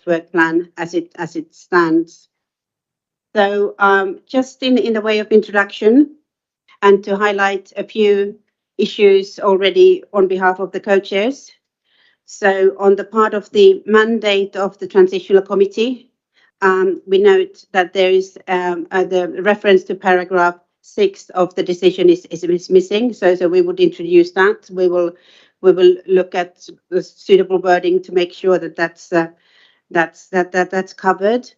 work plan as it stands. So just in the way of introduction and to highlight a few issues already on behalf of the co-chairs. So on the part of the mandate of the Transitional Committee, we note that there is the reference to paragraph 6 of the decision is missing. So we would introduce that. We will look at the suitable wording to make sure that that's covered.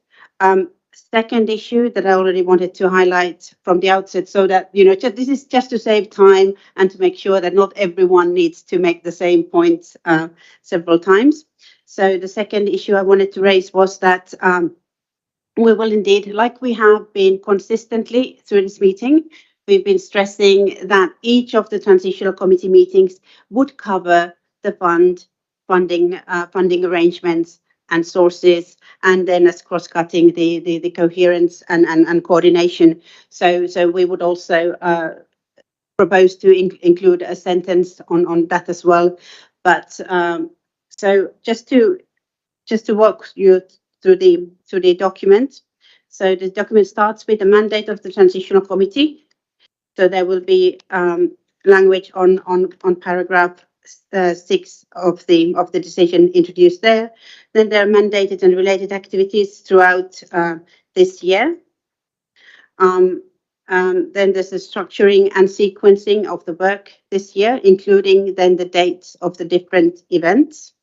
Second issue that I already wanted to highlight from the outset, so that this is just to save time and to make sure that not everyone needs to make the same points several times. So the second issue I wanted to raise was that we will indeed, like we have been consistently through this meeting, we've been stressing that each of the Transitional Committee meetings would cover the funding arrangements and sources, and then as cross-cutting the coherence and coordination. So we would also propose to include a sentence on that as well. But so just to walk you through the document. So the document starts with the mandate of the Transitional Committee. So there will be language on paragraph 6 of the decision introduced there. Then there are mandated and related activities throughout this year. Then there's the structuring and sequencing of the work this year, including then the dates of the different events.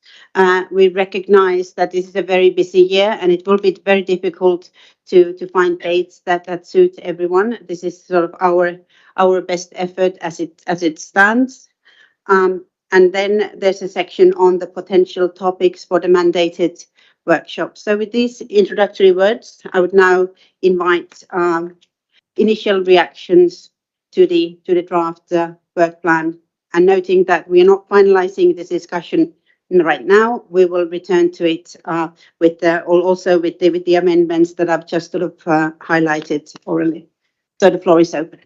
We recognize that this is a very busy year, and it will be very difficult to find dates that suit everyone. This is sort of our best effort as it stands. And then there's a section on the potential topics for the mandated workshop. So with these introductory words, I would now invite initial reactions to the draft work plan, and noting that we are not finalizing this discussion right now. We will return to it with the amendments that I've just sort of highlighted orally. So the floor is open.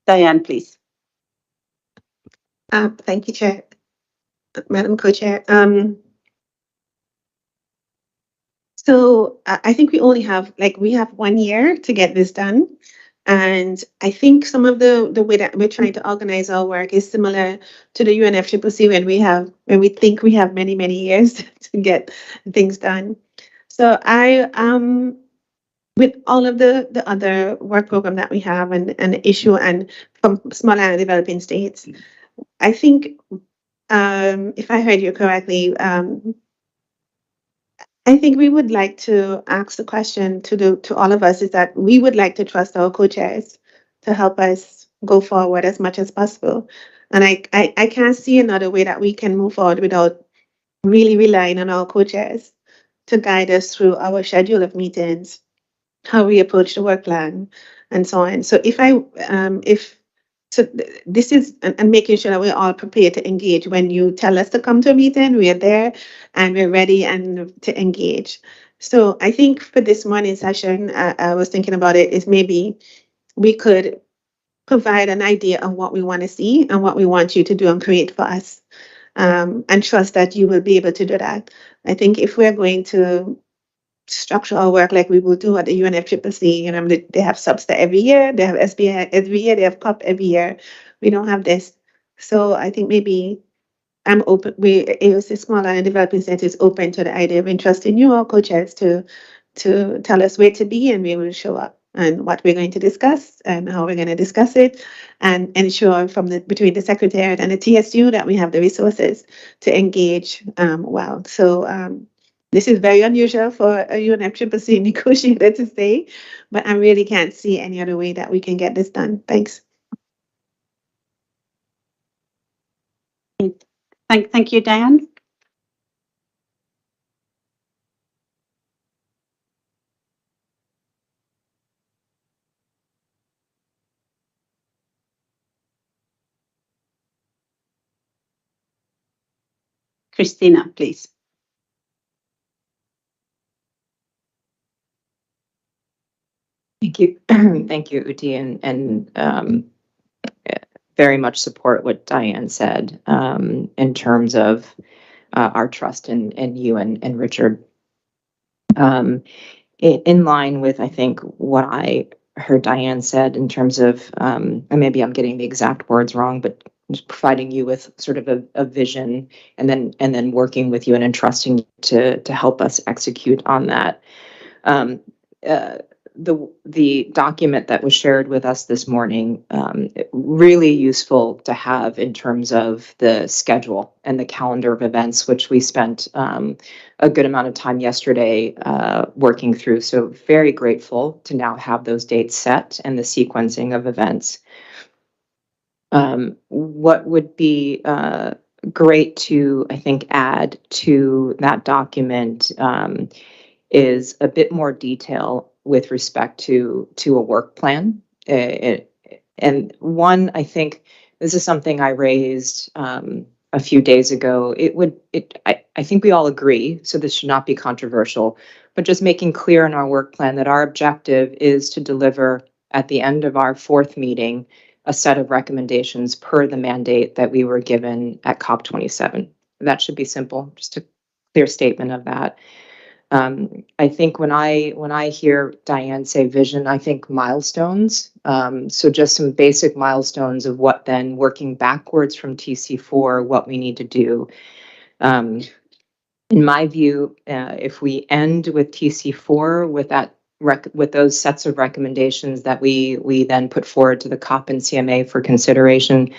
Diane, please. Thank you, Chair, Madam Co-Chair. So I think we only have, we have 1 year to get this done. And I think some of the way that we're trying to organize our work is similar to the UNFCCC when we think we have many, many years to get things done. So with all of the other work program that we have and the issue and from small and developing states, I think if I heard you correctly, I think we would like to ask the question to all of us is that we would like to trust our co-chairs to help us go forward as much as possible. And I can't see another way that we can move forward without really relying on our co-chairs to guide us through our schedule of meetings, how we approach the work plan, and so on. So this is and making sure that we're all prepared to engage. When you tell us to come to a meeting, we are there and we're ready and to engage. So I think for this morning session, I was thinking about it is maybe we could provide an idea of what we want to see and what we want you to do and create for us, and trust that you will be able to do that. I think if we're going to structure our work like we will do at the UNFCCC, they have SUBSTA every year, they have SBI every year, they have COP every year. We don't have this. So I think maybe I'm open, AOC Small and Developing Center is open to the idea of entrusting you, our co-chairs, to tell us where to be, and we will show up and what we're going to discuss and how we're going to discuss it, and ensure between the Secretariat and the TSU that we have the resources to engage well. So this is very unusual for a UNFCCC negotiator to say, but I really can't see any other way that we can get this done. Thanks. Thank you, Diane. Christina, please. Thank you. Thank you, Uti, and very much support what Diane said in terms of our trust in you and Richard. In line with, I think, what I heard Diane said in terms of, and maybe I'm getting the exact words wrong, but just providing you with sort of a vision and then working with you and entrusting you to help us execute on that. The document that was shared with us this morning, really useful to have in terms of the schedule and the calendar of events, which we spent a good amount of time yesterday working through. So very grateful to now have those dates set and the sequencing of events. What would be great to, I think, add to that document is a bit more detail with respect to a work plan. And one, I think this is something I raised a few days ago. I think we all agree, so this should not be controversial, but just making clear in our work plan that our objective is to deliver at the end of our fourth meeting a set of recommendations per the mandate that we were given at COP27. That should be simple, just a clear statement of that. I think when I hear Diane say vision, I think milestones. So just some basic milestones of what then working backwards from TC4, what we need to do. In my view, if we end with TC4 with those sets of recommendations that we then put forward to the COP and CMA for consideration,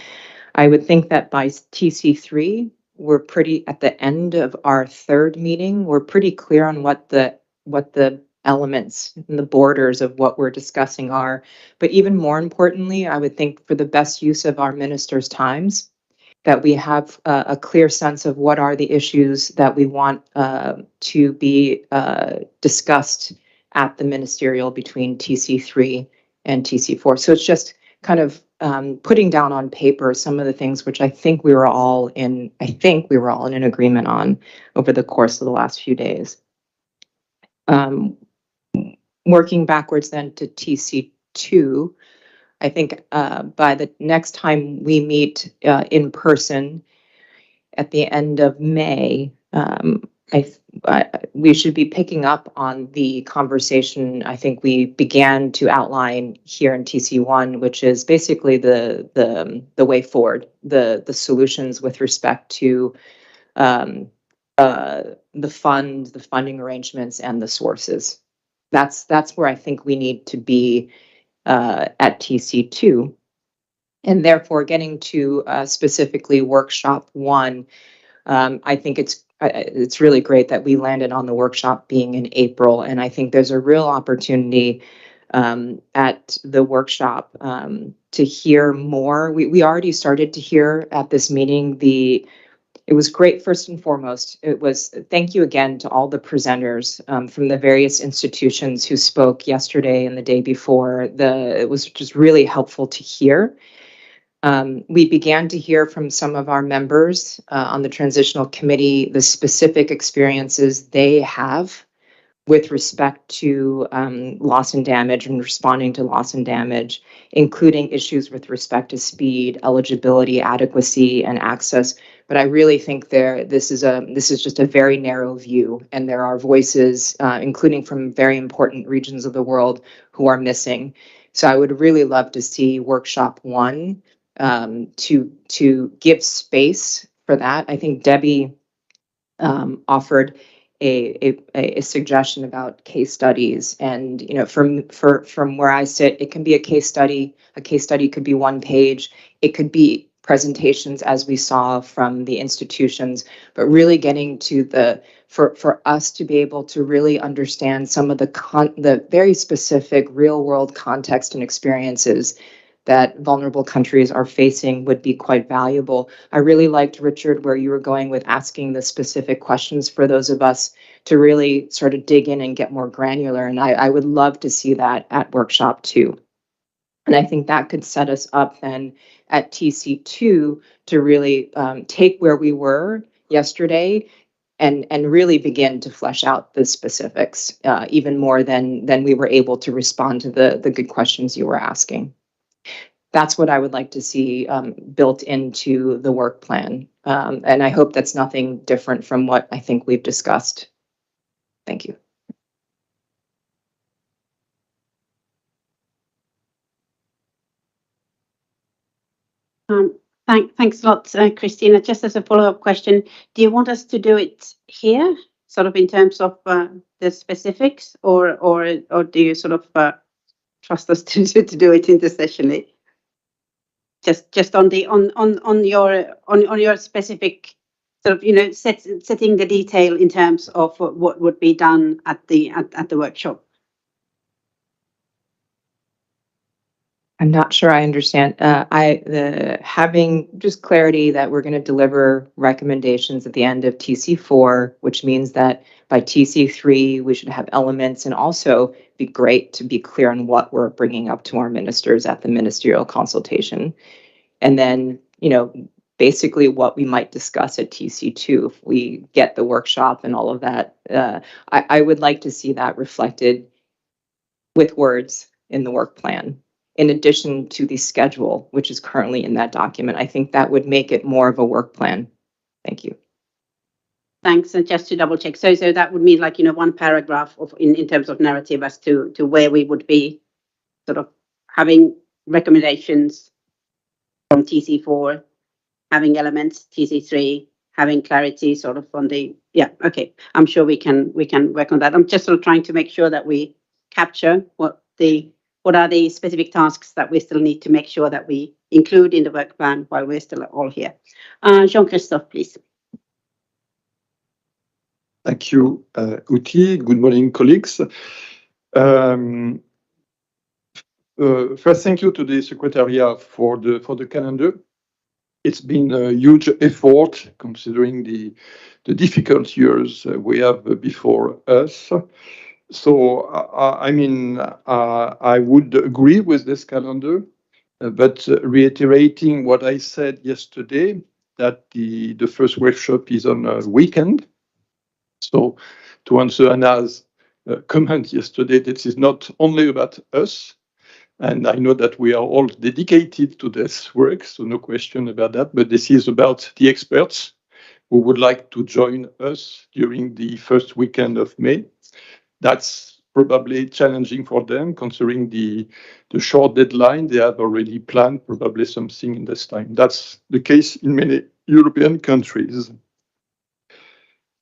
I would think that by TC3, we're pretty at the end of our third meeting. We're pretty clear on what the elements and the borders of what we're discussing are. But even more importantly, I would think for the best use of our ministers' times, that we have a clear sense of what are the issues that we want to be discussed at the ministerial between TC3 and TC4. So it's just kind of putting down on paper some of the things which I think we were all in an agreement on over the course of the last few days. Working backwards then to TC2, I think by the next time we meet in person at the end of May, we should be picking up on the conversation I think we began to outline here in TC1, which is basically the way forward, the solutions with respect to the funding arrangements and the sources. That's where I think we need to be at TC2. And therefore getting to specifically workshop 1, I think it's really great that we landed on the workshop being in April. And I think there's a real opportunity at the workshop to hear more. We already started to hear at this meeting it was great. First and foremost, it was thank you again to all the presenters from the various institutions who spoke yesterday and the day before. It was just really helpful to hear. We began to hear from some of our members on the Transitional Committee the specific experiences they have with respect to loss and damage and responding to loss and damage, including issues with respect to speed, eligibility, adequacy, and access. But I really think this is just a very narrow view, and there are voices, including from very important regions of the world, who are missing. So I would really love to see workshop 1 to give space for that. I think Debbie offered a suggestion about case studies, and from where I sit, it can be a case study. A case study could be 1 page. It could be presentations as we saw from the institutions, but really getting to for us to be able to really understand some of the very specific real world context and experiences that vulnerable countries are facing would be quite valuable. I really liked, Richard, where you were going with asking the specific questions for those of us to really sort of dig in and get more granular. And I would love to see that at workshop 2. And I think that could set us up then at TC2 to really take where we were yesterday and really begin to flesh out the specifics even more than we were able to respond to the good questions you were asking. That's what I would like to see built into the work plan. And I hope that's nothing different from what I think we've discussed. Thank you. Thanks a lot, Christina. Just as a follow-up question, do you want us to do it here, sort of in terms of the specifics, or do you sort of trust us to do it intersessionally? Just on your specific sort of, you know, setting the detail in terms of what would be done at the workshop. I'm not sure I understand. Having just clarity that we're going to deliver recommendations at the end of TC4, which means that by TC3 we should have elements, and also be great to be clear on what we're bringing up to our ministers at the ministerial consultation, and then, you know, basically what we might discuss at TC2 if we get the workshop and all of that. I would like to see that reflected with words in the work plan, in addition to the schedule, which is currently in that document. I think that would make it more of a work plan. Thank you. Thanks. And just to double check, so that would mean, like, you know, one paragraph of in terms of narrative as to where we would be sort of having recommendations from TC4, having elements TC3, having clarity sort of on the, yeah, okay. I'm sure we can work on that. I'm just sort of trying to make sure that we capture what are the specific tasks that we still need to make sure that we include in the work plan while we're still all here. Jean-Christophe, please. Thank you, Uti. Good morning, colleagues. First, thank you to the Secretariat for the calendar. It's been a huge effort considering the difficult years we have before us. So, I mean, I would agree with this calendar, but reiterating what I said yesterday, that the first workshop is on a weekend. So, to answer Anna's comment yesterday, this is not only about us, and I know that we are all dedicated to this work, so no question about that, but this is about the experts who would like to join us during the first weekend of May. That's probably challenging for them, considering the short deadline. They have already planned probably something in this time. That's the case in many European countries.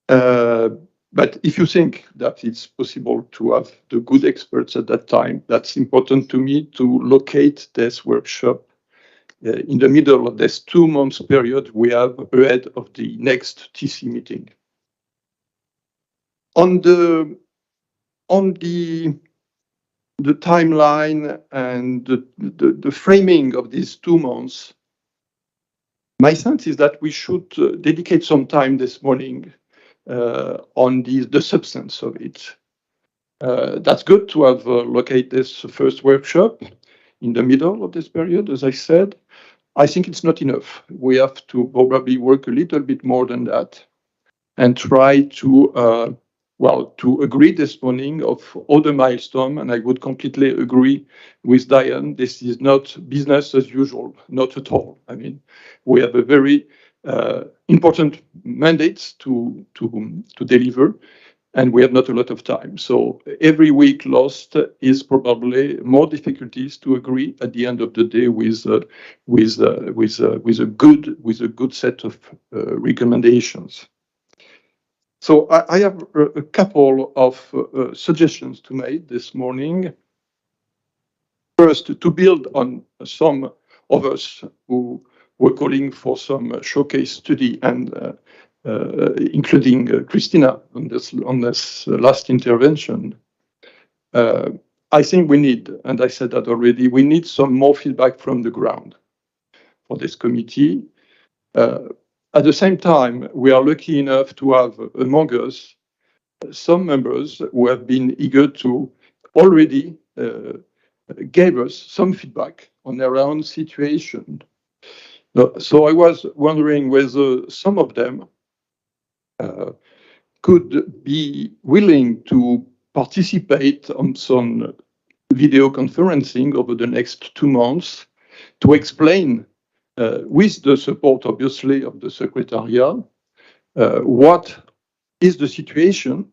But if you think that it's possible to have the good experts at that time, that's important to me to locate this workshop in the middle of this 2 months period we have ahead of the next TC meeting. On the timeline and the framing of these 2 months, my sense is that we should dedicate some time this morning on the substance of it. That's good to have locate this first workshop in the middle of this period, as I said. I think it's not enough. We have to probably work a little bit more than that and try to agree this morning of all the milestones, and I would completely agree with Diane. This is not business as usual, not at all. I mean, we have a very important mandates to deliver, and we have not a lot of time. So every week lost is probably more difficulties to agree at the end of the day with a good set of recommendations. So I have a couple of suggestions to make this morning. First, to build on some of us who were calling for some showcase study, and including Christina on this last intervention. I think we need, and I said that already, we need some more feedback from the ground for this committee. At the same time, we are lucky enough to have among us some members who have been eager to already gave us some feedback on their own situation. So I was wondering whether some of them could be willing to participate on some video conferencing over the next 2 months to explain, with the support, obviously, of the Secretariat, what is the situation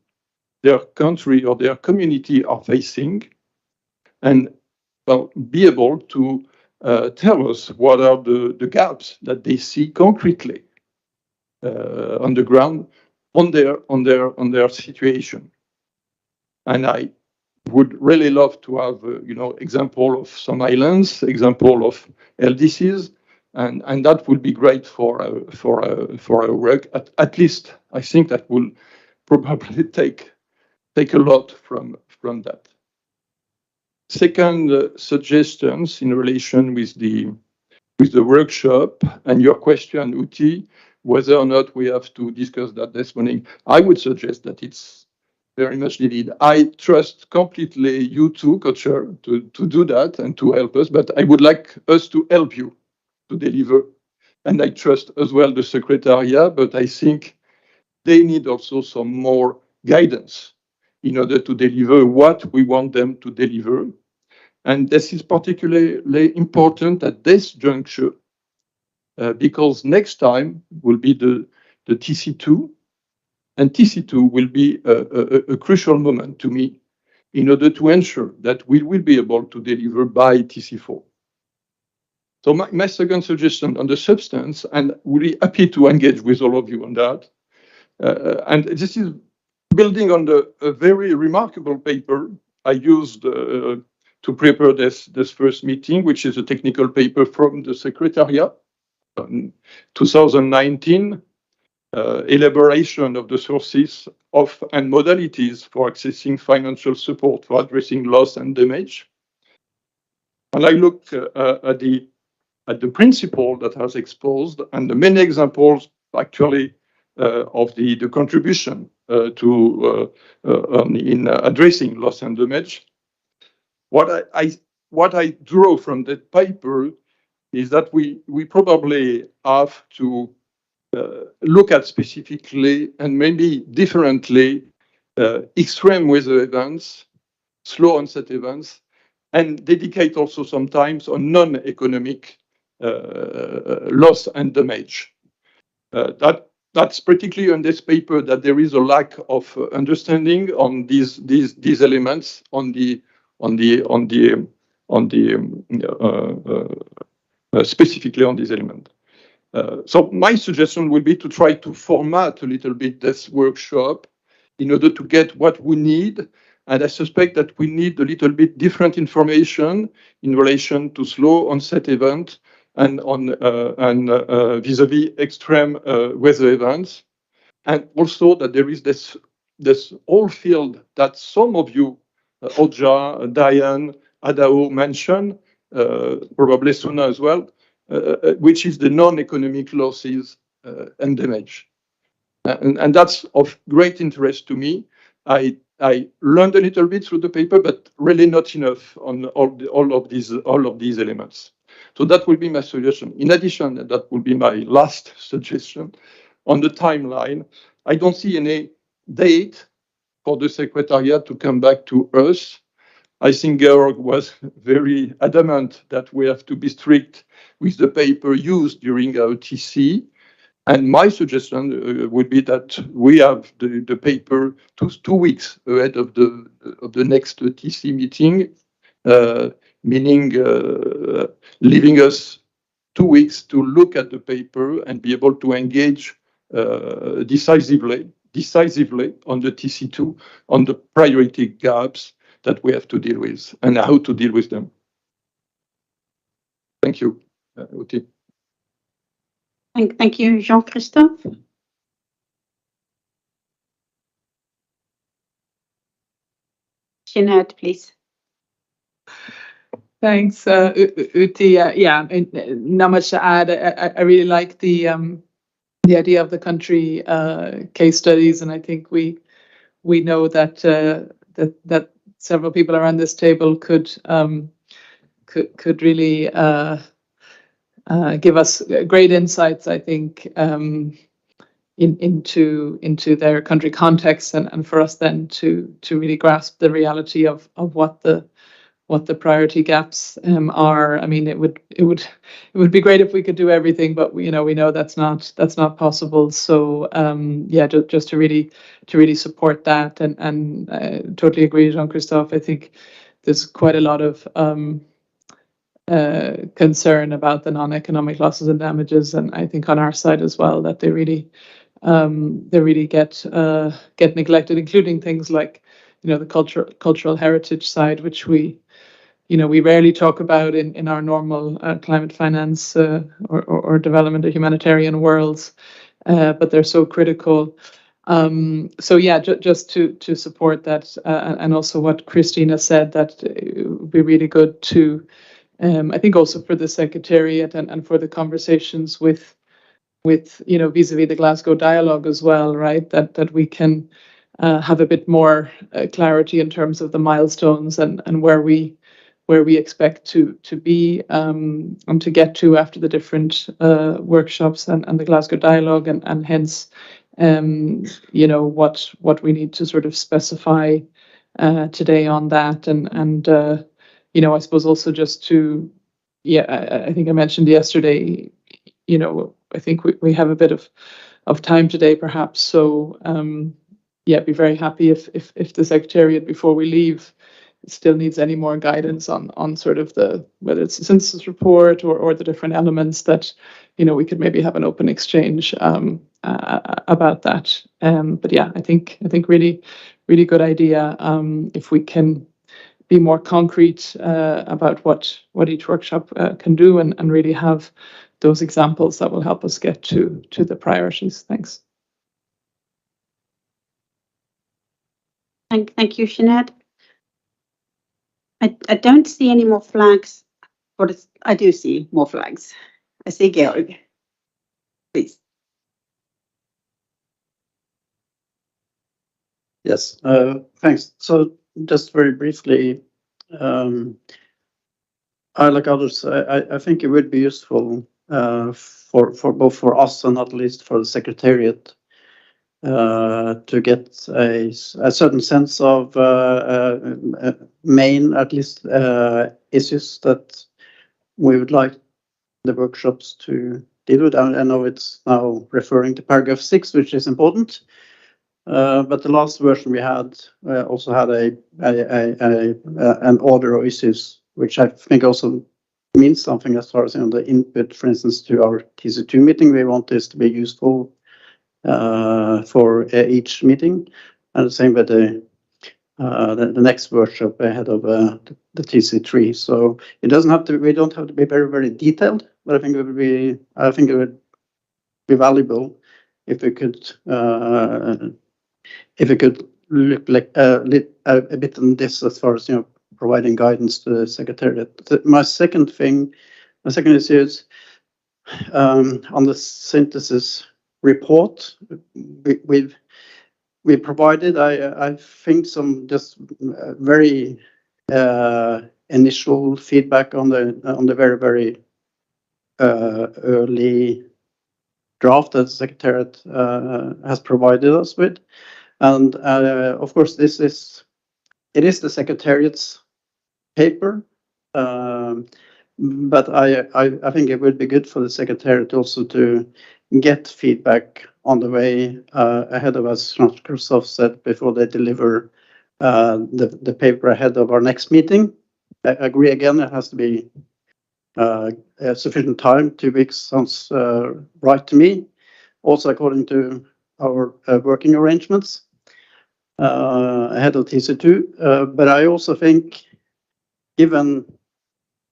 their country or their community are facing, and be able to tell us what are the gaps that they see concretely on the ground on their situation. And I would really love to have, example of some islands, example of LDCs, and that would be great for our work. At least I think that will probably take a lot from that. Second, suggestions in relation with the workshop and your question, Uti, whether or not we have to discuss that this morning. I would suggest that it's very much needed. I trust completely you too, co-chair, to do that and to help us, but I would like us to help you to deliver. And I trust as well the Secretariat, but I think they need also some more guidance in order to deliver what we want them to deliver. And this is particularly important at this juncture, because next time will be the TC2, and TC2 will be a crucial moment to me in order to ensure that we will be able to deliver by TC4. So my second suggestion on the substance, and really happy to engage with all of you on that, and this is building on a very remarkable paper I used to prepare this first meeting, which is a technical paper from the Secretariat, 2019, elaboration of the sources of and modalities for accessing financial support for addressing loss and damage. And I look at the principle that has exposed and the many examples actually of the contribution in addressing loss and damage. What I draw from that paper is that we probably have to look at specifically and maybe differently extreme weather events, slow onset events, and dedicate also sometimes on non-economic loss and damage. That's particularly on this paper that there is a lack of understanding on these elements specifically on these elements. So my suggestion will be to try to format a little bit this workshop in order to get what we need. And I suspect that we need a little bit different information in relation to slow onset event and on vis-a-vis extreme weather events. And also that there is this whole field that some of you, Oja, Diane, Adao mentioned, probably Suna as well, which is the non-economic losses and damage. And that's of great interest to me. I learned a little bit through the paper, but really not enough on all of these elements. So that will be my suggestion. In addition, that will be my last suggestion on the timeline. I don't see any date for the Secretariat to come back to us. I think Georg was very adamant that we have to be strict with the paper used during our TC. And my suggestion would be that we have the paper 2 weeks ahead of the next TC meeting, meaning leaving us 2 weeks to look at the paper and be able to engage decisively on the TC2, on the priority gaps that we have to deal with and how to deal with them. Thank you, Uti. Thank you, Jean-Christophe. Jeanette, please. Thanks, Uti. Yeah, not much to add. I really like the idea of the country case studies, and I think we know that that several people around this table could really give us great insights, I think, into their country context, and for us then to really grasp the reality of what the priority gaps are. I mean, it would be great if we could do everything, but we know that's not possible. So yeah, just to really support that, and totally agree, Jean-Christophe. I think there's quite a lot of concern about the non-economic losses and damages, and I think on our side as well that they really get neglected, including things like the cultural heritage side, which we rarely talk about in our normal climate finance or development or humanitarian worlds, but they're so critical. So yeah, just to support that, and also what Christina said, that it would be really good to, I think also for the Secretariat and for the conversations with vis-a-vis the Glasgow dialogue as well, right? That we can have a bit more clarity in terms of the milestones and where we expect to be and to get to after the different workshops and the Glasgow dialogue, and hence what we need to sort of specify today on that, and I suppose also just to, I think I mentioned yesterday, I think we have a bit of time today perhaps, so be very happy if the Secretariat before we leave still needs any more guidance on sort of whether it's the census report or the different elements that we could maybe have an open exchange about that. But yeah, I think really good idea if we can be more concrete about what each workshop can do, and really have those examples that will help us get to the priorities. Thanks. Thank you, Sinead. I don't see any more flags, but I do see more flags. I see Georg. Please. Yes, thanks. So just very briefly, I, like others, I think it would be useful for both for us and not least for the Secretariat to get a certain sense of main, at least, issues that we would like the workshops to deal with. I know it's now referring to paragraph 6, which is important, but the last version we had also had an order of issues, which I think also means something as far as the input, for instance, to our TC2 meeting. We want this to be useful for each meeting, and the same with the next workshop ahead of the TC3. So it doesn't have to. We don't have to be very, very detailed, but I think it would be valuable if we could look like a bit on this as far as providing guidance to the Secretariat. My second issue is on the synthesis report we provided. I think some just very initial feedback on the very, very early draft that the Secretariat has provided us with, and of course it is the Secretariat's paper, but I think it would be good for the Secretariat also to get feedback on the way ahead of, as Jean-Christophe said, before they deliver the paper ahead of our next meeting. I agree again, it has to be sufficient time. 2 weeks sounds right to me, also according to our working arrangements ahead of TC2. But I also think, given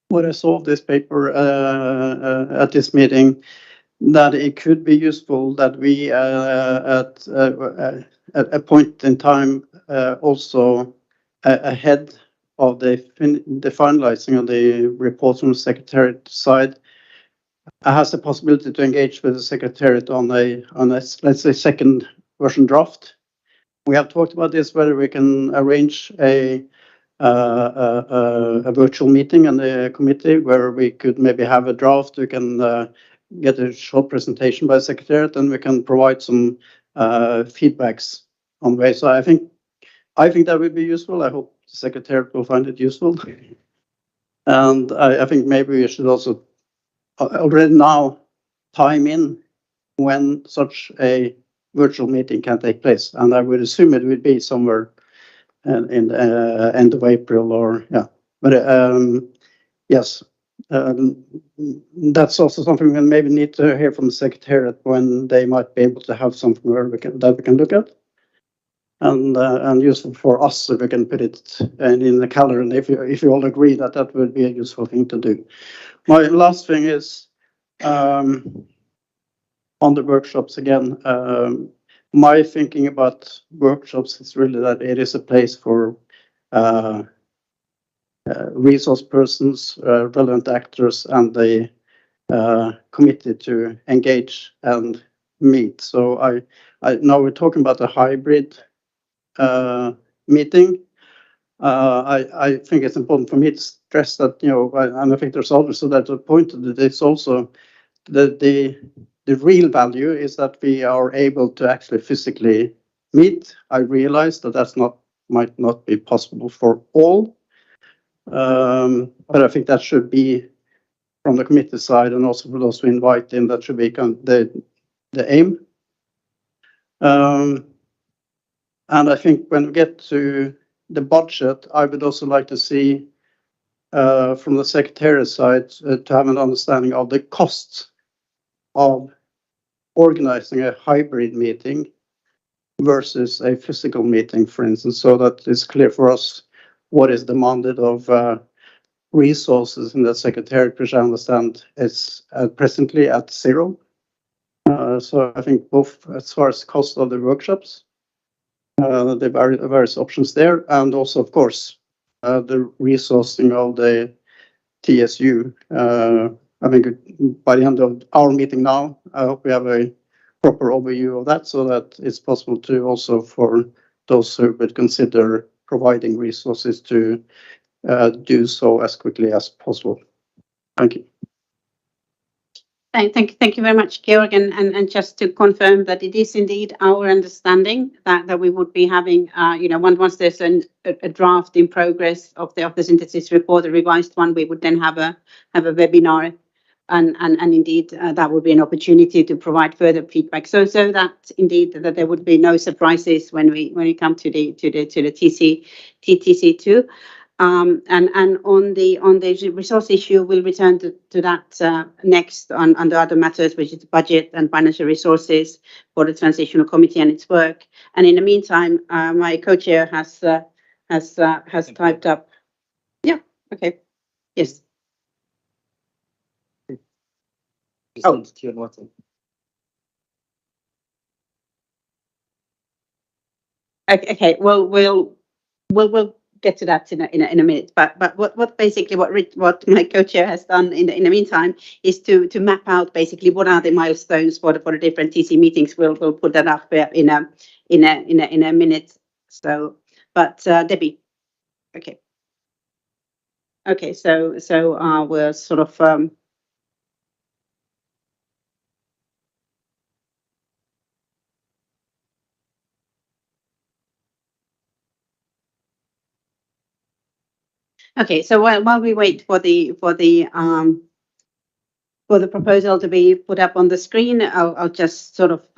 what I saw of this paper at this meeting, that it could be useful that we at a point in time also ahead of the finalizing of the report from the Secretariat side has the possibility to engage with the Secretariat on a let's say second version draft. We have talked about this, whether we can arrange a virtual meeting in the committee where we could maybe have a draft. We can get a short presentation by Secretariat, and we can provide some feedbacks on way. So I think that would be useful. I hope the Secretariat will find it useful. And I think maybe we should also already now time in when such a virtual meeting can take place. And I would assume it would be somewhere in end of April or, yeah. But yes, that's also something we maybe need to hear from the Secretariat when they might be able to have something where we can look at. And useful for us if we can put it in the calendar, and if you all agree that that would be a useful thing to do. My last thing is on the workshops again. My thinking about workshops is really that it is a place for resource persons, relevant actors, and the committee to engage and meet. So I now we're talking about a hybrid meeting. I think it's important for me to stress that, and I think there's also that point that it's also the real value is that we are able to actually physically meet. I realize that might not be possible for all, but I think that should be from the committee side, and also for those who invite in, that should be kind of the aim. And I think when we get to the budget, I would also like to see from the Secretariat side to have an understanding of the costs of organizing a hybrid meeting versus a physical meeting, for instance, so that it's clear for us what is demanded of resources in the Secretariat, which I understand is presently at 0. So I think both as far as cost of the workshops, the various options there, and also, of course, the resourcing of the TSU. I think by the end of our meeting now, I hope we have a proper overview of that, so that it's possible to also, for those who would consider providing resources, to do so as quickly as possible. Thank you. Thank you very much, Georg, and just to confirm that it is indeed our understanding that we would be having, once there's a draft in progress of the synthesis report, the revised one, we would then have a webinar, and indeed that would be an opportunity to provide further feedback. So that indeed that there would be no surprises when we come to the TTC2. And on the resource issue, we'll return to that next on the other matters, which is budget and financial resources for the Transitional Committee and its work. And in the meantime, my co-chair has typed up. Yeah. Okay. Yes. Oh. Okay. Well, we'll get to that in a minute. But what basically what my co-chair has done in the meantime is to map out basically what are the milestones for the different TC meetings. We'll put that up in a minute. So, but Debbie, okay. So we're sort of. Okay, so while we wait for the proposal to be put up on the screen, I'll just sort of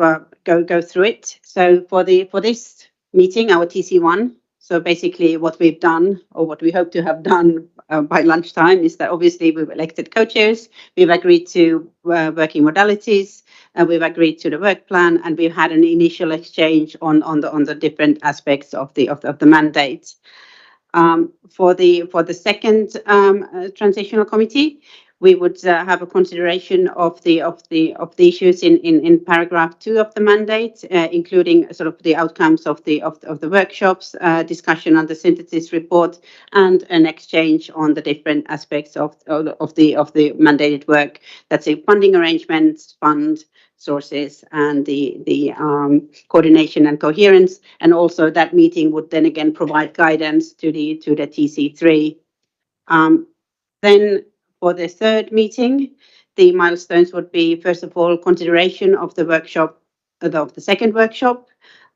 go through it. So for this meeting, our TC1. So basically, what we've done, or what we hope to have done by lunchtime, is that obviously we've elected co-chairs, we've agreed to working modalities, we've agreed to the work plan, and we've had an initial exchange on the different aspects of the mandate. For the second transitional committee, we would have a consideration of the issues in paragraph 2 of the mandate, including sort of the outcomes of the workshops, discussion on the synthesis report, and an exchange on the different aspects of the mandated work. That's a funding arrangements, fund sources, and the coordination and coherence. And also that meeting would then again provide guidance to the TC3. Then for the third meeting, the milestones would be, first of all, consideration of the workshop, of the second workshop.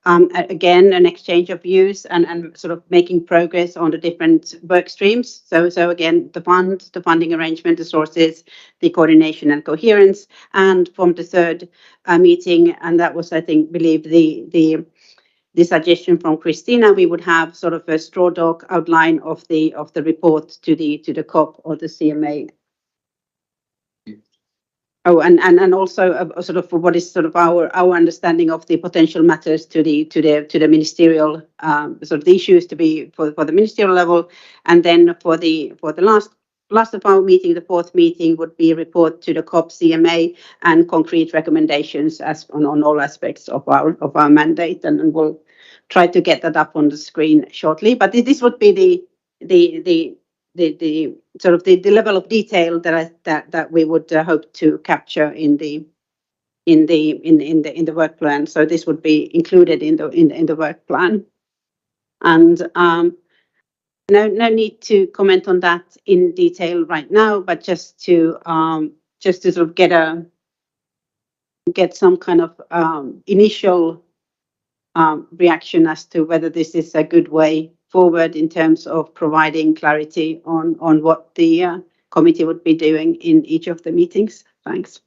Again, an exchange of views and sort of making progress on the different work streams. So again, the funding arrangement, the sources, the coordination and coherence. And from the third meeting, and that was, I believe, the suggestion from Christina, we would have sort of a straw doc outline of the report to the COP or the CMA. Oh, and also sort of what is sort of our understanding of the potential matters to the ministerial sort of the issues to be for the ministerial level, and then for the last of our meeting, the fourth meeting would be a report to the COP CMA and concrete recommendations as on all aspects of our mandate, and we'll try to get that up on the screen shortly. But this would be the sort of the level of detail that we would hope to capture in the work plan. So this would be included in the work plan, and no need to comment on that in detail right now, but just to sort of get some kind of initial reaction as to whether this is a good way forward in terms of providing clarity on what the committee would be doing in each of the meetings. Thanks.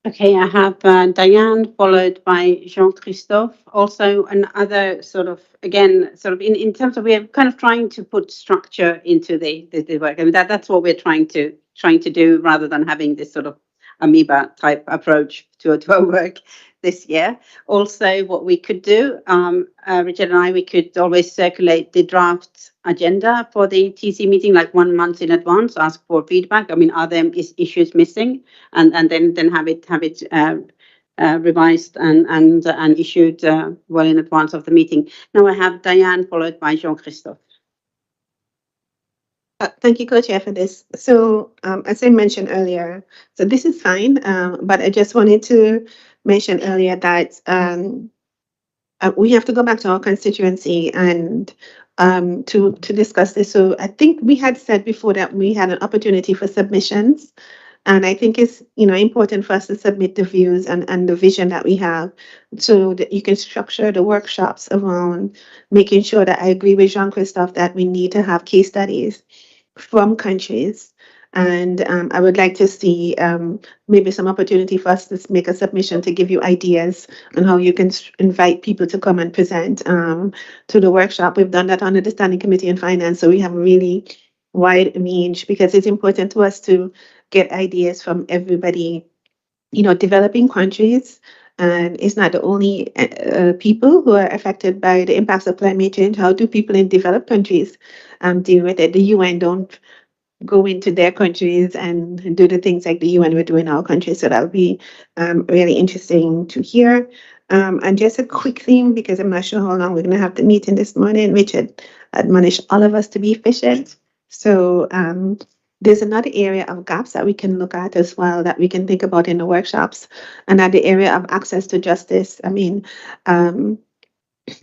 Okay, I have Diane followed by Jean-Christophe. Also another sort of, again, sort of in terms of, we're kind of trying to put structure into the work. I mean, that's what we're trying to do rather than having this sort of amoeba type approach to our work this year. Also, what we could do, Richard and I, we could always circulate the draft agenda for the TC meeting like 1 month in advance, ask for feedback. I mean, are there issues missing? And then have it revised and issued well in advance of the meeting. Now I have Diane followed by Jean-Christophe. Thank you, Co-Chair, for this. So, as I mentioned earlier, so this is fine, but I just wanted to mention earlier that we have to go back to our constituency and to discuss this. So I think we had said before that we had an opportunity for submissions. And I think it's important for us to submit the views and the vision that we have so that you can structure the workshops around making sure that I agree with Jean-Christophe that we need to have case studies from countries. And I would like to see maybe some opportunity for us to make a submission to give you ideas on how you can invite people to come and present to the workshop. We've done that under the Standing Committee on Finance, so we have a really wide range because it's important to us to get ideas from everybody, developing countries. And it's not the only people who are affected by the impacts of climate change. How do people in developed countries deal with it? The UN don't go into their countries and do the things like the UN would do in our countries. So that would be really interesting to hear. And just a quick thing, because I'm not sure how long we're going to have the meeting this morning. Richard admonished all of us to be efficient. So there's another area of gaps that we can look at as well that we can think about in the workshops, and at the area of access to justice. I mean,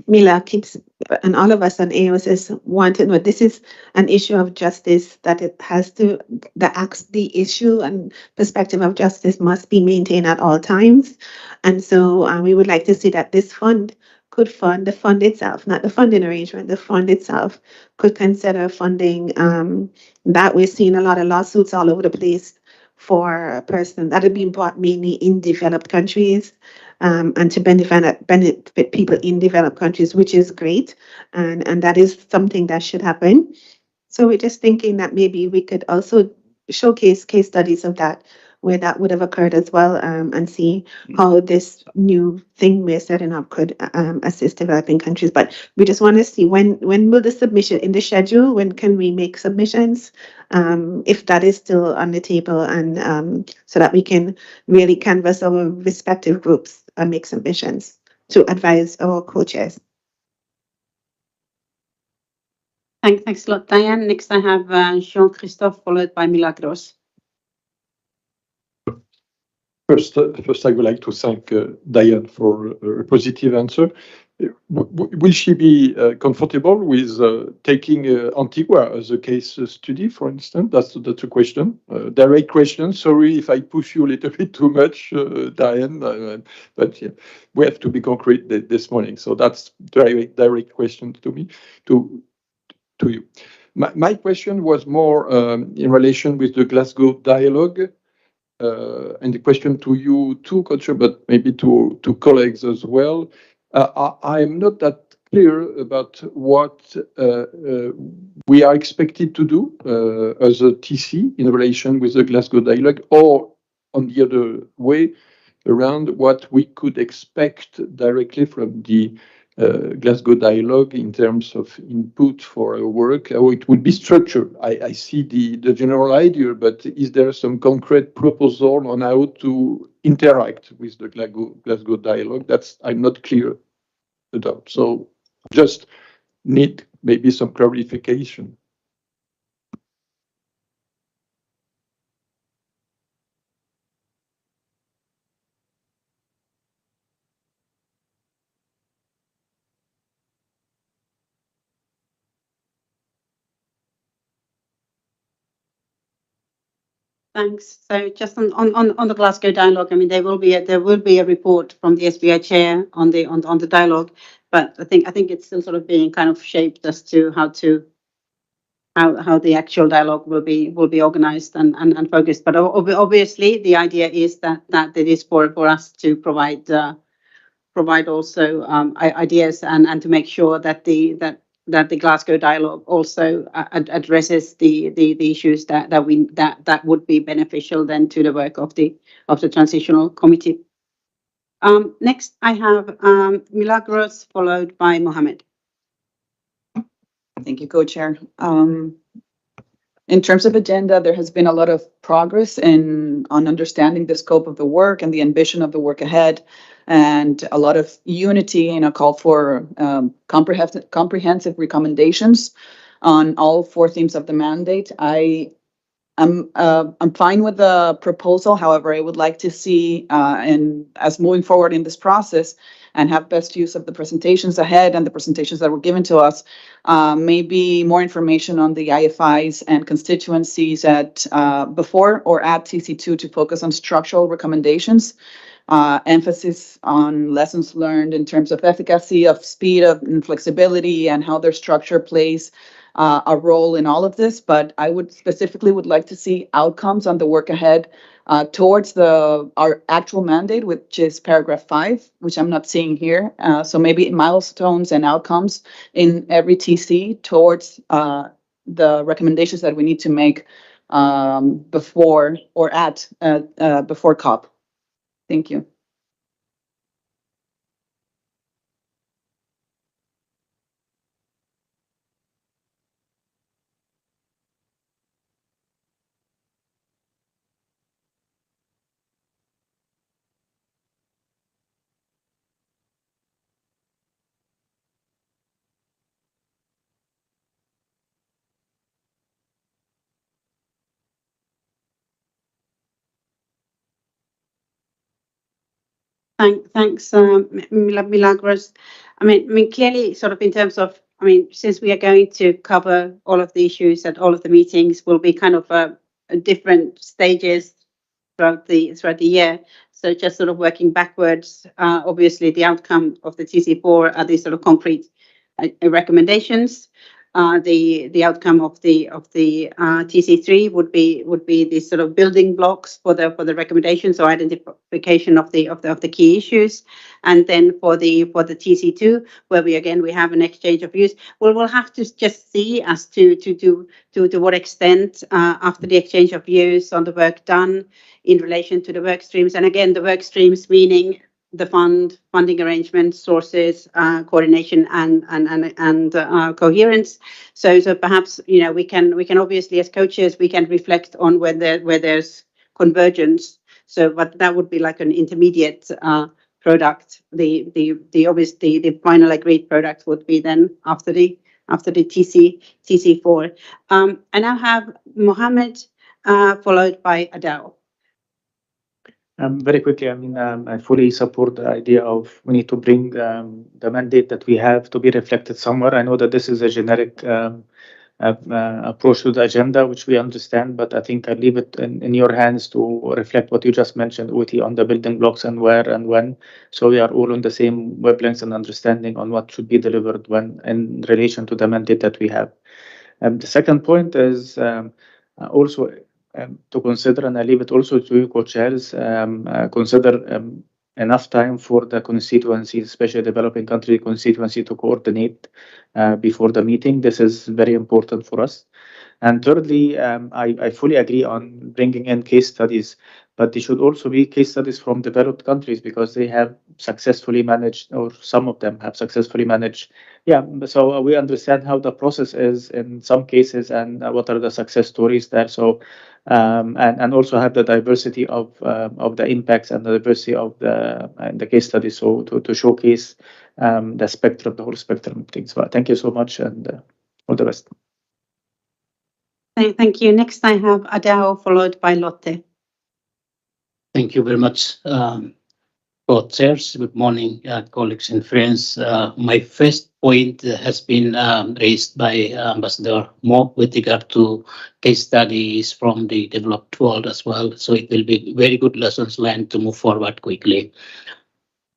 Mila keeps, and all of us on AOS want to know this is an issue of justice, that it has to, the issue and perspective of justice must be maintained at all times. And so we would like to see that this fund could fund the fund itself, not the funding arrangement, the fund itself could consider funding that. We're seeing a lot of lawsuits all over the place for a person that are being brought mainly in developed countries, and to benefit people in developed countries, which is great, and that is something that should happen. So we're just thinking that maybe we could also showcase case studies of that, where that would have occurred as well, and see how this new thing we're setting up could assist developing countries. But we just want to see when will the submission in the schedule? When can we make submissions? If that is still on the table, and so that we can really canvass our respective groups and make submissions to advise our co-chairs. Thanks a lot, Diane. Next, I have Jean-Christophe, followed by Milagros. First, I would like to thank Diane for a positive answer. Will she be comfortable with taking Antigua as a case study, for instance? That's a question, direct question. Sorry if I push you a little bit too much, Diane, but yeah, we have to be concrete this morning. So that's direct question to me, to you. My question was more in relation with the Glasgow dialogue. And the question to you too, Coach, but maybe to colleagues as well. I'm not that clear about what we are expected to do as a TC in relation with the Glasgow dialogue, or on the other way around, what we could expect directly from the Glasgow dialogue in terms of input for our work, how it would be structured. I see the general idea, but is there some concrete proposal on how to interact with the Glasgow dialogue? That's I'm not clear about. So just need maybe some clarification. Thanks. So just on the Glasgow dialogue, I mean, there will be a report from the SBI chair on the dialogue, but I think it's still sort of being kind of shaped as to how the actual dialogue will be organized and focused. But obviously, the idea is that it is for us to provide also ideas and to make sure that the Glasgow dialogue also addresses the issues that would be beneficial then to the work of the Transitional Committee. Next, I have Milagros, followed by Mohammed. Thank you, Co-Chair. In terms of agenda, there has been a lot of progress on understanding the scope of the work and the ambition of the work ahead, and a lot of unity in a call for comprehensive recommendations on all 4 themes of the mandate. I'm fine with the proposal. However, I would like to see, and as moving forward in this process and have best use of the presentations ahead and the presentations that were given to us, maybe more information on the IFIs and constituencies at before or at TC2 to focus on structural recommendations, emphasis on lessons learned in terms of efficacy, of speed, and flexibility, and how their structure plays a role in all of this. But I would specifically like to see outcomes on the work ahead towards our actual mandate, which is paragraph 5, which I'm not seeing here. So maybe milestones and outcomes in every TC towards the recommendations that we need to make before or at before COP. Thank you. Thanks, Milagros. Clearly, sort of in terms of, since we are going to cover all of the issues and all of the meetings will be kind of different stages throughout the year. So just sort of working backwards, obviously the outcome of the TC4 are these sort of concrete recommendations. The outcome of the TC3 would be these sort of building blocks for the recommendations or identification of the key issues, and then for the TC2, where we have an exchange of views. We'll have to just see as to what extent after the exchange of views on the work done in relation to the work streams, and again the work streams meaning the funding arrangements, sources, coordination, and coherence. So perhaps we can obviously as coaches we can reflect on where there's convergence. So, but that would be like an intermediate product. The final agreed product would be then after the TC4. I now have Mohammed, followed by Adele. Very quickly, I fully support the idea of we need to bring the mandate that we have to be reflected somewhere. I know that this is a generic approach to the agenda, which we understand, but I think I leave it in your hands to reflect what you just mentioned, Uti, on the building blocks and where and when. So we are all on the same wavelengths and understanding on what should be delivered when in relation to the mandate that we have. The second point is also to consider, and I leave it also to you, co-chairs, consider enough time for the constituencies, especially developing country constituency, to coordinate before the meeting. This is very important for us. And thirdly, I fully agree on bringing in case studies, but they should also be case studies from developed countries because they have successfully managed, or some of them have successfully managed. Yeah, so we understand how the process is in some cases and what are the success stories there. So, and also have the diversity of the impacts and the diversity of the case studies. So to showcase the spectrum, the whole spectrum of things. But thank you so much, and all the best. Thank you. Next, I have Adele, followed by Lotte. Thank you very much, co-chairs. Good morning, colleagues and friends. My first point has been raised by Ambassador Mo with regard to case studies from the developed world as well. So it will be very good lessons learned to move forward quickly.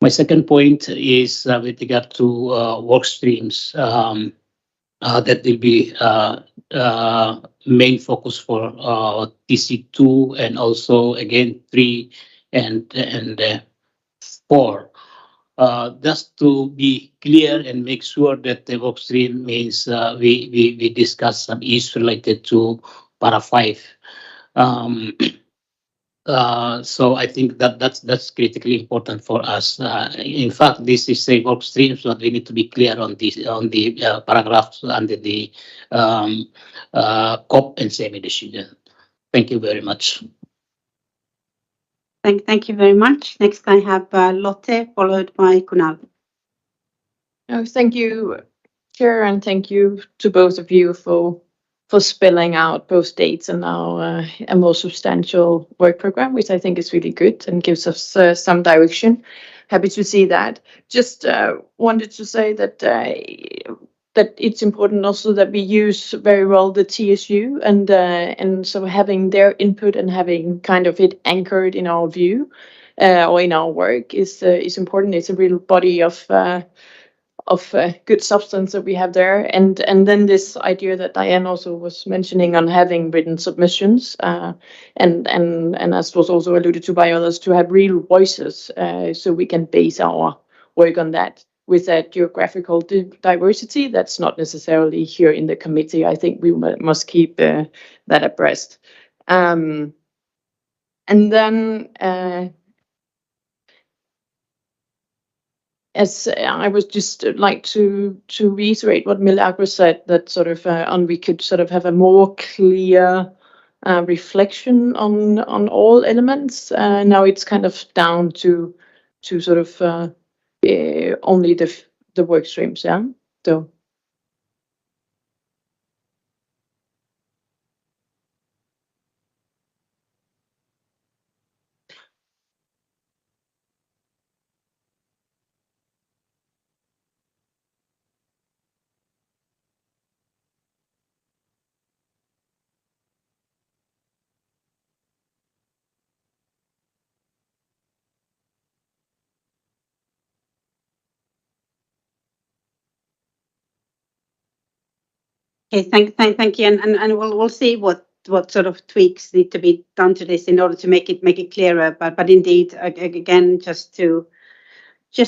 My second point is with regard to work streams. That will be main focus for TC2 and also again 3 and 4. Just to be clear and make sure that the work stream means we discuss some issues related to para 5. So I think that's critically important for us. In fact, this is a work stream, so we need to be clear on the paragraphs under the COP and SEMI decision. Thank you very much. Thank you very much. Next, I have Lotte, followed by Kunal. Thank you, Chair, and thank you to both of you for spelling out both dates and now a more substantial work program, which I think is really good and gives us some direction. Happy to see that. Just wanted to say that that it's important also that we use very well the TSU and so having their input and having kind of it anchored in our view or in our work is important. It's a real body of good substance that we have there, and then this idea that Diane also was mentioning on having written submissions, and as was also alluded to by others, to have real voices, so we can base our work on that with that geographical diversity that's not necessarily here in the committee. I think we must keep that abreast, and then. As I was just like to reiterate what Milagros said, that sort of we could sort of have a more clear reflection on all elements. Now it's kind of down to sort of only the work streams, yeah. So. Okay, thank you, and we'll see what sort of tweaks need to be done to this in order to make it clearer. But indeed, again, just to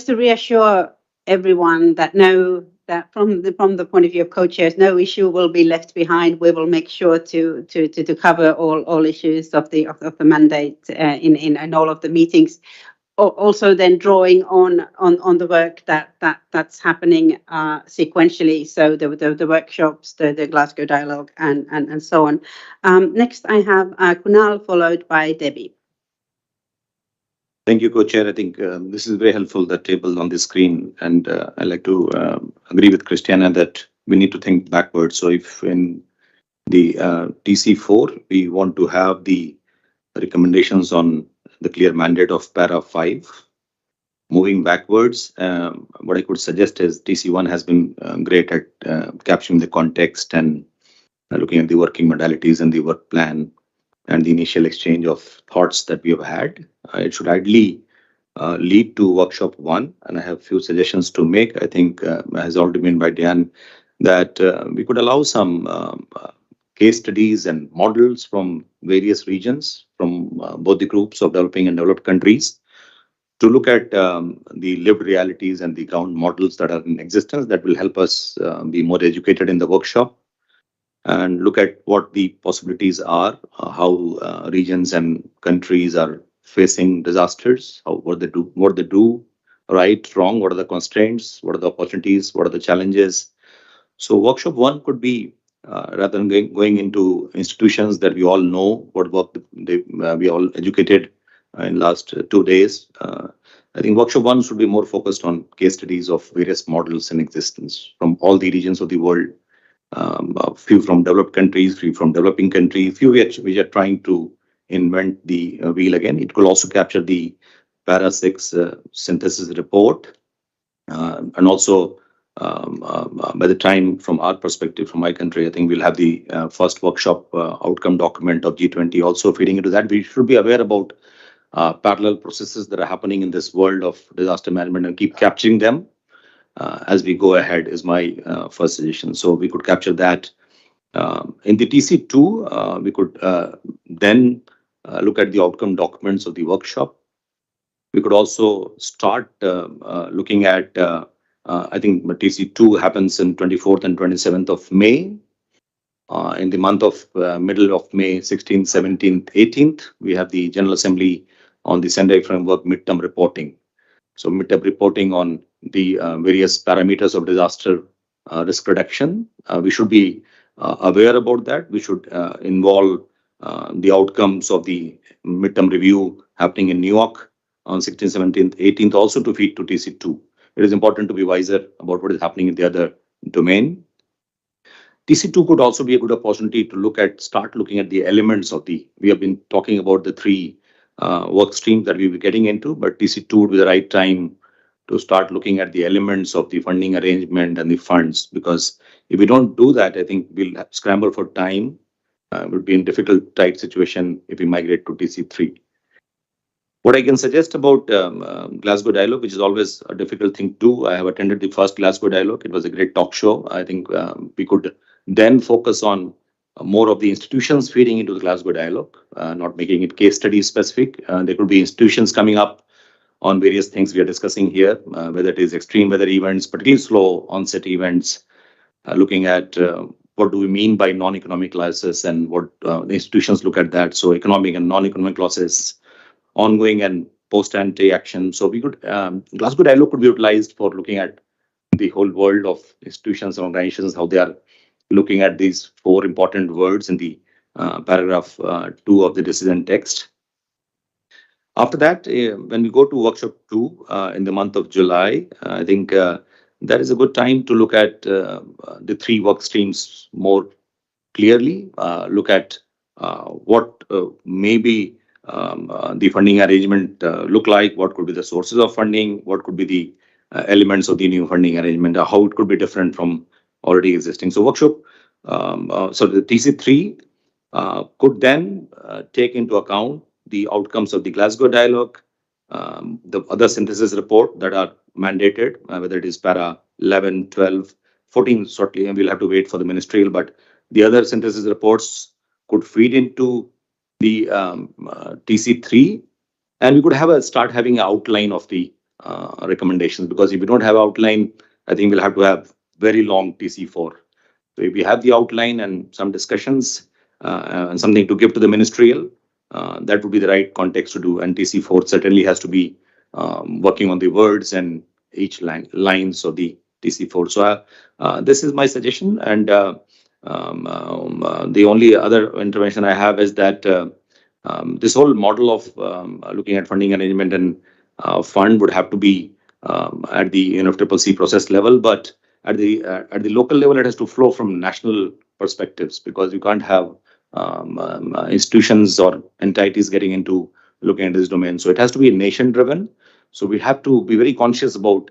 reassure everyone that from the point of view of co-chairs, no issue will be left behind. We will make sure to cover all issues of the mandate in all of the meetings. Also then drawing on the work that's happening sequentially. So the workshops, the Glasgow dialogue, and so on. Next, I have Kunal, followed by Debbie. Thank you, Co-Chair. I think this is very helpful, the table on the screen. And I like to agree with Christiana that we need to think backwards. So if in the TC4, we want to have the recommendations on the clear mandate of para 5, moving backwards, what I could suggest is TC1 has been great at capturing the context and looking at the working modalities and the work plan and the initial exchange of thoughts that we have had. It should ideally lead to workshop 1, and I have a few suggestions to make. I think has already been by Diane that we could allow some case studies and models from various regions, from both the groups of developing and developed countries, to look at the lived realities and the ground models that are in existence that will help us be more educated in the workshop, and look at what the possibilities are, how regions and countries are facing disasters, what they do right, wrong, what are the constraints, what are the opportunities, what are the challenges. So workshop 1 could be rather than going into institutions that we all know what work we all educated in last 2 days. I think workshop 1 should be more focused on case studies of various models in existence from all the regions of the world. A few from developed countries, few from developing countries, few which are trying to invent the wheel again. It could also capture the para 6 synthesis report, and also by the time, from our perspective, from my country, I think we'll have the first workshop outcome document of G20 also feeding into that. We should be aware about parallel processes that are happening in this world of disaster management and keep capturing them as we go ahead is my first suggestion. So we could capture that. In the TC2, we could then look at the outcome documents of the workshop. We could also start looking at, I think TC2 happens in 24th and 27th of May. In the month of middle of May, 16th, 17th, 18th, we have the General Assembly on the Sendai Framework midterm reporting. So midterm reporting on the various parameters of disaster risk reduction. We should be aware about that. We should involve the outcomes of the midterm review happening in New York on 16th, 17th, 18th also to feed to TC2. It is important to be wiser about what is happening in the other domain. TC2 could also be a good opportunity to start looking at the elements of we have been talking about the 3 work streams that we will be getting into, but TC2 would be the right time to start looking at the elements of the funding arrangement and the funds, because if we don't do that, I think we'll scramble for time. We'll be in difficult, tight situation if we migrate to TC3. What I can suggest about Glasgow Dialogue, which is always a difficult thing to do. I have attended the first Glasgow Dialogue. It was a great talk show. I think we could then focus on more of the institutions feeding into the Glasgow Dialogue, not making it case study specific. There could be institutions coming up on various things we are discussing here, whether it is extreme weather events, particularly slow onset events, looking at what do we mean by non-economic losses and what the institutions look at that. So economic and non-economic losses, ongoing and post-ante action. So we could, Glasgow Dialogue could be utilized for looking at the whole world of institutions and organizations, how they are looking at these 4 important words in the paragraph 2 of the decision text. After that, when we go to workshop 2 in the month of July, I think that is a good time to look at the 3 work streams more clearly, look at what maybe the funding arrangement look like, what could be the sources of funding, what could be the elements of the new funding arrangement, how it could be different from already existing. So workshop, so the TC3 could then take into account the outcomes of the Glasgow Dialogue, the other synthesis report that are mandated, whether it is para 11, 12, 14 certainly, and we'll have to wait for the ministerial, but the other synthesis reports could feed into the TC3, and we could start having an outline of the recommendations, because if we don't have outline, I think we'll have to have very long TC4. So if we have the outline and some discussions and something to give to the ministerial, that would be the right context to do. And TC4 certainly has to be working on the words and each lines of the TC4. So this is my suggestion. And the only other intervention I have is that this whole model of looking at funding arrangement and fund would have to be at the CCC process level, but at the local level, it has to flow from national perspectives, because you can't have institutions or entities getting into looking at this domain. So it has to be nation driven. So we have to be very conscious about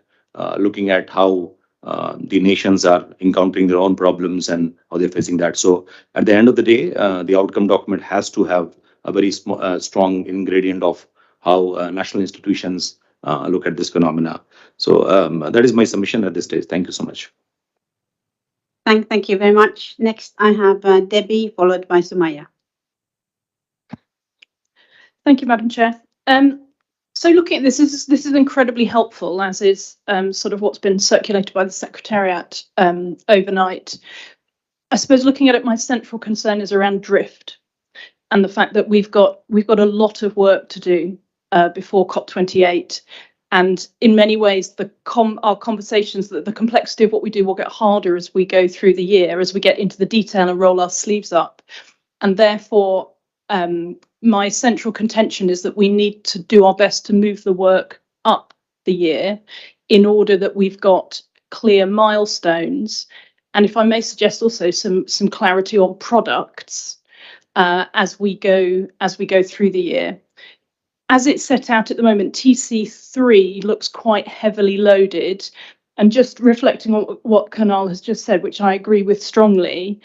looking at how the nations are encountering their own problems and how they're facing that. So at the end of the day, the outcome document has to have a very strong ingredient of how national institutions look at this phenomena. So that is my submission at this stage. Thank you so much. Thank you very much. Next, I have Debbie, followed by Sumaya. Thank you, Madam Chair. So looking at this is incredibly helpful, as is sort of what's been circulated by the Secretariat overnight. I suppose looking at it, my central concern is around drift, and the fact that we've got a lot of work to do before COP28. And in many ways, our conversations, the complexity of what we do will get harder as we go through the year, as we get into the detail and roll our sleeves up. And therefore, my central contention is that we need to do our best to move the work up the year in order that we've got clear milestones. And if I may suggest also some clarity on products as we go through the year. As it's set out at the moment, TC3 looks quite heavily loaded. And just reflecting on what Kunal has just said, which I agree with strongly,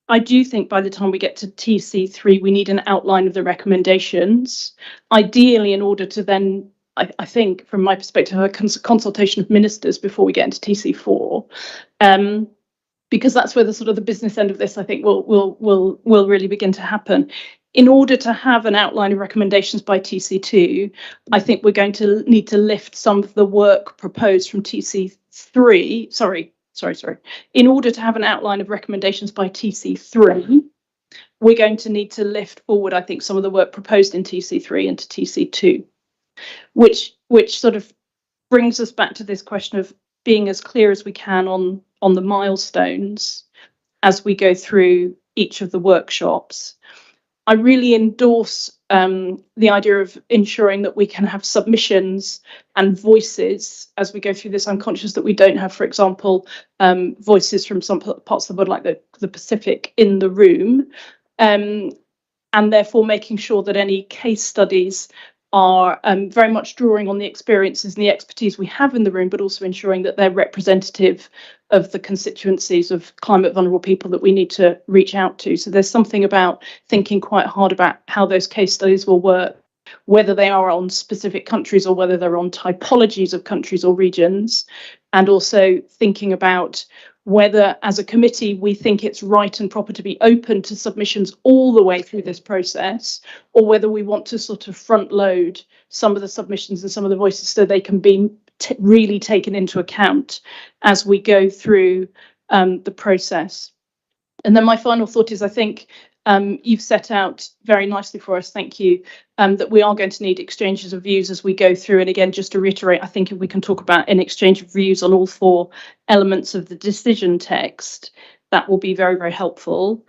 I do think by the time we get to TC3, we need an outline of the recommendations, ideally in order to then, I think, from my perspective, a consultation of ministers before we get into TC4. Because that's where the sort of the business end of this, I think, will really begin to happen. In order to have an outline of recommendations by TC2, I think we're going to need to lift some of the work proposed from TC3. Sorry. In order to have an outline of recommendations by TC3, we're going to need to lift forward, I think, some of the work proposed in TC3 into TC2, which sort of brings us back to this question of being as clear as we can on the milestones as we go through each of the workshops. I really endorse the idea of ensuring that we can have submissions and voices as we go through this. I'm conscious that we don't have, for example, voices from some parts of the world, like the Pacific, in the room, and therefore making sure that any case studies are very much drawing on the experiences and the expertise we have in the room, but also ensuring that they're representative of the constituencies of climate vulnerable people that we need to reach out to. So there's something about thinking quite hard about how those case studies will work, whether they are on specific countries or whether they're on typologies of countries or regions, and also thinking about whether as a committee we think it's right and proper to be open to submissions all the way through this process, or whether we want to sort of front load some of the submissions and some of the voices so they can be really taken into account as we go through the process. And then my final thought is, I think you've set out very nicely for us, thank you, that we are going to need exchanges of views as we go through. And again, just to reiterate, I think if we can talk about an exchange of views on all 4 elements of the decision text, that will be very, very helpful.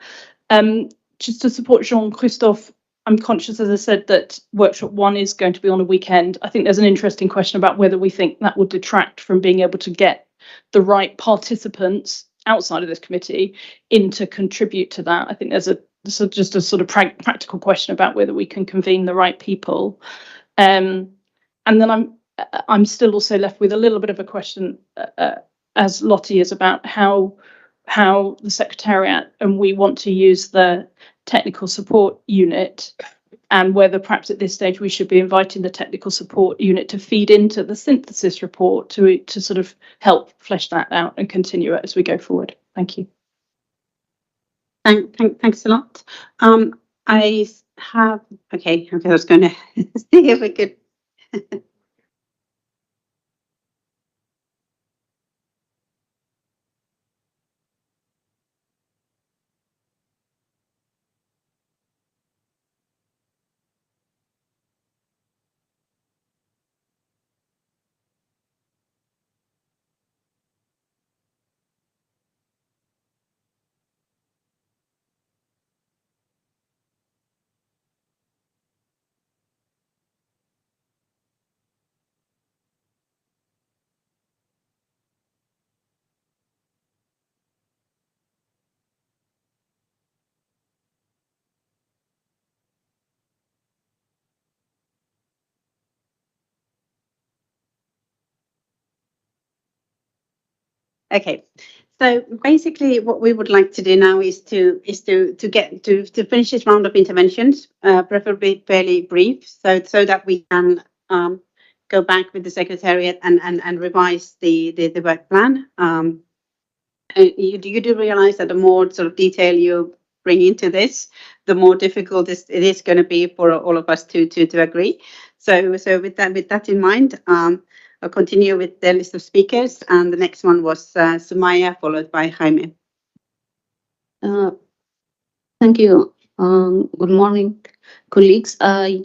Just to support Jean-Christophe, I'm conscious, as I said, that workshop 1 is going to be on a weekend. I think there's an interesting question about whether we think that would detract from being able to get the right participants outside of this committee in to contribute to that. I think there's just a sort of practical question about whether we can convene the right people. And then I'm still also left with a little bit of a question, as Lottie is, about how the Secretariat and we want to use the technical support unit and whether perhaps at this stage we should be inviting the technical support unit to feed into the synthesis report to sort of help flesh that out and continue it as we go forward. Thank you. Thanks a lot. I have, okay, I was going to see if we could. Okay, so basically what we would like to do now is to finish this round of interventions, preferably fairly brief, so that we can go back with the secretariat and revise the work plan. You do realize that the more sort of detail you bring into this, the more difficult it is going to be for all of us to agree. So with that in mind, I'll continue with the list of speakers, and the next one was Sumaya, followed by Jaime. Thank you. Good morning, colleagues. I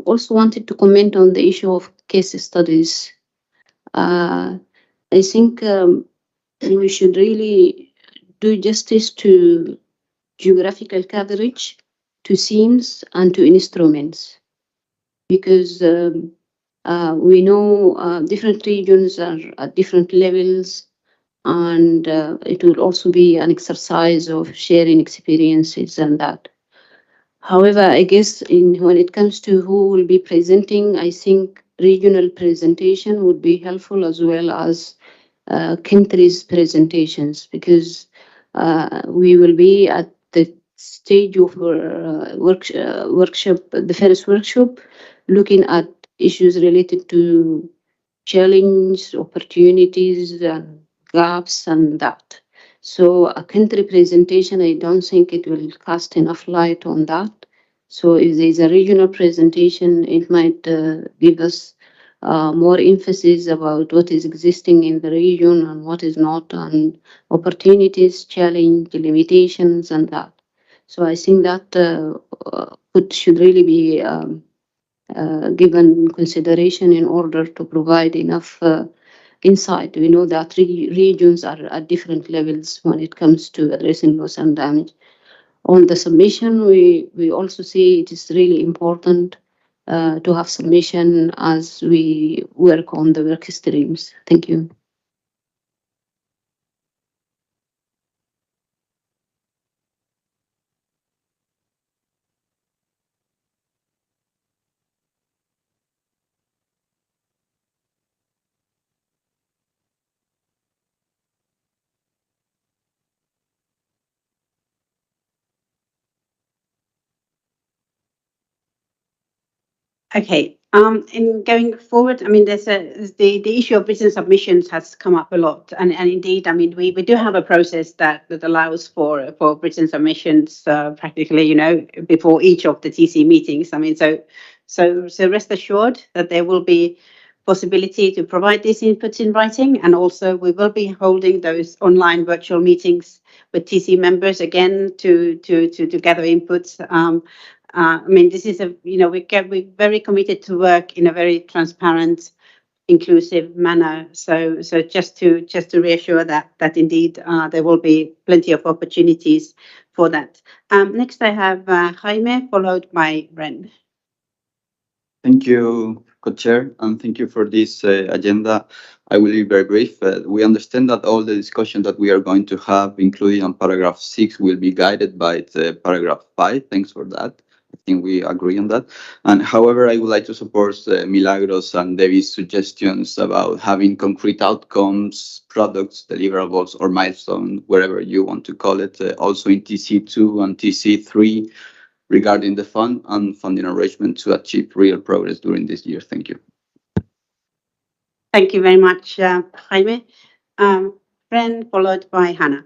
also wanted to comment on the issue of case studies. I think we should really do justice to geographical coverage, to themes, and to instruments, because we know different regions are at different levels, and it will also be an exercise of sharing experiences and that. However, I guess when it comes to who will be presenting, I think regional presentation would be helpful, as well as countries' presentations, because we will be at the stage of workshop, the first workshop, looking at issues related to challenge, opportunities, and gaps, and that. So a country presentation, I don't think it will cast enough light on that. So if there's a regional presentation, it might give us more emphasis about what is existing in the region and what is not, and opportunities, challenge, limitations, and that. So I think that should really be given consideration in order to provide enough insight. We know that regions are at different levels when it comes to addressing loss and damage. On the submission, we also see it is really important to have submission as we work on the work streams. Thank you. Okay. In going forward, I mean, there's the issue of written submissions has come up a lot, and indeed, I mean, we do have a process that allows for written submissions practically, you know, before each of the TC meetings. I mean, so rest assured that there will be possibility to provide these inputs in writing, and also we will be holding those online virtual meetings with TC members again to gather inputs. I mean, this is we're very committed to work in a very transparent, inclusive manner. So just to reassure that indeed there will be plenty of opportunities for that. Next, I have Jaime, followed by Ren. Thank you, Co-Chair, and thank you for this agenda. I will be very brief. We understand that all the discussion that we are going to have, including on paragraph 6, will be guided by paragraph 5. Thanks for that. I think we agree on that. And however, I would like to support Milagros and Debbie's suggestions about having concrete outcomes, products, deliverables, or milestones, wherever you want to call it, also in TC2 and TC3. regarding the fund and funding arrangement to achieve real progress during this year. Thank you. Thank you very much, Jaime. Fran, followed by Hannah.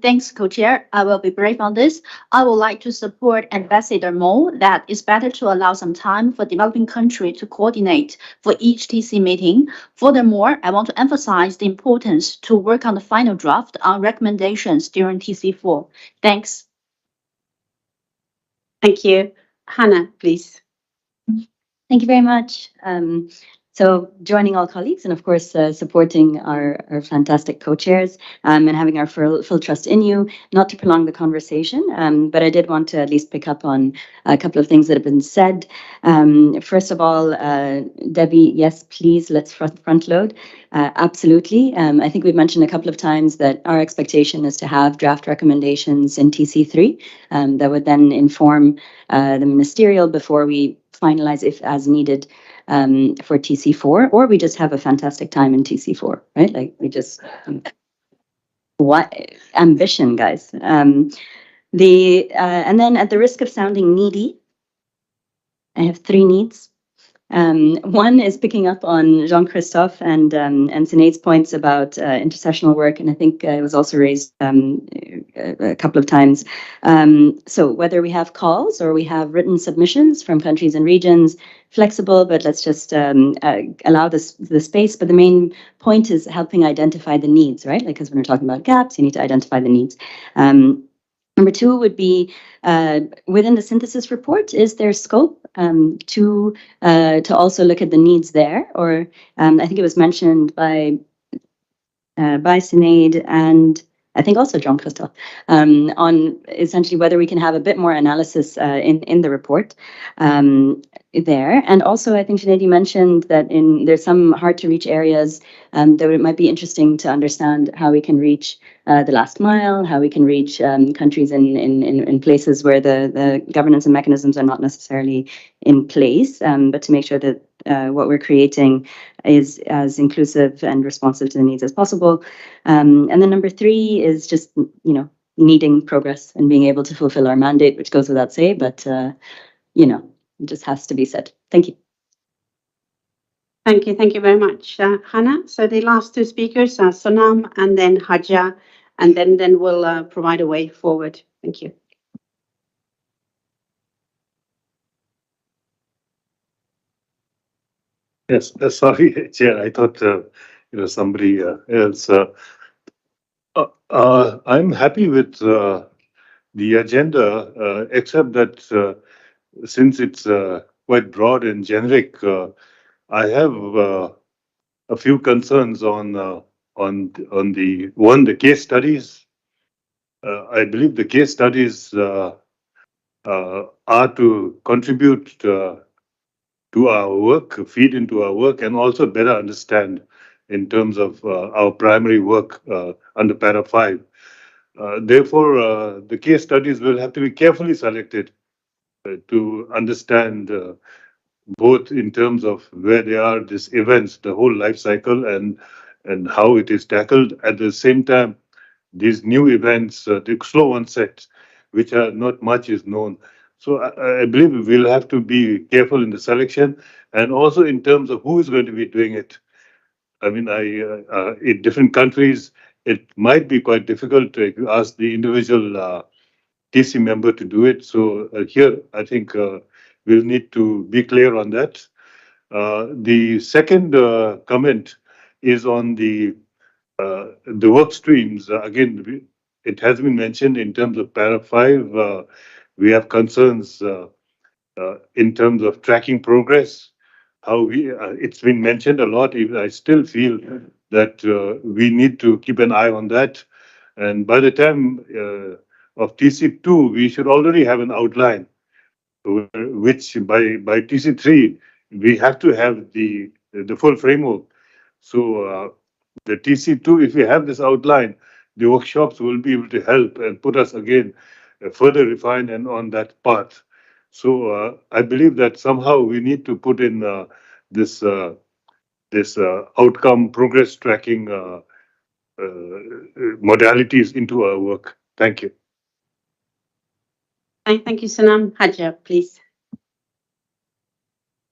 Thanks, Co-Chair. I will be brief on this. I would like to support Ambassador Mo that it's better to allow some time for developing country to coordinate for each TC meeting. Furthermore, I want to emphasize the importance to work on the final draft on recommendations during TC4. Thanks. Thank you. Hannah, please. Thank you very much. So joining all colleagues and of course supporting our fantastic co-chairs and having our full trust in you, not to prolong the conversation, but I did want to at least pick up on a couple of things that have been said. First of all, Debbie, yes, please, let's front load. Absolutely. I think we've mentioned a couple of times that our expectation is to have draft recommendations in TC3 that would then inform the ministerial before we finalize if as needed for TC4, or we just have a fantastic time in TC4, right? Like we just, what ambition, guys. And then at the risk of sounding needy, I have 3 needs. One is picking up on Jean-Christophe and Sinead's points about intersessional work, and I think it was also raised a couple of times. So whether we have calls or we have written submissions from countries and regions, flexible, but let's just allow the space. But the main point is helping identify the needs, right? Like, because when we're talking about gaps, you need to identify the needs. Number 2 would be within the synthesis report, is there scope to also look at the needs there? Or I think it was mentioned by Sinead and I think also Jean-Christophe on essentially whether we can have a bit more analysis in the report there. And also I think Sinead, you mentioned that there's some hard to reach areas that it might be interesting to understand how we can reach the last mile, how we can reach countries in places where the governance and mechanisms are not necessarily in place, but to make sure that what we're creating is as inclusive and responsive to the needs as possible. And then number 3 is just, needing progress and being able to fulfill our mandate, which goes without say, but, it just has to be said. Thank you. Thank you. Thank you very much, Hannah. So the last 2 speakers are Sonam and then Haja, and then we'll provide a way forward. Thank you. Yes, sorry, Chair. I thought somebody else. I'm happy with the agenda, except that since it's quite broad and generic, I have a few concerns on the case studies. I believe the case studies are to contribute to our work, feed into our work, and also better understand in terms of our primary work under Para 5. Therefore, the case studies will have to be carefully selected to understand both in terms of where they are, these events, the whole life cycle, and how it is tackled. At the same time, these new events, the slow onset, which are not much is known. So I believe we'll have to be careful in the selection, and also in terms of who is going to be doing it. I mean, in different countries, it might be quite difficult to ask the individual TC member to do it. So here, I think we'll need to be clear on that. The second comment is on the work streams. Again, it has been mentioned in terms of Para 5. We have concerns in terms of tracking progress. How it's been mentioned a lot. Even I still feel that we need to keep an eye on that. And by the time of TC2, we should already have an outline, which by TC3 we have to have the full framework. So the TC2, if we have this outline, the workshops will be able to help and put us again further refined and on that path. So I believe that somehow we need to put in this outcome progress tracking modalities into our work. Thank you. Thank you, Sanam. Haja, please.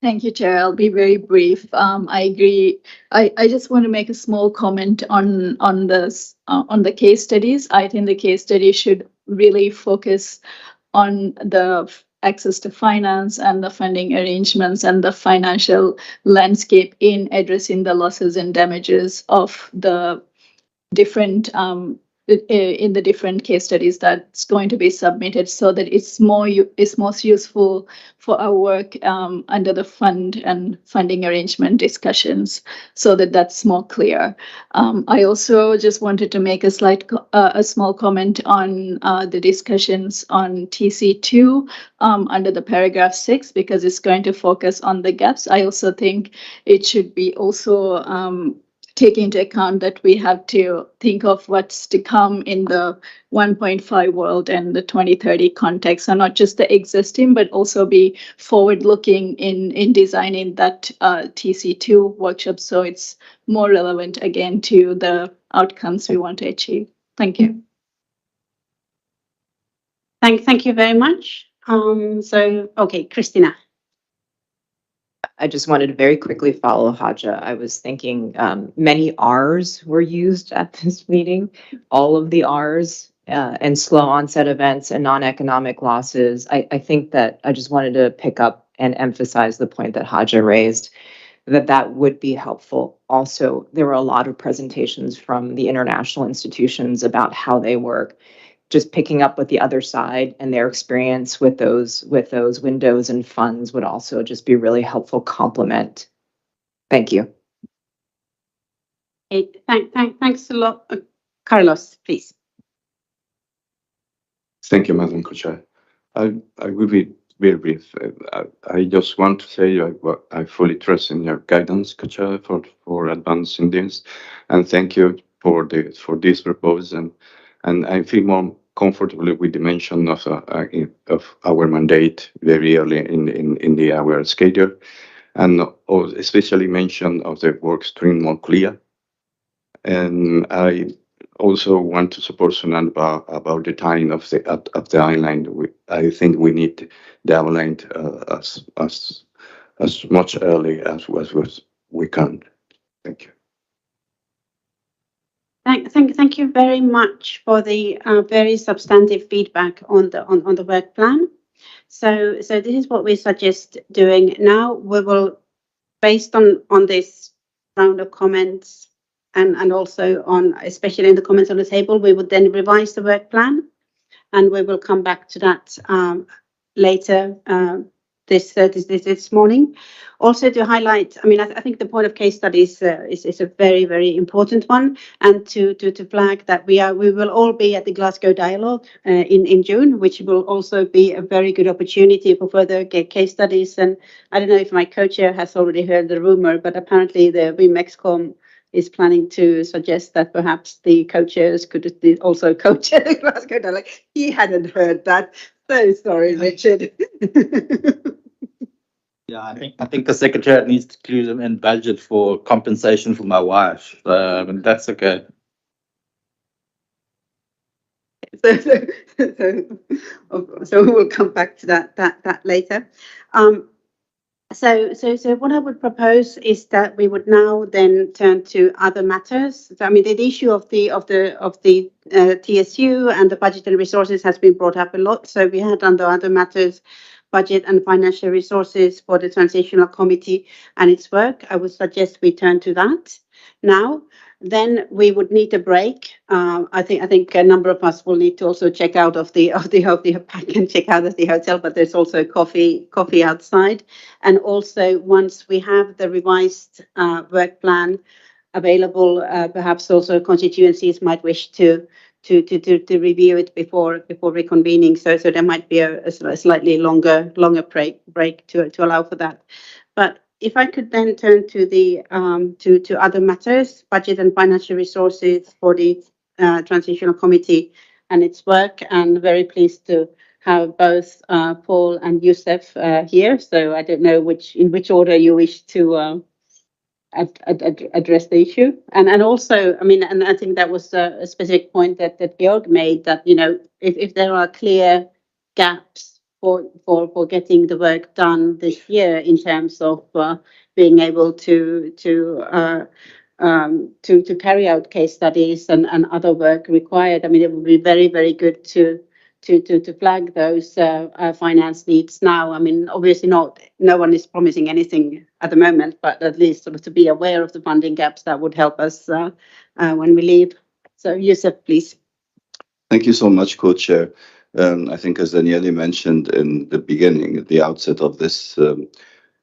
Thank you, Chair. I'll be very brief. I agree. I just want to make a small comment on this on the case studies. I think the case study should really focus on the access to finance and the funding arrangements and the financial landscape in addressing the losses and damages of the different in the different case studies that's going to be submitted, so that it's most useful for our work under the fund and funding arrangement discussions, so that that's more clear. I also just wanted to make a small comment on the discussions on TC2 under the paragraph 6, because it's going to focus on the gaps. I also think it should be also take into account that we have to think of what's to come in the 1.5 world and the 2030 context, so not just the existing, but also be forward-looking in designing that TC2 workshop, so it's more relevant again to the outcomes we want to achieve. Thank you. Thank you very much. Okay, Christina. I just wanted to very quickly follow Haja. I was thinking many R's were used at this meeting, all of the R's and slow onset events and non-economic losses. I think that I just wanted to pick up and emphasize the point that Haja raised, that would be helpful. Also, there were a lot of presentations from the international institutions about how they work. Just picking up with the other side and their experience with those windows and funds would also just be really helpful complement. Thank you. Okay, thanks a lot. Carlos, please. Thank you, Madam Co-Chair. I will be very brief. I just want to say I fully trust in your guidance, Co-Chair, for advancing this, and thank you for this proposal. And I feel more comfortable with the mention of our mandate very early in our schedule, and especially mention of the work stream more clear. And I also want to support Sunan about the time of the outline. I think we need the outline as much early as we can. Thank you. Thank you very much for the very substantive feedback on the work plan. So this is what we suggest doing now. We will, based on this round of comments and also on, especially in the comments on the table, we would then revise the work plan, and we will come back to that later this morning. Also to highlight, I mean, I think the point of case studies is a very, very important one, and to flag that we will all be at the Glasgow Dialogue in June, which will also be a very good opportunity for further case studies. And I don't know if my co-chair has already heard the rumor, but apparently the WIMEXCOM is planning to suggest that perhaps the co-chairs could also co-chair the Glasgow Dialogue. He hadn't heard that. So sorry, Richard. Yeah, I think the secretariat needs to include them in budget for compensation for my wife. That's okay. So we will come back to that later. So what I would propose is that we would now then turn to other matters. So, I mean, the issue of the TSU and the budget and resources has been brought up a lot. So we had under other matters, budget and financial resources for the Transitional Committee and its work. I would suggest we turn to that now. Then we would need a break. I think a number of us will need to also check out of the pack and check out of the hotel, but there's also coffee outside. And also once we have the revised work plan available, perhaps also constituencies might wish to review it before reconvening. So there might be a slightly longer break to allow for that. But if I could then turn to the to other matters, budget and financial resources for the Transitional Committee and its work, and very pleased to have both Paul and Youssef here. So I don't know in which order you wish to address the issue, and also, I mean, and I think that was a specific point that Georg made, that, you know, if there are clear gaps for getting the work done this year in terms of being able to carry out case studies and other work required. I mean, it would be very, very good to flag those finance needs now. I mean, obviously no one is promising anything at the moment, but at least sort of to be aware of the funding gaps that would help us when we leave. So Yusuf, please. Thank you so much, Co-Chair. I think as Daniele mentioned in the beginning, at the outset of this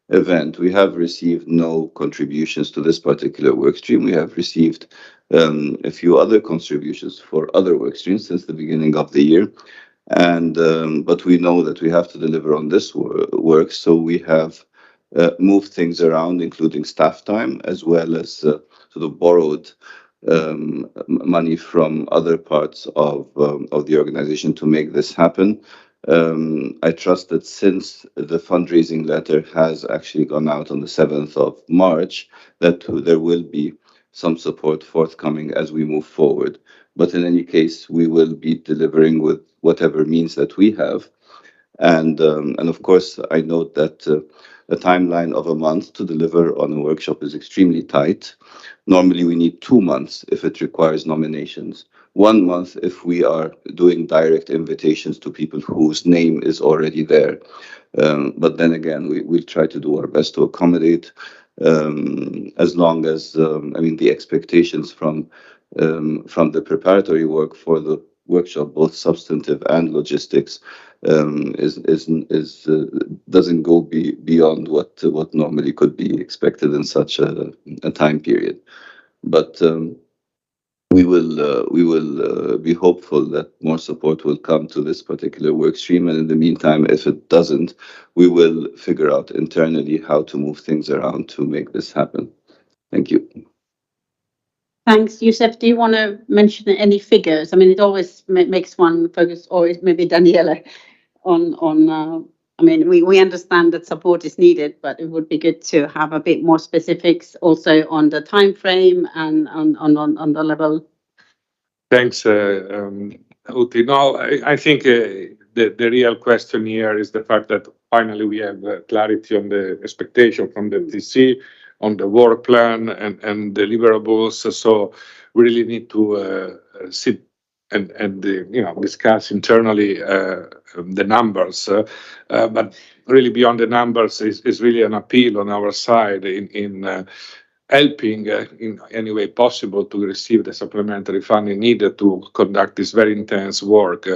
event, we have received no contributions to this particular work stream. We have received a few other contributions for other work streams since the beginning of the year. And but we know that we have to deliver on this work, so we have moved things around, including staff time, as well as sort of borrowed money from other parts of the organization to make this happen. I trust that since the fundraising letter has actually gone out on the 7th of March, that there will be some support forthcoming as we move forward. But in any case, we will be delivering with whatever means that we have. And of course, I note that a timeline of a month to deliver on a workshop is extremely tight. Normally, we need 2 months if it requires nominations. 1 month if we are doing direct invitations to people whose name is already there. But then again, we'll try to do our best to accommodate as long as, I mean, the expectations from the preparatory work for the workshop, both substantive and logistics, doesn't go beyond what normally could be expected in such a time period. But we will be hopeful that more support will come to this particular work stream. And in the meantime, if it doesn't, we will figure out internally how to move things around to make this happen. Thank you. Thanks, Yusuf. Do you want to mention any figures? I mean, it always makes one focus, or maybe Daniela, on. I mean, we understand that support is needed, but it would be good to have a bit more specifics also on the time frame and on the level. Thanks, Uti. No, I think the real question here is the fact that finally we have clarity on the expectation from the TC on the work plan and deliverables. So we really need to sit and discuss internally the numbers. But really beyond the numbers is really an appeal on our side in helping in any way possible to receive the supplementary funding needed to conduct this very intense work.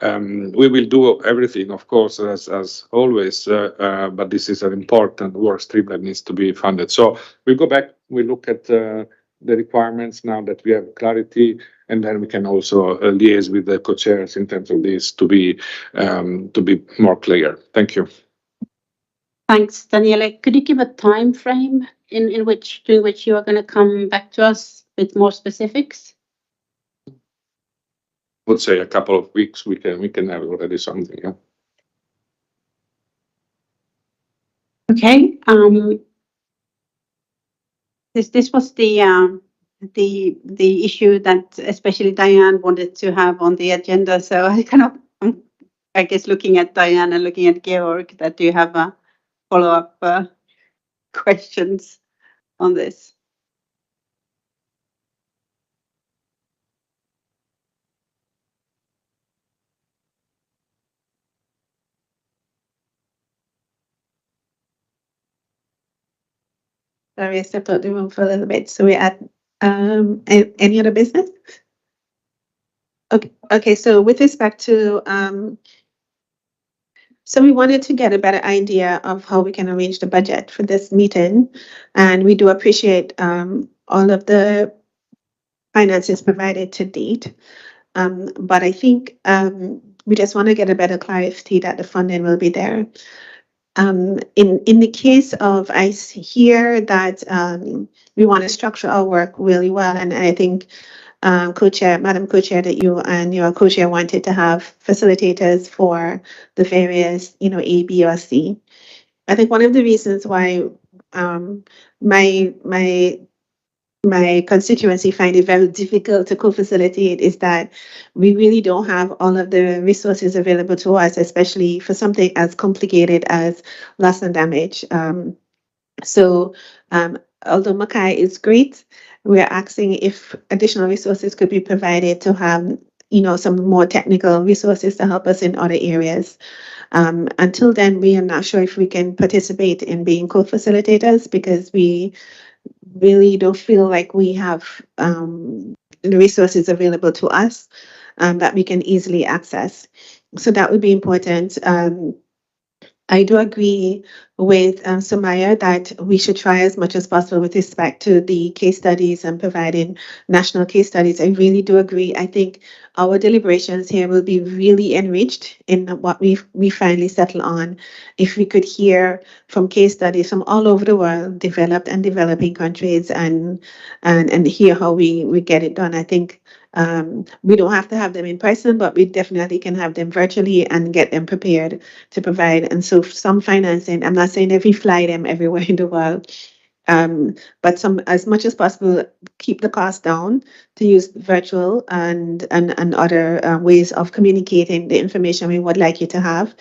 We will do everything, of course, as always, but this is an important work stream that needs to be funded. So we go back, we look at the requirements now that we have clarity, and then we can also liaise with the co-chairs in terms of this to be more clear. Thank you. Thanks, Daniele. Could you give a time frame during which you are going to come back to us with more specifics? I would say a couple of weeks. We can have already something. Yeah. Okay. This was the issue that especially Diane wanted to have on the agenda. So I guess looking at Diane and looking at Georg, that you have a follow-up questions on this. Sorry, I stepped out the room for a little bit. So we're at any other business? Okay. So with respect to so we wanted to get a better idea of how we can arrange the budget for this meeting, and we do appreciate all of the finances provided to date. But I think we just want to get a better clarity that the funding will be there. In the case of, I hear that we want to structure our work really well, and I think co-chair, Madam Co-chair, that you and your co-chair wanted to have facilitators for the various, A, B, or C. I think one of the reasons why my my constituency find it very difficult to co-facilitate is that we really don't have all of the resources available to us, especially for something as complicated as loss and damage. So although Mackay is great, we're asking if additional resources could be provided to have, some more technical resources to help us in other areas. Until then, we are not sure if we can participate in being co-facilitators because we really don't feel like we have the resources available to us that we can easily access. So that would be important. I do agree with Sumaya that we should try as much as possible with respect to the case studies and providing national case studies. I really do agree. I think our deliberations here will be really enriched in what we finally settle on if we could hear from case studies from all over the world, developed and developing countries, and hear how we get it done. I think we don't have to have them in person, but we definitely can have them virtually and get them prepared to provide. And so some financing, I'm not saying that we fly them everywhere in the world, but some, as much as possible, keep the cost down to use virtual and other ways of communicating the information we would like you to have.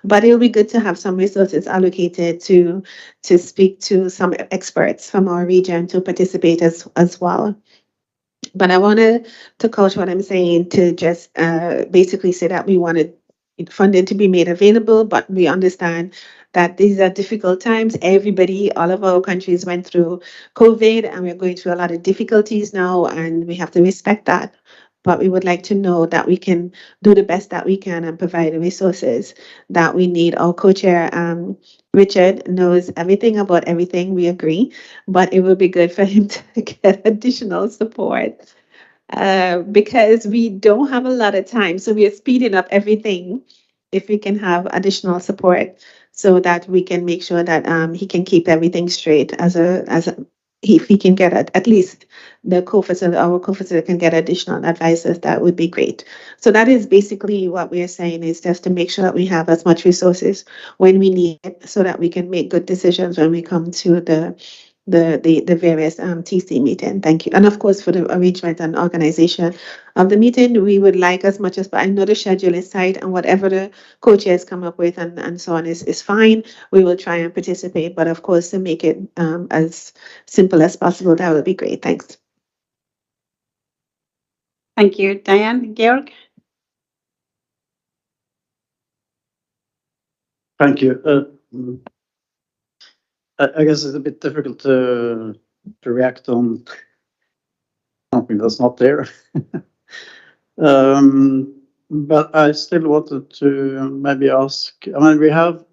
But it'll be good to have some resources allocated to speak to some experts from our region to participate as well. But I wanted to couch what I'm saying to just basically say that we wanted funding to be made available, but we understand that these are difficult times. Everybody, all of our countries went through COVID, and we're going through a lot of difficulties now, and we have to respect that. But we would like to know that we can do the best that we can and provide the resources that we need. Our co-chair, Richard, knows everything about everything. We agree, but it would be good for him to get additional support because we don't have a lot of time. So we are speeding up everything if we can have additional support so that we can make sure that he can keep everything straight if he can get at least our co-facilitator can get additional advisors, that would be great. So that is basically what we are saying, is just to make sure that we have as much resources when we need it so that we can make good decisions when we come to the various TC meeting. Thank you. And of course, for the arrangement and organization of the meeting, we would like as much as, but I know the schedule is tight, and whatever the co-chairs come up with and so on is fine. We will try and participate, but of course, to make it as simple as possible, that would be great. Thanks. Thank you, Diane. Georg? Thank you. I guess it's a bit difficult to react on something that's not there. But I still wanted to maybe ask, I mean, we have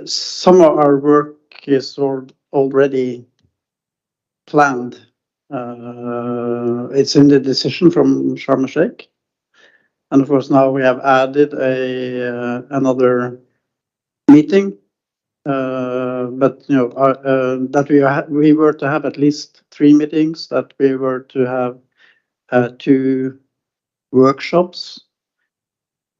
some of our work is already planned. It's in the decision from Sharm el-Sheikh. And of course, now we have added another meeting. But that we were to have at least 3 meetings, that we were to have 2 workshops,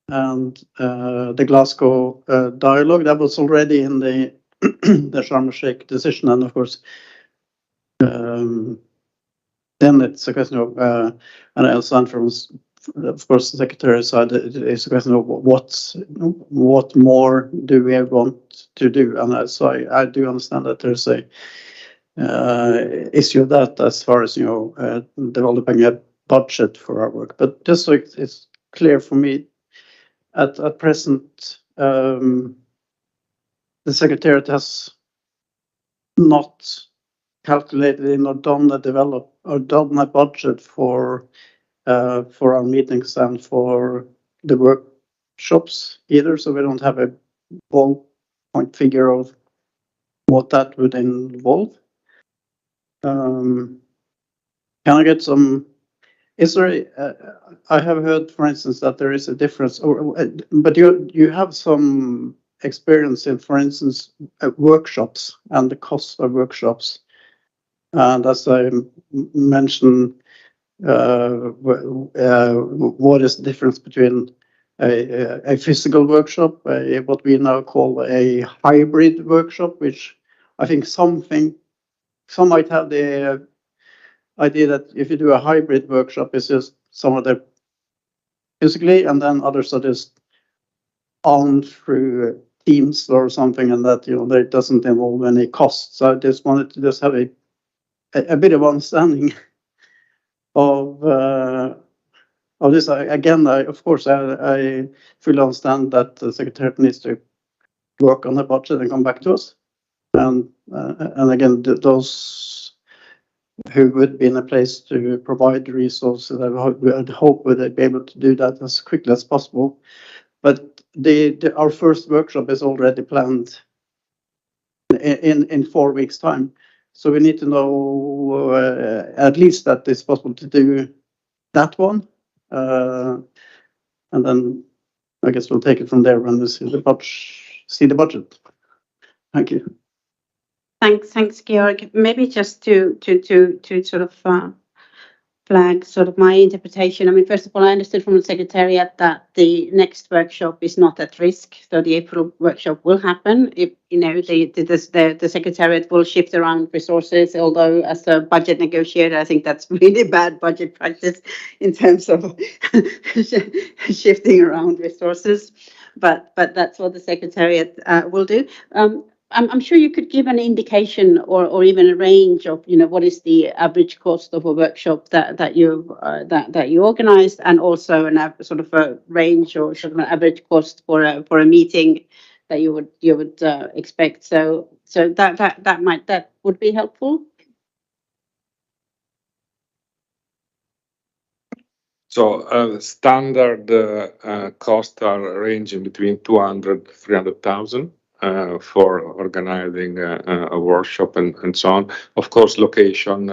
and the Glasgow dialogue that was already in the the Sharm el-Sheikh decision. And of course, then it's a question of, and I understand from, of course, the secretary side, it's a question of what more do we want to do. And so I do understand that there's a issue of that as far as developing a budget for our work. But just so it's clear for me, at present, the secretariat has not calculated in or done a budget for our meetings and for the workshops either. So we don't have a ballpoint figure of what that would involve. Can I get some? Is there? I have heard, for instance, that there is a difference, but you have some experience in, for instance, workshops and the cost of workshops. And as I mentioned, what is the difference between a physical workshop, what we now call a hybrid workshop, which I think something some might have the idea that if you do a hybrid workshop, it's just someone there physically, and then other studies on through Teams or something, and that that doesn't involve any costs. So I just wanted to just have a bit of understanding of this. Again, of course, I fully understand that the secretariat needs to work on the budget and come back to us. And again, those who would be in a place to provide resources, I'd hope would be able to do that as quickly as possible. But our first workshop is already planned in 4 weeks' time. So we need to know at least that it's possible to do that one. And then I guess we'll take it from there when we see the budget. Thank you. Thanks, Georg. Maybe just to sort of flag sort of my interpretation. I mean, first of all, I understood from the Secretariat that the next workshop is not at risk. So the April workshop will happen. If the Secretariat will shift around resources, although as a budget negotiator, I think that's really bad budget practice in terms of shifting around resources. But that's what the Secretariat will do. I'm sure you could give an indication or even a range of what is the average cost of a workshop that you organized, and also sort of a range or sort of an average cost for a meeting that you would expect. So that would be helpful. So standard costs are ranging between 200,000-300,000. For organizing a workshop and so on. Of course, location,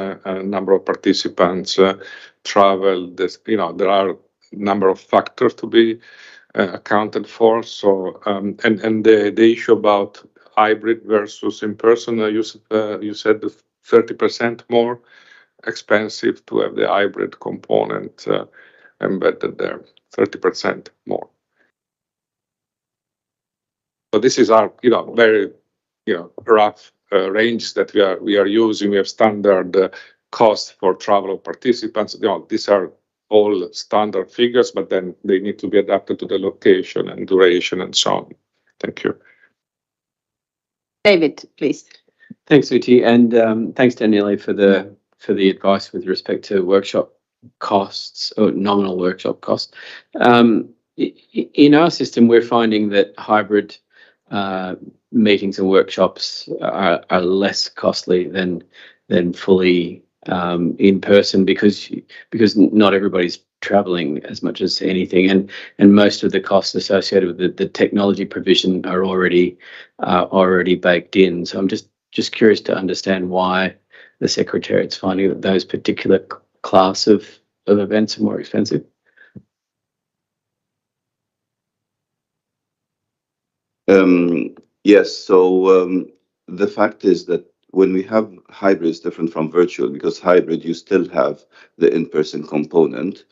number of participants, travel. There are a number of factors to be accounted for. So and the issue about hybrid versus in person, you said 30% more expensive to have the hybrid component embedded there. 30% more. So this is our, very, rough range that we are using. We have standard costs for travel of participants. These are all standard figures, but then they need to be adapted to the location and duration and so on. Thank you. David, please. Thanks, Uti, and thanks, Daniele, for the advice with respect to workshop costs or nominal workshop costs. In our system, we're finding that hybrid meetings and workshops are less costly than fully in person because not everybody's traveling as much as anything, and most of the costs associated with the technology provision are already baked in. So I'm just curious to understand why the Secretariat's finding that those particular class of events are more expensive. Yes, so the fact is that when we have hybrid, it's different from virtual, because hybrid, you still have the in-person component,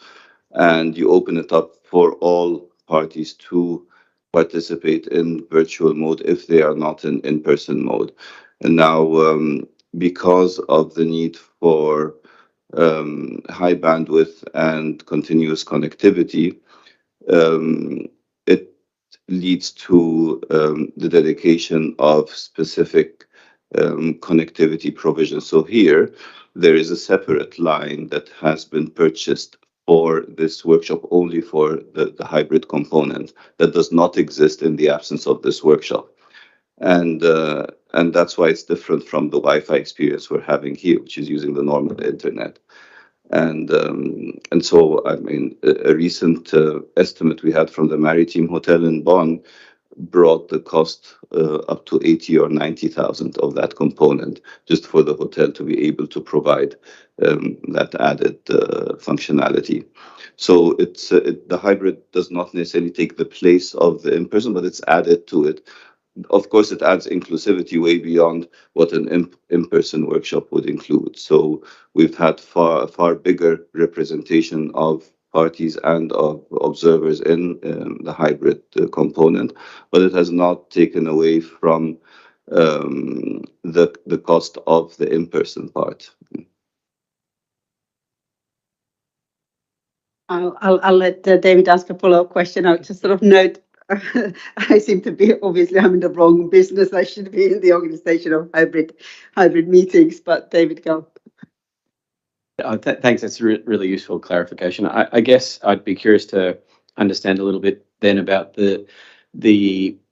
and you open it up for all parties to participate in virtual mode if they are not in in-person mode. And now, because of the need for high bandwidth and continuous connectivity, it leads to the dedication of specific connectivity provisions. So here, there is a separate line that has been purchased for this workshop only for the hybrid component that does not exist in the absence of this workshop. And that's why it's different from the Wi-Fi experience we're having here, which is using the normal internet. And so, I mean, a recent estimate we had from the Maritime Hotel in Bonn brought the cost up to 80 or 90,000 of that component, just for the hotel to be able to provide that added functionality. So the hybrid does not necessarily take the place of the in-person, but it's added to it. Of course, it adds inclusivity way beyond what an in-person workshop would include. So we've had far bigger representation of parties and of observers in the hybrid component, but it has not taken away from the cost of the in-person part. I'll let David ask a follow-up question. I'll just sort of note, I seem to be, obviously I'm in the wrong business. I should be in the organization of hybrid meetings, but David, go. Thanks. That's really useful clarification. I guess I'd be curious to understand a little bit then about the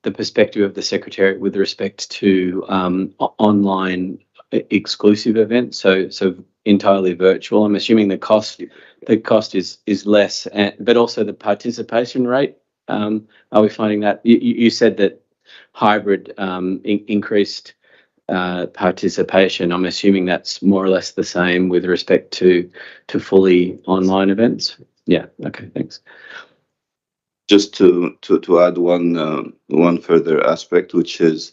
perspective of the Secretariat with respect to online exclusive events. So entirely virtual. I'm assuming the cost is less, but also the participation rate. Are we finding that you said that hybrid increased participation? I'm assuming that's more or less the same with respect to fully online events. Yeah. Okay. Thanks. Just to add one further aspect, which is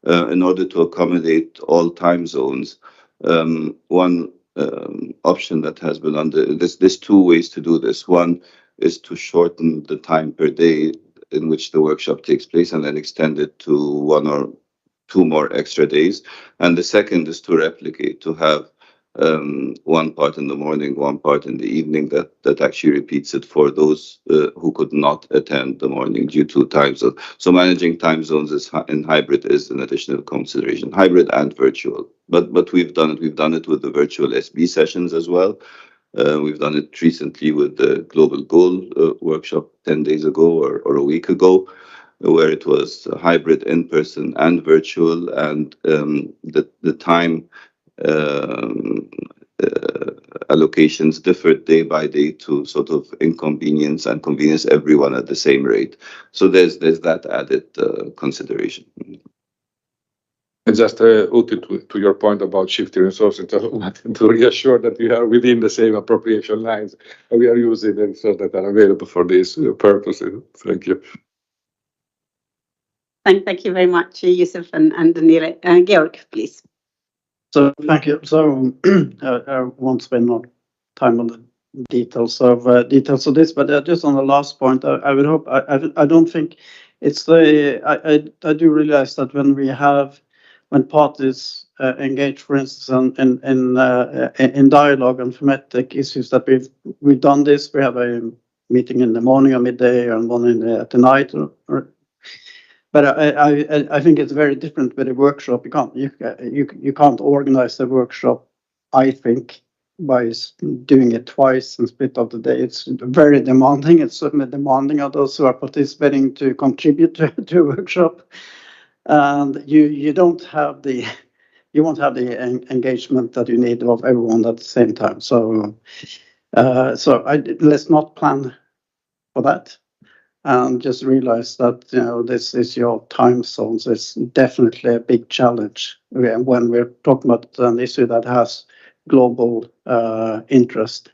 in order to accommodate all time zones, one option that has been under this. There's two ways to do this. One is to shorten the time per day in which the workshop takes place and then extend it to 1 or 2 more extra days. And the second is to replicate, to have one part in the morning, one part in the evening that actually repeats it for those who could not attend the morning due to time zone. So managing time zones in hybrid is an additional consideration, hybrid and virtual. But we've done it. We've done it with the virtual SB sessions as well. We've done it recently with the Global Goal workshop 10 days ago or a week ago, where it was hybrid, in-person and virtual, and the time allocations differed day by day to sort of inconvenience and convenience everyone at the same rate. So there's that added consideration. And just to your point about shifting resources, to reassure that we are within the same appropriation lines, and we are using the resources that are available for these purposes. Thank you. Thank you very much, Yusuf and Daniele. Georg, please. So thank you. So I won't spend more time on the details of this, but just on the last point, I would hope. I don't think it's the. I do realize that when parties engage, for instance, in dialogue on thematic issues, that we've done this. We have a meeting in the morning or midday, and one at the night. But I think it's very different with a workshop. You can't organize the workshop, I think, by doing it twice and split up the day. It's very demanding. It's certainly demanding of those who are participating to contribute to a workshop, and you won't have the engagement that you need of everyone at the same time. So let's not plan for that. And just realize that this is your time zones. It's definitely a big challenge when we're talking about an issue that has global interest.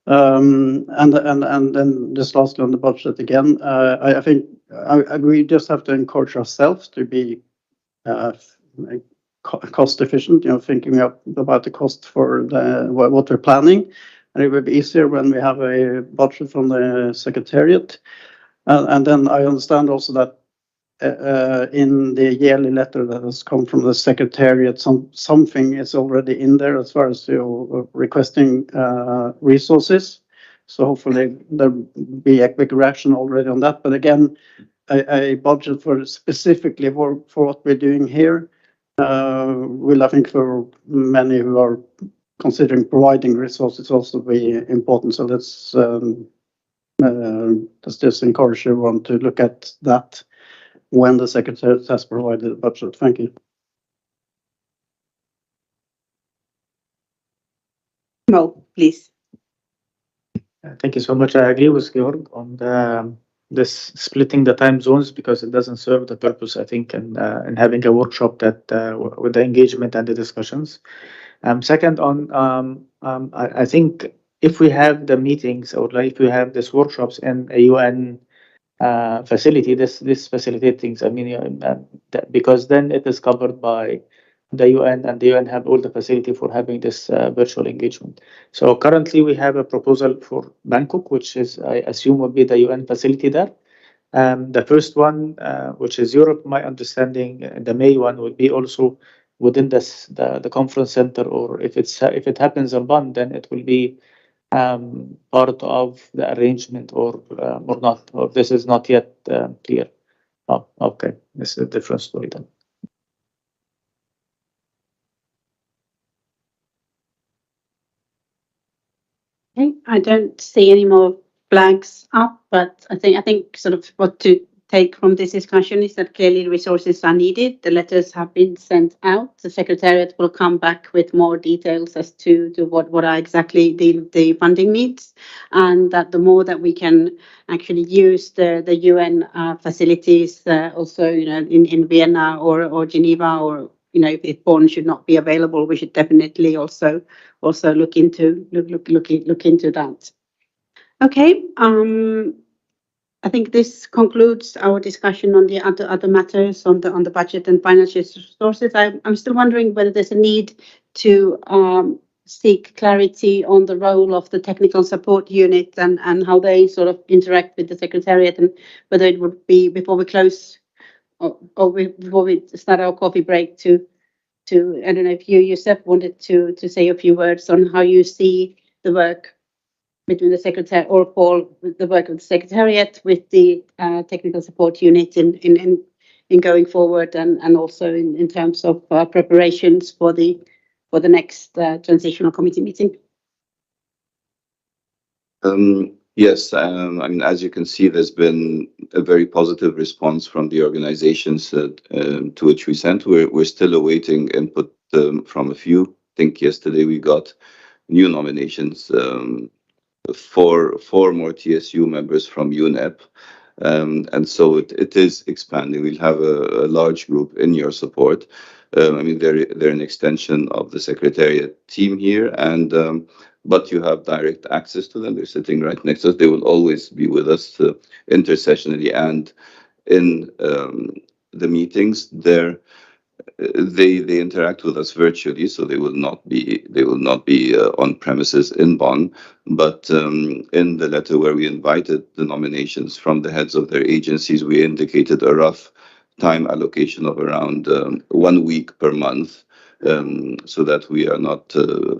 And then just lastly on the budget again, I think we just have to encourage ourselves to be cost efficient. Thinking about the cost for what we're planning, and it will be easier when we have a budget from the Secretariat. And then I understand also that in the yearly letter that has come from the Secretariat, something is already in there as far as requesting resources. So hopefully there'll be a quick reaction already on that. But again, a budget for specifically for what we're doing here will, I think, for many who are considering providing resources also be important. So let's just encourage everyone to look at that when the Secretariat has provided the budget. Thank you. Mo, please. Thank you so much. I agree with Georg on this splitting the time zones, because it doesn't serve the purpose, I think, and having a workshop that with the engagement and the discussions. Second, I think if we have the meetings or like if we have these workshops in a UN facility, this facilitates things. I mean, because then it is covered by the UN, and the UN have all the facility for having this virtual engagement. So currently we have a proposal for Bangkok, which is, I assume, will be the UN facility there. The first one, which is Europe, my understanding, the May one will be also within the conference center, or if it happens in Bonn, then it will be part of the arrangement or not, or this is not yet clear. Oh, okay, this is a different story then. Okay, I don't see any more flags up, but I think sort of what to take from this discussion is that clearly resources are needed. The letters have been sent out. The Secretariat will come back with more details as to what are exactly the funding needs, and that the more that we can actually use the UN facilities, also in Vienna or Geneva, or if Bonn should not be available, we should definitely also look into that. Okay. I think this concludes our discussion on the other matters on the budget and financial resources. I'm still wondering whether there's a need to seek clarity on the role of the technical support unit and how they sort of interact with the Secretariat, and whether it would be before we close or before we start our coffee break to I don't know if you yourself wanted to say a few words on how you see the work between the Secretary, or Paul, the work of the Secretariat with the technical support unit in going forward, and also in terms of preparations for the next Transitional Committee meeting. Yes, I mean, as you can see, there's been a very positive response from the organizations to which we sent. We're still awaiting input from a few. I think yesterday we got new nominations, four more TSU members from UNEP. And so it is expanding. We'll have a large group in your support. I mean, they're an extension of the Secretariat team here, and but you have direct access to them. They're sitting right next to us. They will always be with us intersessionally and in the meetings. They interact with us virtually, so they will not be on premises in Bonn. But in the letter where we invited the nominations from the heads of their agencies, we indicated a rough time allocation of around 1 week per month, so that we are not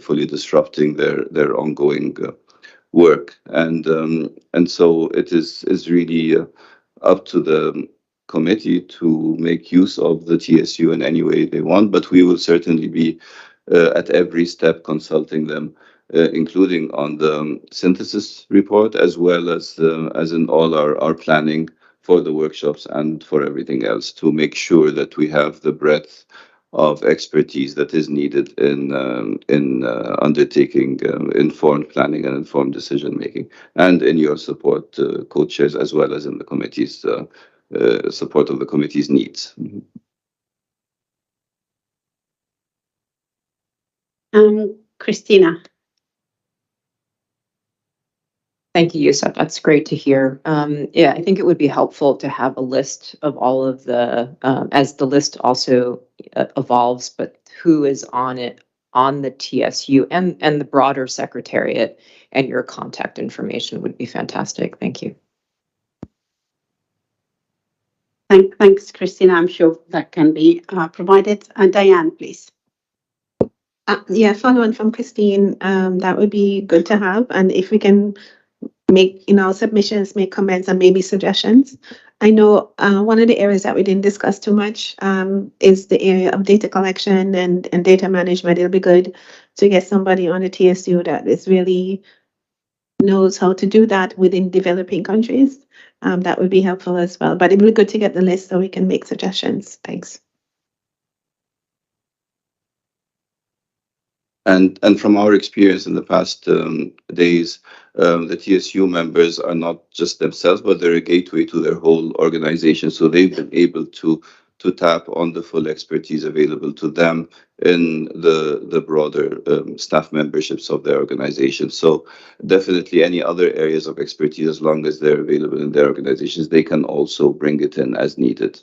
fully disrupting their ongoing work. And so it is really up to the committee to make use of the TSU in any way they want, but we will certainly be at every step consulting them, including on the synthesis report, as well as in all our planning for the workshops and for everything else, to make sure that we have the breadth of expertise that is needed in undertaking informed planning and informed decision making, and in your support, co-chairs, as well as in the committee's support of the committee's needs. Christina. Thank you, Yusuf. That's great to hear. Yeah, I think it would be helpful to have a list of all of the, as the list also evolves, but who is on it, on the TSU and the broader Secretariat, and your contact information would be fantastic. Thank you. Thanks, Christina. I'm sure that can be provided. Diane, please. Yeah, follow on from Christine, that would be good to have. And if we can make, submissions, make comments, and maybe suggestions. I know one of the areas that we didn't discuss too much is the area of data collection and data management. It'll be good to get somebody on the TSU that is really knows how to do that within developing countries. That would be helpful as well. But it would be good to get the list so we can make suggestions. Thanks. And from our experience in the past days, the TSU members are not just themselves, but they're a gateway to their whole organization. So they've been able to tap on the full expertise available to them in the broader staff memberships of their organization. So definitely any other areas of expertise, as long as they're available in their organizations, they can also bring it in as needed.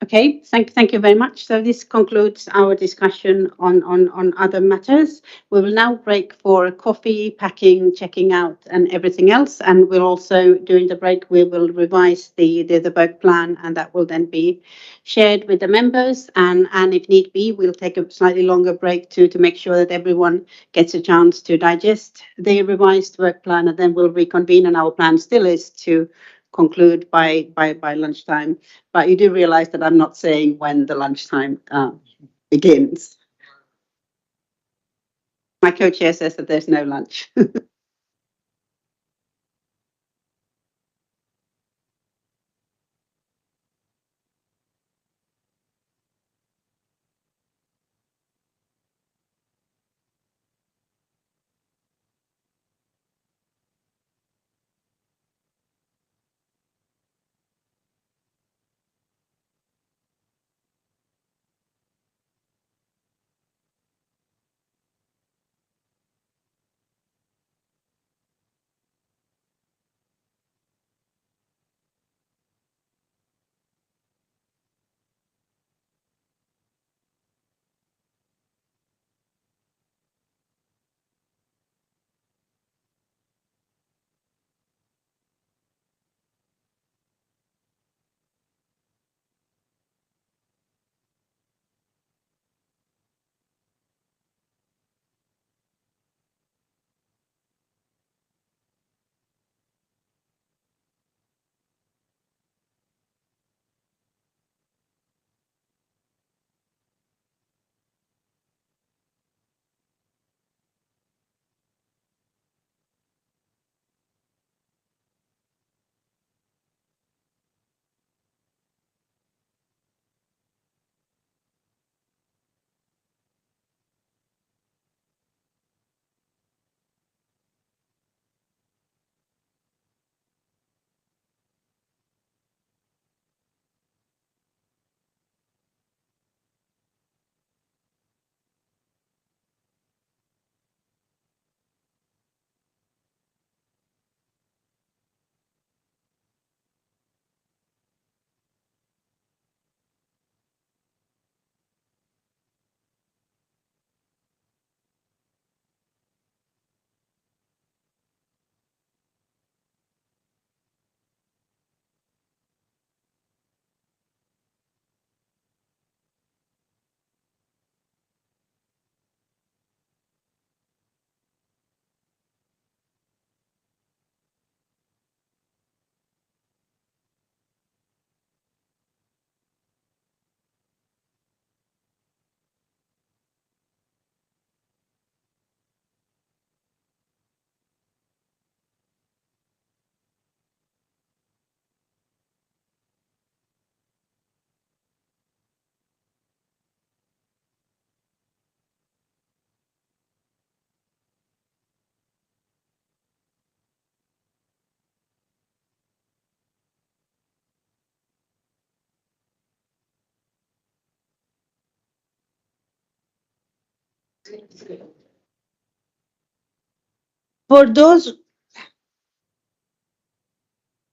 Okay, thank you very much. So this concludes our discussion on other matters. We will now break for coffee, packing, checking out, and everything else. And we'll also, during the break, we will revise the work plan, and that will then be shared with the members. And if need be, we'll take a slightly longer break to make sure that everyone gets a chance to digest the revised work plan, and then we'll reconvene. And our plan still is to conclude by lunchtime. But you do realize that I'm not saying when the lunchtime begins. My co-chair says that there's no lunch.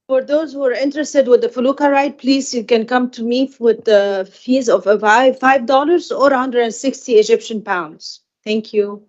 For those who are interested with the Felucca ride, please, you can come to me with the fees of $5 or 160 Egyptian pounds. Thank you.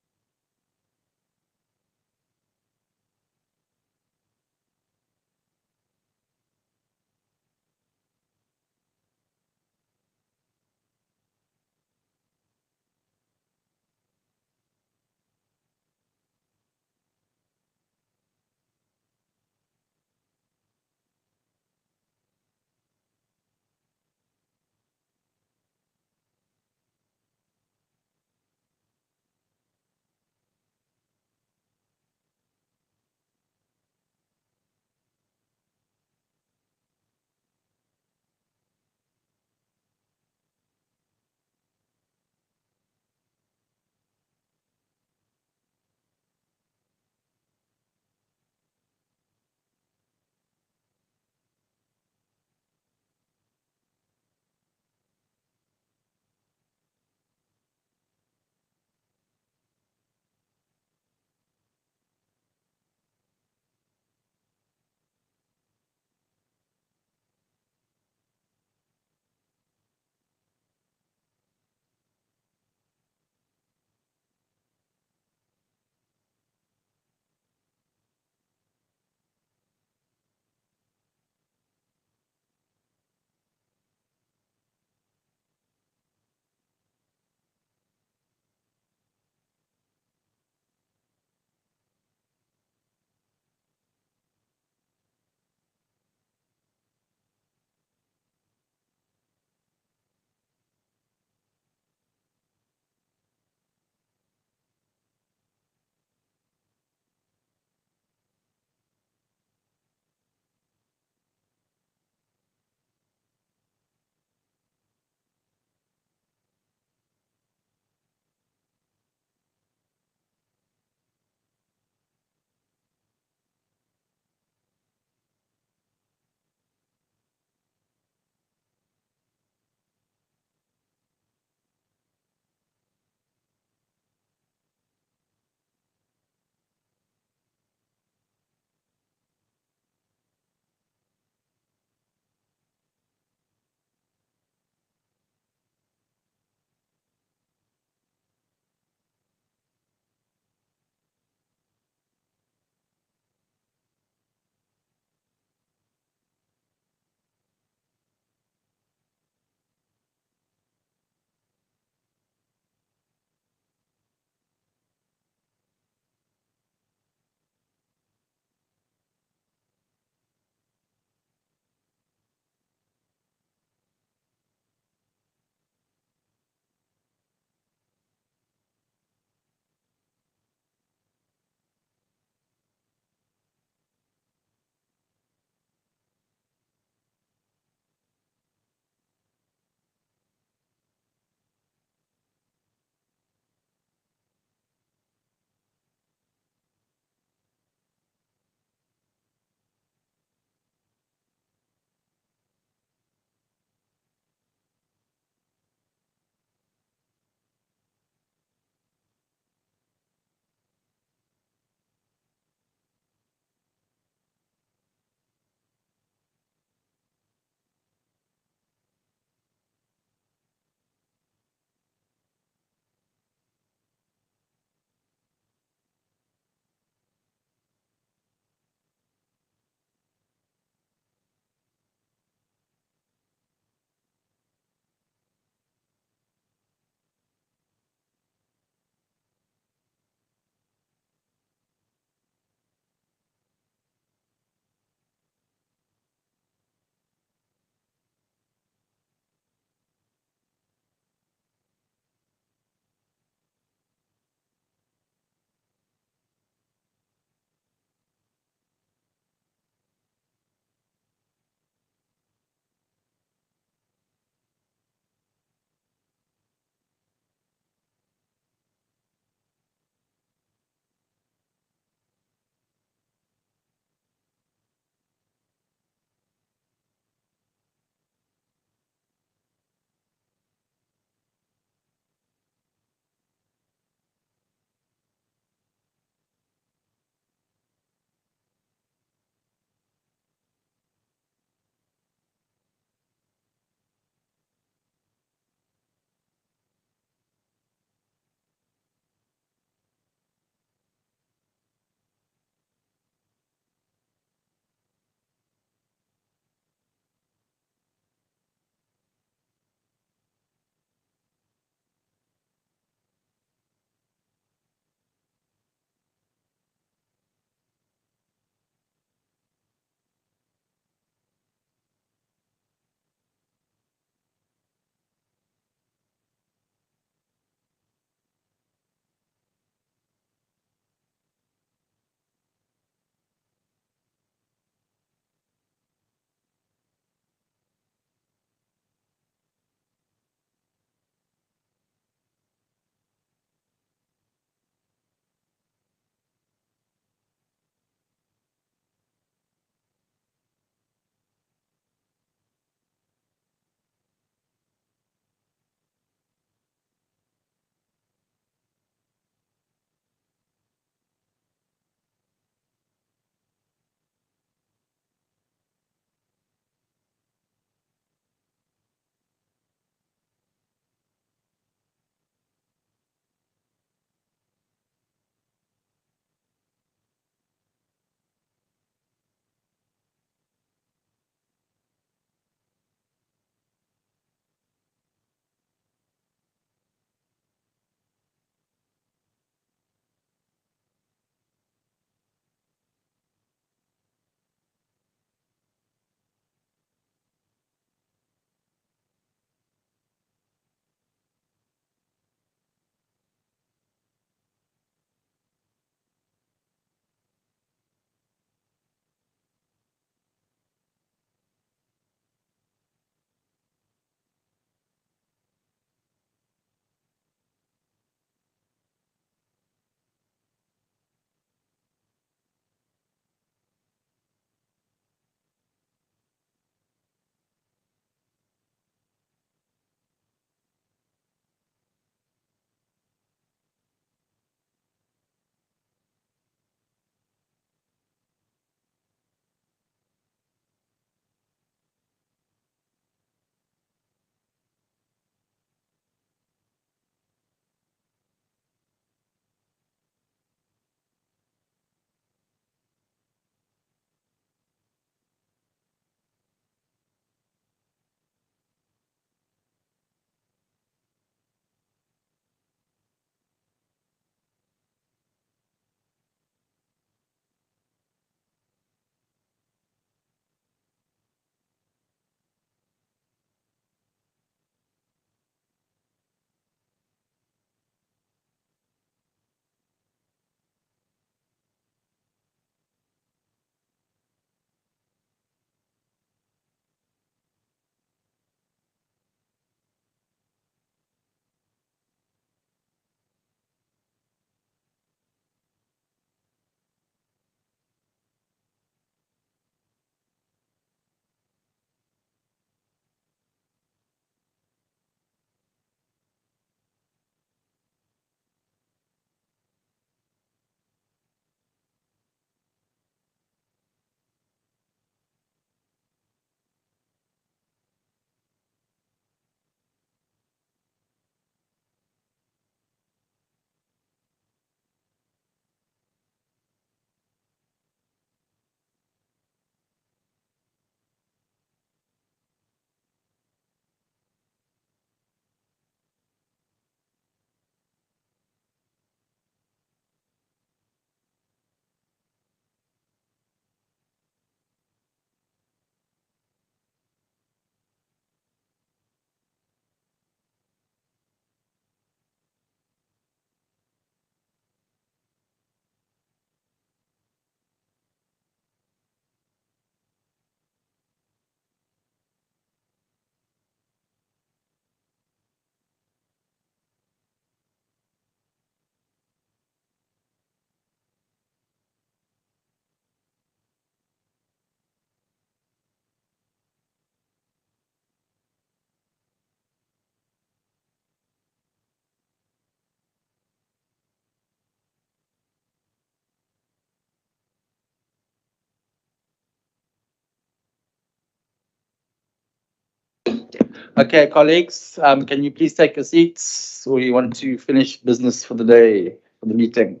Okay, colleagues, can you please take your seats? We want to finish business for the day, for the meeting.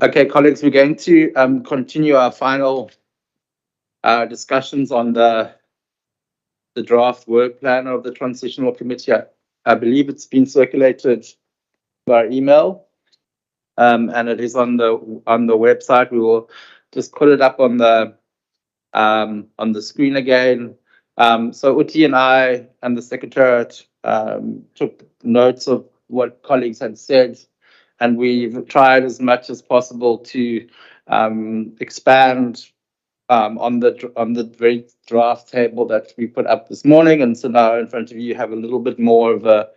Okay, colleagues, we're going to continue our final discussions on the draft work plan of the Transitional Committee. I believe it's been circulated by email, and it is on the website. We will just put it up on the screen again. So Uti and I and the Secretariat took notes of what colleagues had said, and we've tried as much as possible to expand on the very draft table that we put up this morning. And so now in front of you have a little bit more of a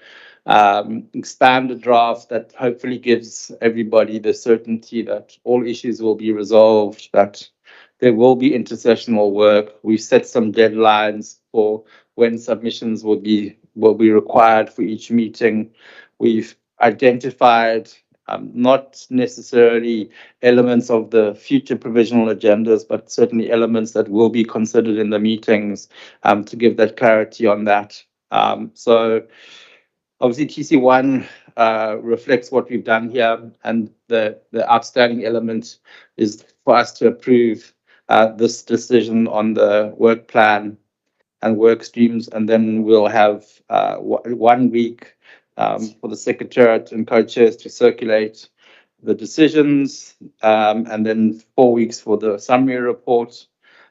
expanded draft that hopefully gives everybody the certainty that all issues will be resolved, that there will be intersessional work. We've set some deadlines for when submissions will be required for each meeting. We've identified not necessarily elements of the future provisional agendas, but certainly elements that will be considered in the meetings to give that clarity on that. So obviously TC1 reflects what we've done here, and the outstanding element is for us to approve this decision on the work plan and work streams, and then we'll have 1 week for the Secretariat and co-chairs to circulate the decisions, and then 4 weeks for the summary report.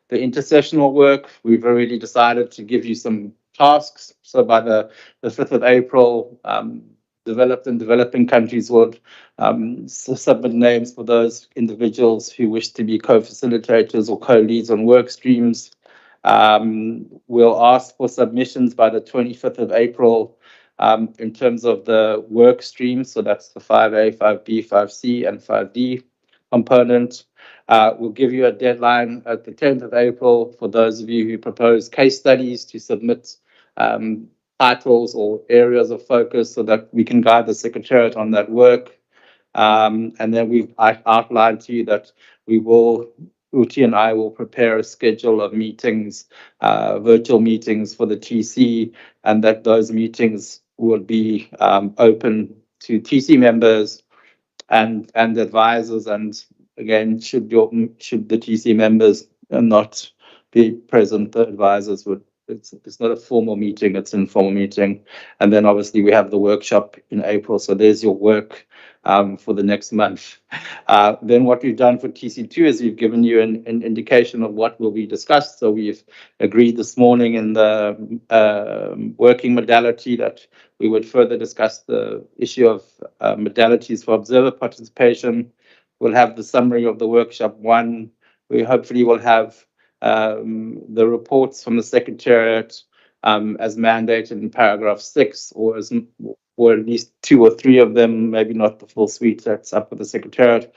The intersessional work, we've already decided to give you some tasks. So by the 5th of April, developed and developing countries would submit names for those individuals who wish to be co-facilitators or co-leads on work streams. We'll ask for submissions by the 25th of April in terms of the work streams. So that's the 5A, 5B, 5C, and 5D component. We'll give you a deadline at the 10th of April for those of you who propose case studies to submit titles or areas of focus so that we can guide the Secretariat on that work. And then we've outlined to you that Uti and I will prepare a schedule of meetings, virtual meetings for the TC, and that those meetings will be open to TC members and advisors. And again, should the TC members not be present, the advisors would. It's not a formal meeting, it's an informal meeting. And then obviously we have the workshop in April. So there's your work for the next month. Then what we've done for TC2 is we've given you an indication of what will be discussed. So we've agreed this morning in the working modality that we would further discuss the issue of modalities for observer participation. We'll have the summary of the workshop 1. We hopefully will have the reports from the Secretariat as mandated in paragraph 6, or at least 2 or 3 of them, maybe not the full suite. That's up with the Secretariat.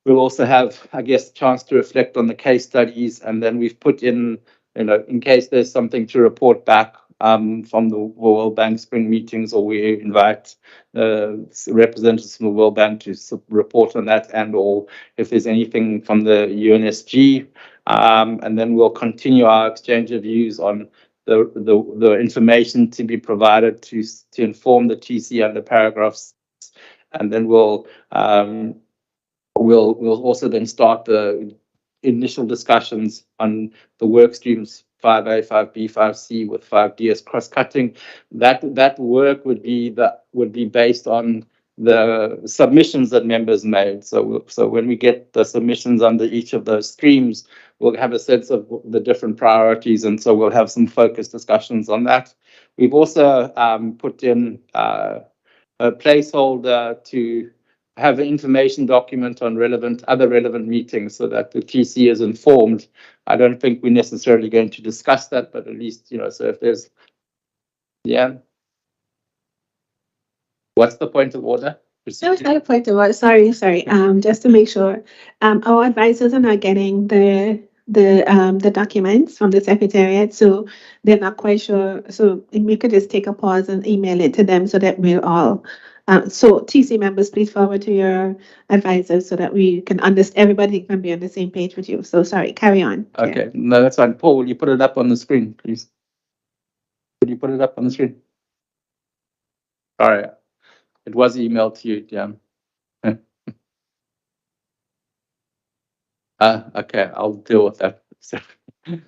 We'll also have, I guess, a chance to reflect on the case studies, and then we've put in, in case there's something to report back from the World Bank spring meetings, or we invite representatives from the World Bank to report on that, and or if there's anything from the UNSG. And then we'll continue our exchange of views on the information to be provided to inform the TC under paragraphs, and then we'll also then start the initial discussions on the work streams 5A, 5B, 5C with 5D as cross-cutting. That work would be based on the submissions that members made. So when we get the submissions under each of those streams, we'll have a sense of the different priorities, and so we'll have some focused discussions on that. We've also put in a placeholder to have an information document on other relevant meetings so that the TC is informed. I don't think we're necessarily going to discuss that, but at least, so if there's, yeah. What's the point of order? No, it's not a point of order. Sorry. Just to make sure, our advisors are not getting the documents from the secretariat, so they're not quite sure. So if we could just take a pause and email it to them so that we're all. So TC members, please forward to your advisors so that we can understand. Everybody can be on the same page with you. So sorry. Carry on. Yeah. Okay, no, that's fine. Paul, will you put it up on the screen, please? Could you put it up on the screen? All right. It was emailed to you, yeah. Okay, I'll deal with that. Can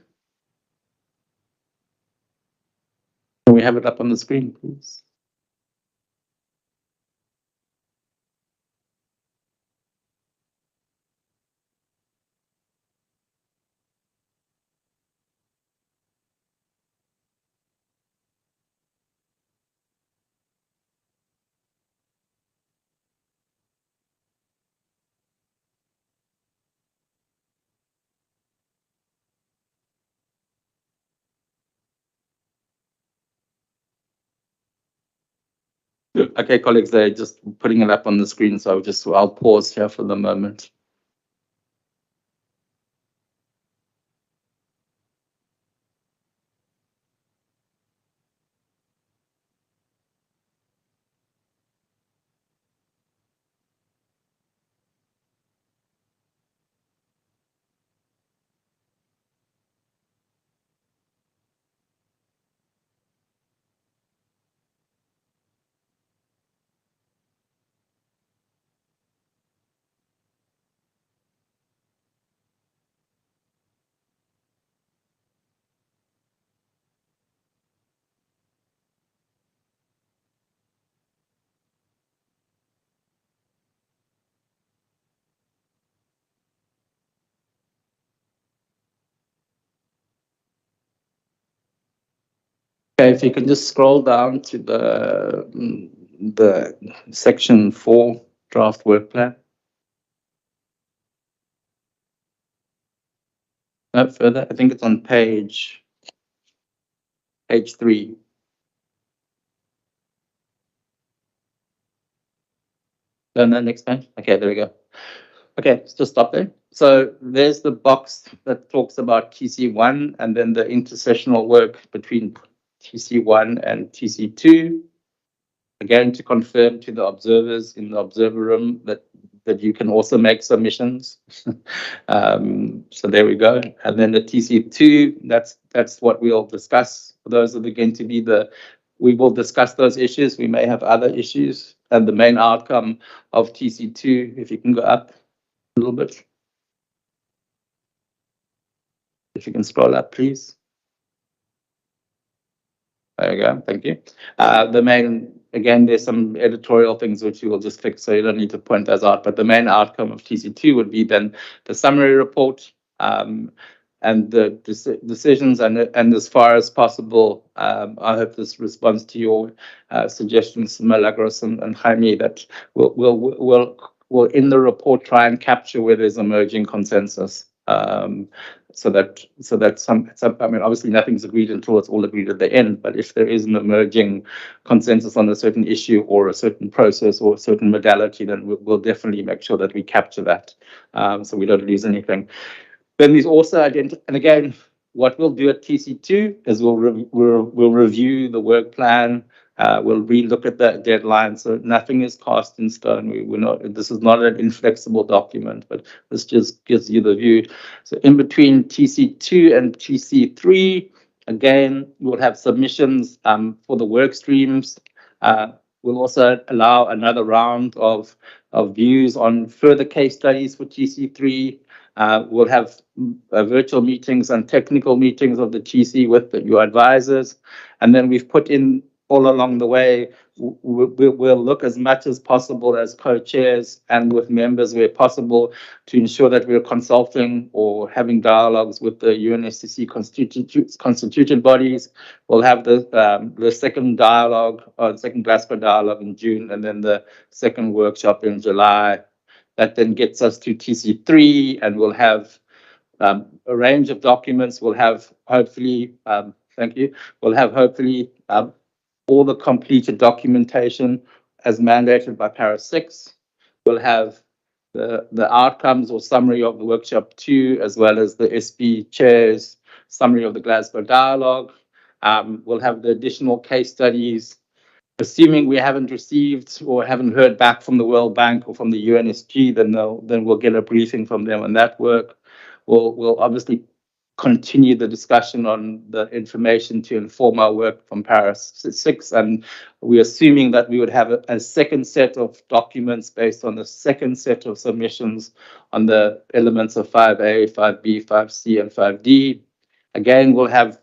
we have it up on the screen, please? Okay, colleagues, they're just putting it up on the screen, so I'll pause here for the moment. Okay, if you can just scroll down to the section 4 draft work plan. No further. I think it's on page 3. No, next page. Okay, there we go. Okay, let's just stop there. So there's the box that talks about TC1 and then the intersessional work between TC1 and TC2. Again, to confirm to the observers in the observer room that you can also make submissions. So there we go. And then the TC2, that's what we'll discuss. Those are going to be we will discuss those issues. We may have other issues. And the main outcome of TC2, if you can go up a little bit. If you can scroll up, please. There you go. Thank you. The main, again, there's some editorial things which you will just fix, so you don't need to point those out. But the main outcome of TC2 would be then the summary report and the decisions. And as far as possible, I hope this responds to your suggestions, Milagros and Jaime, that we'll in the report try and capture where there's emerging consensus. So that some, I mean, obviously nothing's agreed until it's all agreed at the end, but if there is an emerging consensus on a certain issue or a certain process or a certain modality, then we'll definitely make sure that we capture that, so we don't lose anything. Then there's also and again, what we'll do at TC2 is we'll review the work plan. We'll relook at the deadline, so nothing is cast in stone. We're not. This is not an inflexible document, but this just gives you the view. So in between TC2 and TC3, again, we'll have submissions for the work streams. We'll also allow another round of views on further case studies for TC3. We'll have virtual meetings and technical meetings of the TC with your advisors. And then we've put in all along the way, we'll look as much as possible as co-chairs and with members where possible to ensure that we're consulting or having dialogues with the UNSCC constituted bodies. We'll have the second dialogue, or second Glasgow dialogue in June, and then the second workshop in July. That then gets us to TC3, and we'll have a range of documents. We'll have hopefully, thank you, we'll have hopefully all the completed documentation as mandated by Para 6. We'll have the outcomes or summary of the workshop 2, as well as the SB chair's summary of the Glasgow dialogue. We'll have the additional case studies. Assuming we haven't received or haven't heard back from the World Bank or from the UNSG, then we'll get a briefing from them on that work. We'll obviously continue the discussion on the information to inform our work from Paris 6, and we're assuming that we would have a second set of documents based on the second set of submissions on the elements of 5A, 5B, 5C, and 5D. Again, we'll have,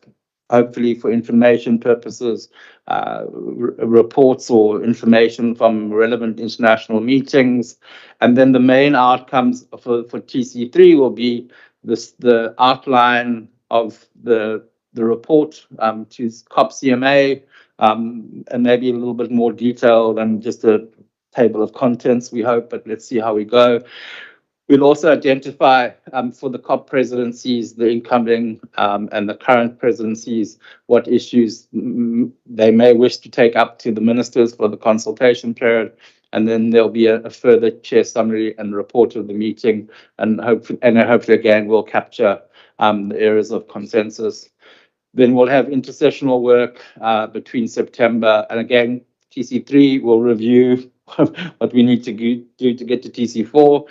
hopefully for information purposes, reports or information from relevant international meetings. And then the main outcomes for TC3 will be the outline of the report to COP-CMA, and maybe a little bit more detail than just a table of contents, we hope, but let's see how we go. We'll also identify for the COP presidencies, the incoming and the current presidencies, what issues they may wish to take up to the ministers for the consultation period. And then there'll be a further chair summary and report of the meeting. And hopefully again, we'll capture the areas of consensus. Then we'll have intercessional work between September, and again, TC3 will review what we need to do to get to TC4.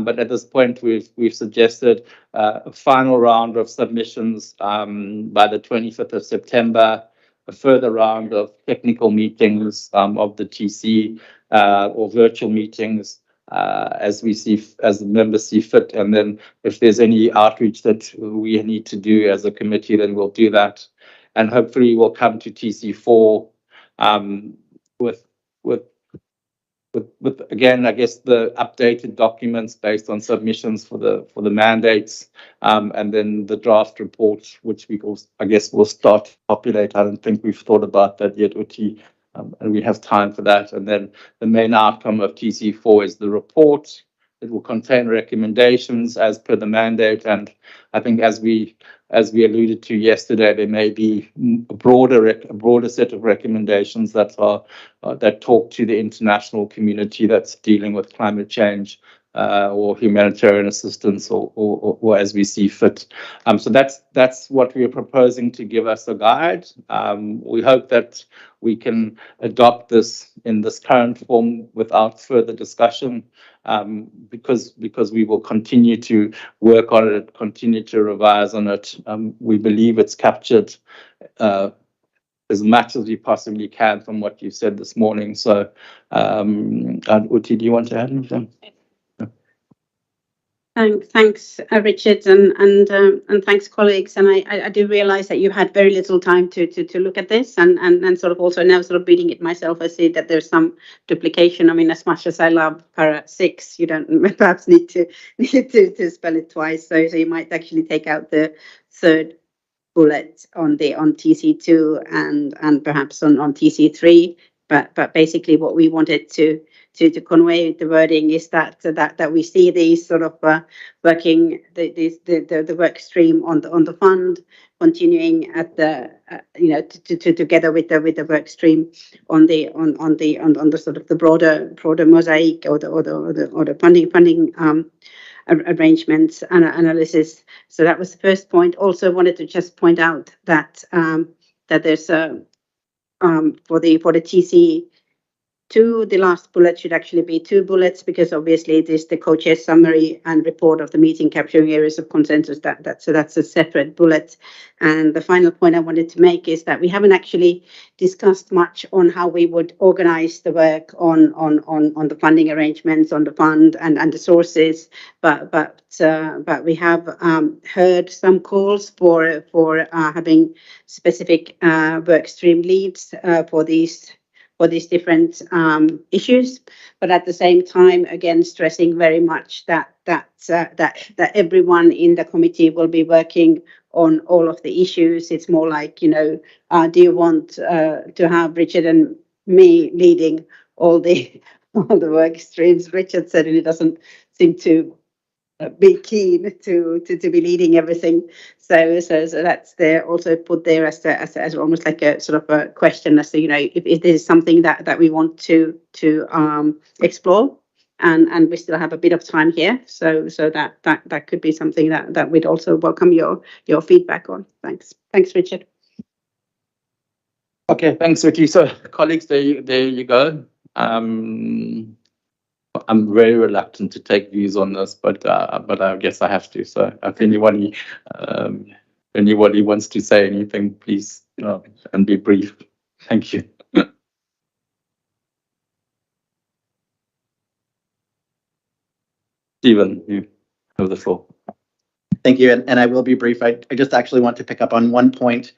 But at this point, we've suggested a final round of submissions by the 25th of September, a further round of technical meetings of the TC or virtual meetings as the members see fit. And then if there's any outreach that we need to do as a committee, then we'll do that. And hopefully we'll come to TC4 with again, I guess, the updated documents based on submissions for the mandates, and then the draft report, which we will, I guess, will start to populate. I don't think we've thought about that yet, Uti, and we have time for that. And then the main outcome of TC4 is the report. It will contain recommendations as per the mandate, and I think as we alluded to yesterday, there may be a broader set of recommendations that talk to the international community that's dealing with climate change or humanitarian assistance, or as we see fit. So that's what we are proposing to give us a guide. We hope that we can adopt this in this current form without further discussion, because we will continue to work on it, continue to revise on it. We believe it's captured as much as we possibly can from what you said this morning. So, Uti, do you want to add anything? Thanks, Richard, and thanks, colleagues. And I do realise that you had very little time to look at this, and sort of also now sort of reading it myself, I see that there's some duplication. I mean, as much as I love Para 6, you don't perhaps need to spell it twice. So you might actually take out the third bullet on TC2 and perhaps on TC3. But basically, what we wanted to convey the wording is that we see these sort of working the work stream on the fund continuing at the together with the work stream on the sort of the broader mosaic or the funding arrangements and analysis. So that was the first point. Also wanted to just point out that there's for the TC2, the last bullet should actually be 2 bullets, because obviously it is the co-chair summary and report of the meeting capturing areas of consensus. So that's a separate bullet. And the final point I wanted to make is that we haven't actually discussed much on how we would organize the work on the funding arrangements, on the fund and the sources. But we have heard some calls for having specific work stream leads for these different issues, but at the same time, again, stressing very much that everyone in the committee will be working on all of the issues. It's more like, do you want to have Richard and me leading all the work streams? Richard certainly doesn't seem to be keen to be leading everything. So that's there also put there as almost like a sort of a question as to, you know, if this is something that we want to explore, and we still have a bit of time here. So that could be something that we'd also welcome your feedback on. Thanks, Richard. Okay, thanks, Vicky. So, colleagues, there you go. I'm very reluctant to take views on this, but I guess I have to. So, if anybody wants to say anything, please, and be brief. Thank you. Stephen, you have the floor. Thank you, and I will be brief. I just actually want to pick up on one point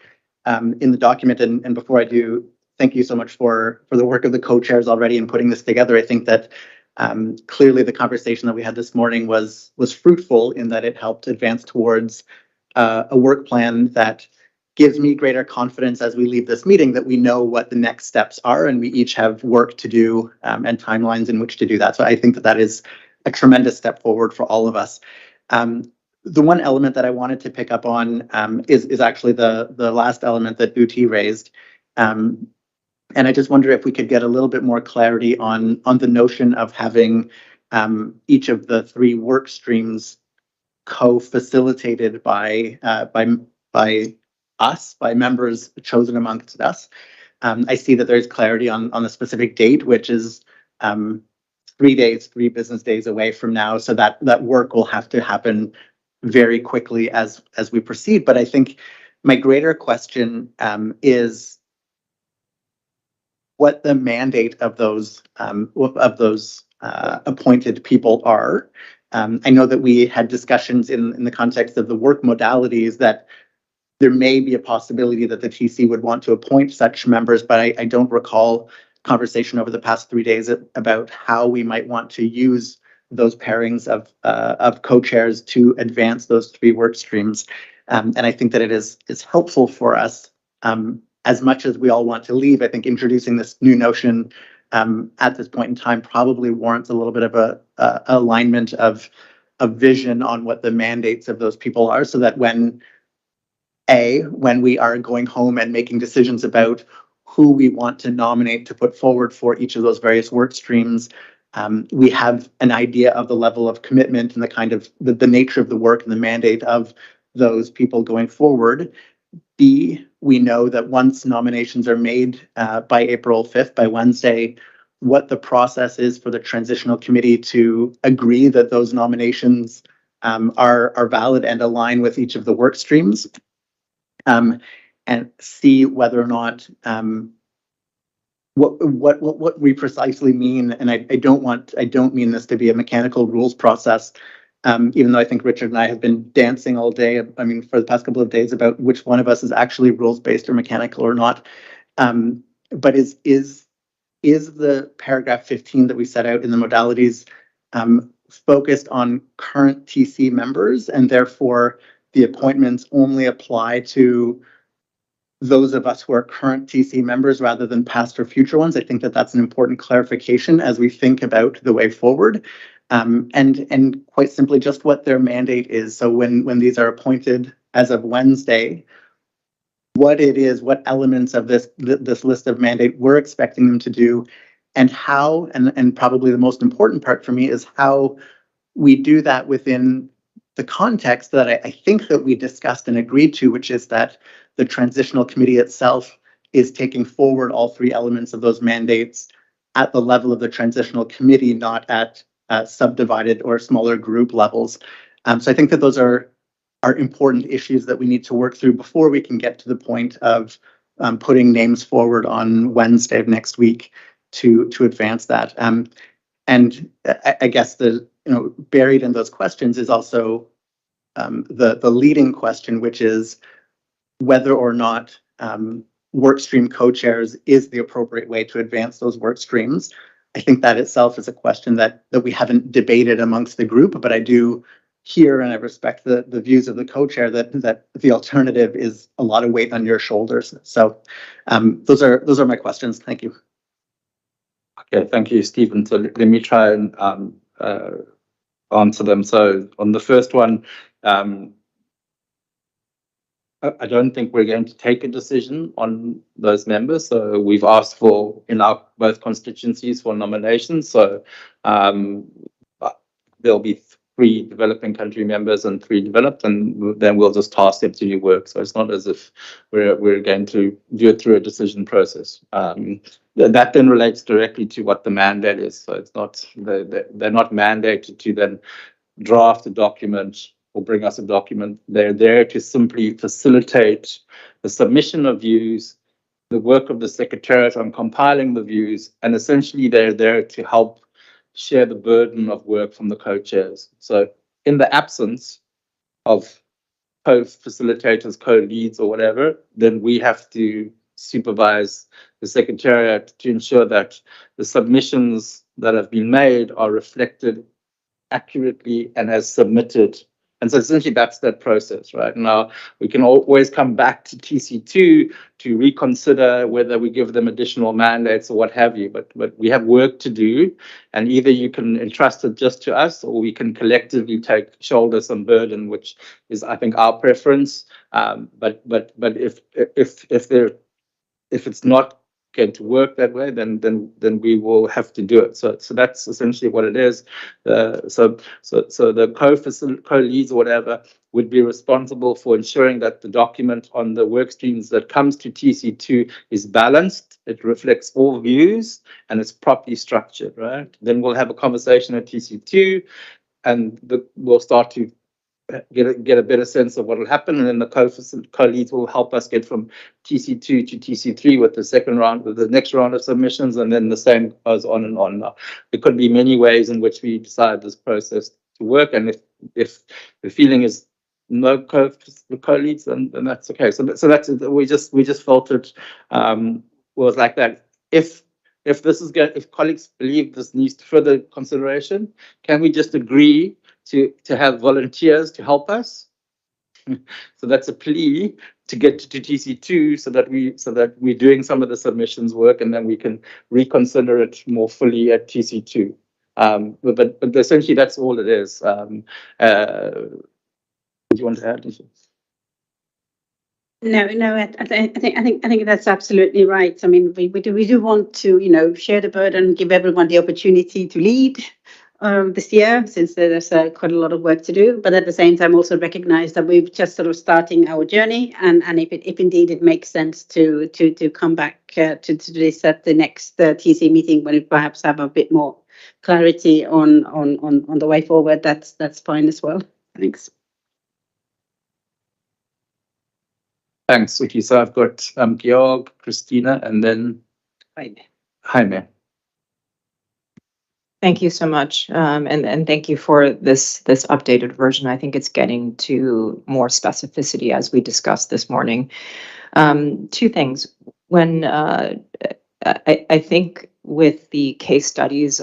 in the document, and before I do, thank you so much for the work of the co-chairs already in putting this together. I think that clearly the conversation that we had this morning was fruitful in that it helped advance towards a work plan that gives me greater confidence as we leave this meeting that we know what the next steps are, and we each have work to do and timelines in which to do that. So I think that is a tremendous step forward for all of us. The one element that I wanted to pick up on is actually the last element that Uti raised. And I just wonder if we could get a little bit more clarity on the notion of having each of the three work streams co-facilitated by us, by members chosen amongst us. I see that there's clarity on the specific date, which is 3 business days away from now. So that work will have to happen very quickly as we proceed. But I think my greater question is what the mandate of those appointed people are. I know that we had discussions in the context of the work modalities that there may be a possibility that the TC would want to appoint such members, but I don't recall conversation over the past 3 days about how we might want to use those pairings of co-chairs to advance those three work streams. And I think that it is helpful for us, as much as we all want to leave. I think introducing this new notion at this point in time probably warrants a little bit of a alignment of vision on what the mandates of those people are, so that when we are going home and making decisions about who we want to nominate to put forward for each of those various work streams, we have an idea of the level of commitment and the kind of the nature of the work and the mandate of those people going forward. B, we know that once nominations are made by April 5th, by Wednesday, what the process is for the Transitional Committee to agree that those nominations are valid and align with each of the work streams, and see whether or not what we precisely mean. And I don't mean this to be a mechanical rules process, even though I think Richard and I have been dancing all day, I mean, for the past couple of days, about which one of us is actually rules-based or mechanical or not. But is the paragraph 15 that we set out in the modalities focused on current TC members, and therefore the appointments only apply to those of us who are current TC members rather than past or future ones? I think that that's an important clarification as we think about the way forward, and quite simply just what their mandate is. So when these are appointed as of Wednesday, what it is, what elements of this list of mandate we're expecting them to do, and how, and probably the most important part for me is how we do that within the context that I think that we discussed and agreed to, which is that the Transitional Committee itself is taking forward all three elements of those mandates at the level of the Transitional Committee, not at subdivided or smaller group levels. So I think that those are important issues that we need to work through before we can get to the point of putting names forward on Wednesday of next week to advance that. And I guess buried in those questions is also the leading question, which is whether or not workstream co-chairs is the appropriate way to advance those work streams. I think that itself is a question that we haven't debated amongst the group, but I do hear, and I respect the views of the co-chair, that the alternative is a lot of weight on your shoulders. So those are my questions. Thank you. Okay, thank you, Stephen. So let me try and answer them. So on the first one, I don't think we're going to take a decision on those members. So we've asked for, in our both constituencies, for nominations. So there'll be 3 developing country members and 3 developed, and then we'll just task them to do work. So it's not as if we're going to do it through a decision process. That then relates directly to what the mandate is. So it's not, they're not mandated to then draft a document or bring us a document. They're there to simply facilitate the submission of views, the work of the Secretariat on compiling the views, and essentially they're there to help share the burden of work from the co-chairs. So in the absence of co-facilitators, co-leads or whatever, then we have to supervise the Secretariat to ensure that the submissions that have been made are reflected accurately and as submitted. And so essentially that's that process, right? Now, we can always come back to TC2 to reconsider whether we give them additional mandates or what have you, but we have work to do, and either you can entrust it just to us, or we can collectively shoulder some burden, which is, I think, our preference. But if it's not going to work that way, then we will have to do it. So that's essentially what it is. So the co-leads or whatever would be responsible for ensuring that the document on the work streams that comes to TC2 is balanced, it reflects all views, and it's properly structured, right? Then we'll have a conversation at TC2, and we'll start to get a better sense of what will happen, and then the co-leads will help us get from TC2 to TC3 with the next round of submissions, and then the same goes on and on. Now, there could be many ways in which we decide this process to work, and if the feeling is no co-leads, then that's okay. So that's we just felt it was like that. If colleagues believe this needs further consideration, can we just agree to have volunteers to help us? So that's a plea to get to TC2 so that we're doing some of the submissions work, and then we can reconsider it more fully at TC2. But essentially that's all it is. Do you want to add? No, I think that's absolutely right. I mean, we do want to, share the burden, give everyone the opportunity to lead this year, since there's quite a lot of work to do. But at the same time, also recognize that we're just sort of starting our journey, and if indeed it makes sense to come back to this at the next TC meeting, when we perhaps have a bit more clarity on the way forward, that's fine as well. Thanks. Thanks, Vicky. So I've got Georg, Christina, and then Jaime. Thank you so much, and thank you for this updated version. I think it's getting to more specificity as we discussed this morning. 2 things. When I think with the case studies,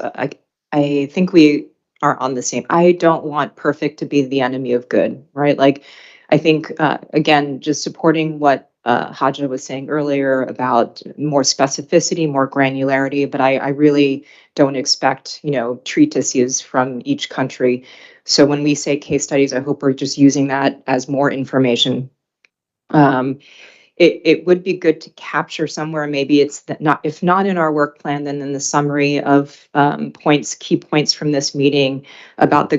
I think we are on the same. I don't want perfect to be the enemy of good, right? Like, I think again, just supporting what Haja was saying earlier about more specificity, more granularity, but I really don't expect, treatises from each country. So when we say case studies, I hope we're just using that as more information. It would be good to capture somewhere, maybe it's if not in our work plan, then in the summary of key points from this meeting about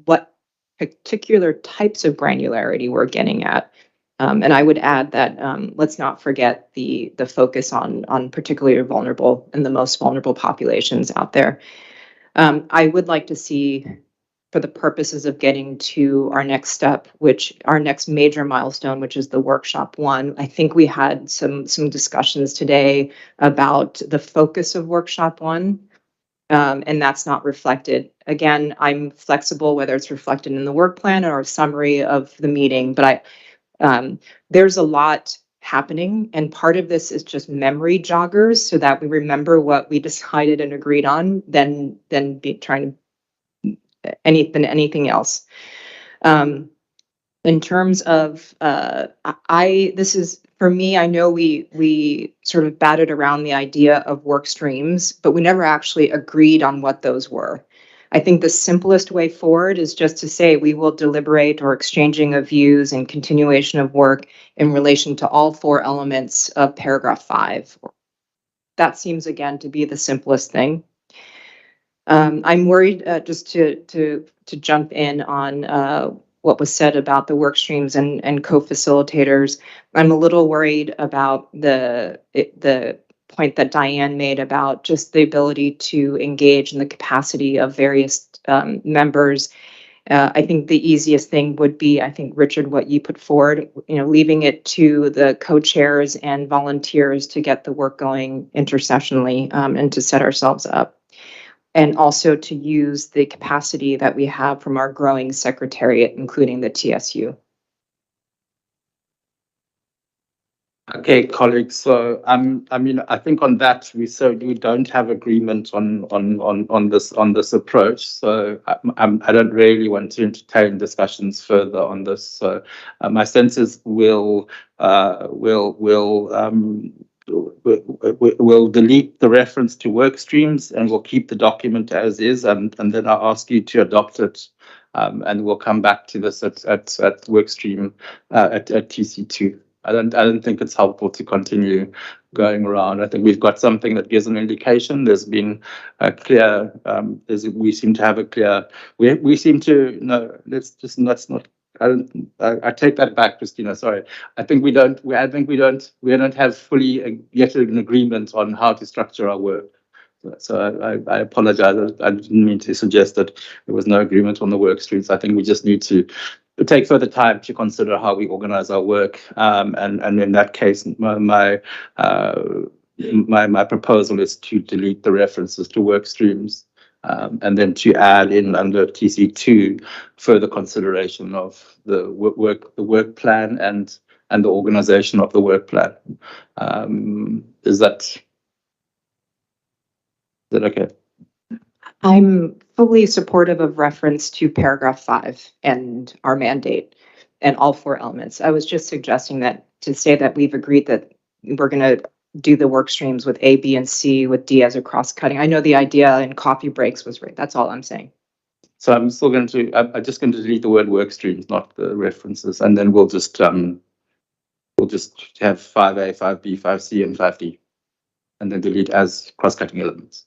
what particular types of granularity we're getting at. And I would add that let's not forget the focus on particularly vulnerable and the most vulnerable populations out there. I would like to see, for the purposes of getting to our next step, our next major milestone, which is the workshop 1. I think we had some discussions today about the focus of workshop 1. And that's not reflected. Again, I'm flexible whether it's reflected in the work plan or a summary of the meeting, but there's a lot happening, and part of this is just memory joggers so that we remember what we decided and agreed on, than be trying to anything else. In terms of this is for me, I know we sort of batted around the idea of work streams, but we never actually agreed on what those were. I think the simplest way forward is just to say we will deliberate or exchanging of views and continuation of work in relation to all 4 elements of paragraph 5. That seems again to be the simplest thing. I'm worried, just to jump in on what was said about the work streams and co-facilitators. I'm a little worried about the point that Diane made about just the ability to engage in the capacity of various members. I think the easiest thing would be, I think, Richard, what you put forward, leaving it to the co-chairs and volunteers to get the work going intersessionally, and to set ourselves up. And also to use the capacity that we have from our growing secretariat, including the TSU. Okay, colleagues. So I think on that we don't have agreement on this approach. So I don't really want to entertain discussions further on this. So my sense is we'll delete the reference to work streams and we'll keep the document as is, and then I'll ask you to adopt it, and we'll come back to this at work stream at TC2. I don't think it's helpful to continue going around. I think we've got something that gives an indication. There's been a clear. We seem to have a clear. We seem to no. Let's not. I take that back, Christina. Sorry. I think we don't have fully yet an agreement on how to structure our work. So I apologize. I didn't mean to suggest that there was no agreement on the work streams. I think we just need to take further time to consider how we organize our work. And in that case, my proposal is to delete the references to work streams, and then to add in under TC2 further consideration of the work plan and the organization of the work plan. Is that okay? I'm fully supportive of reference to paragraph 5 and our mandate and all 4 elements. I was just suggesting that to say that we've agreed that we're going to do the work streams with A, B, and C with D as a cross-cutting. I know the idea in coffee breaks was right. That's all I'm saying. So I'm still going to, I'm just going to delete the word work streams, not the references, and then we'll just have 5A, 5B, 5C, and 5D, and then delete as cross-cutting elements.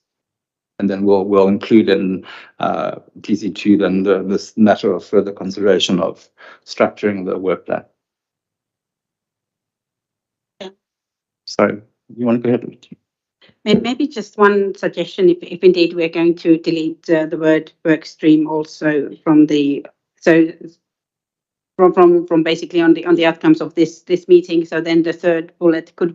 And then we'll include in TC2 then this matter of further consideration of structuring the work plan. Yeah. Sorry, you want to go ahead? Maybe just one suggestion, if indeed we're going to delete the word work stream also from the from basically on the outcomes of this meeting. So then the third bullet could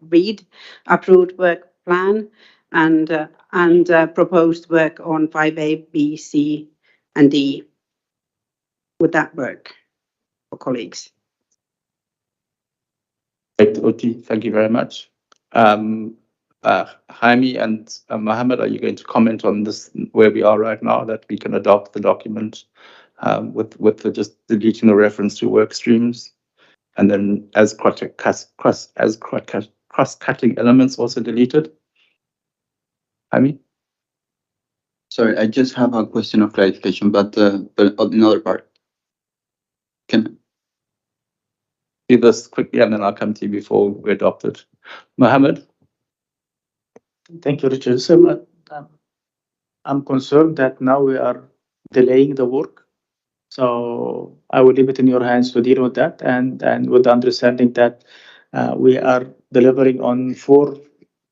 read approved work plan and proposed work on 5A, B, C, and D. Would that work for colleagues? Oti, thank you very much. Jaime and Mohammed, are you going to comment on this, where we are right now, that we can adopt the document with just deleting the reference to work streams, and then as cross-cutting elements also deleted? Jaime? Sorry, I just have a question of clarification, but another part. Can do this quickly, and then I'll come to you before we adopt it. Mohammed? Thank you, Richard. So I'm concerned that now we are delaying the work. So I will leave it in your hands to deal with that, and with the understanding that we are delivering on 4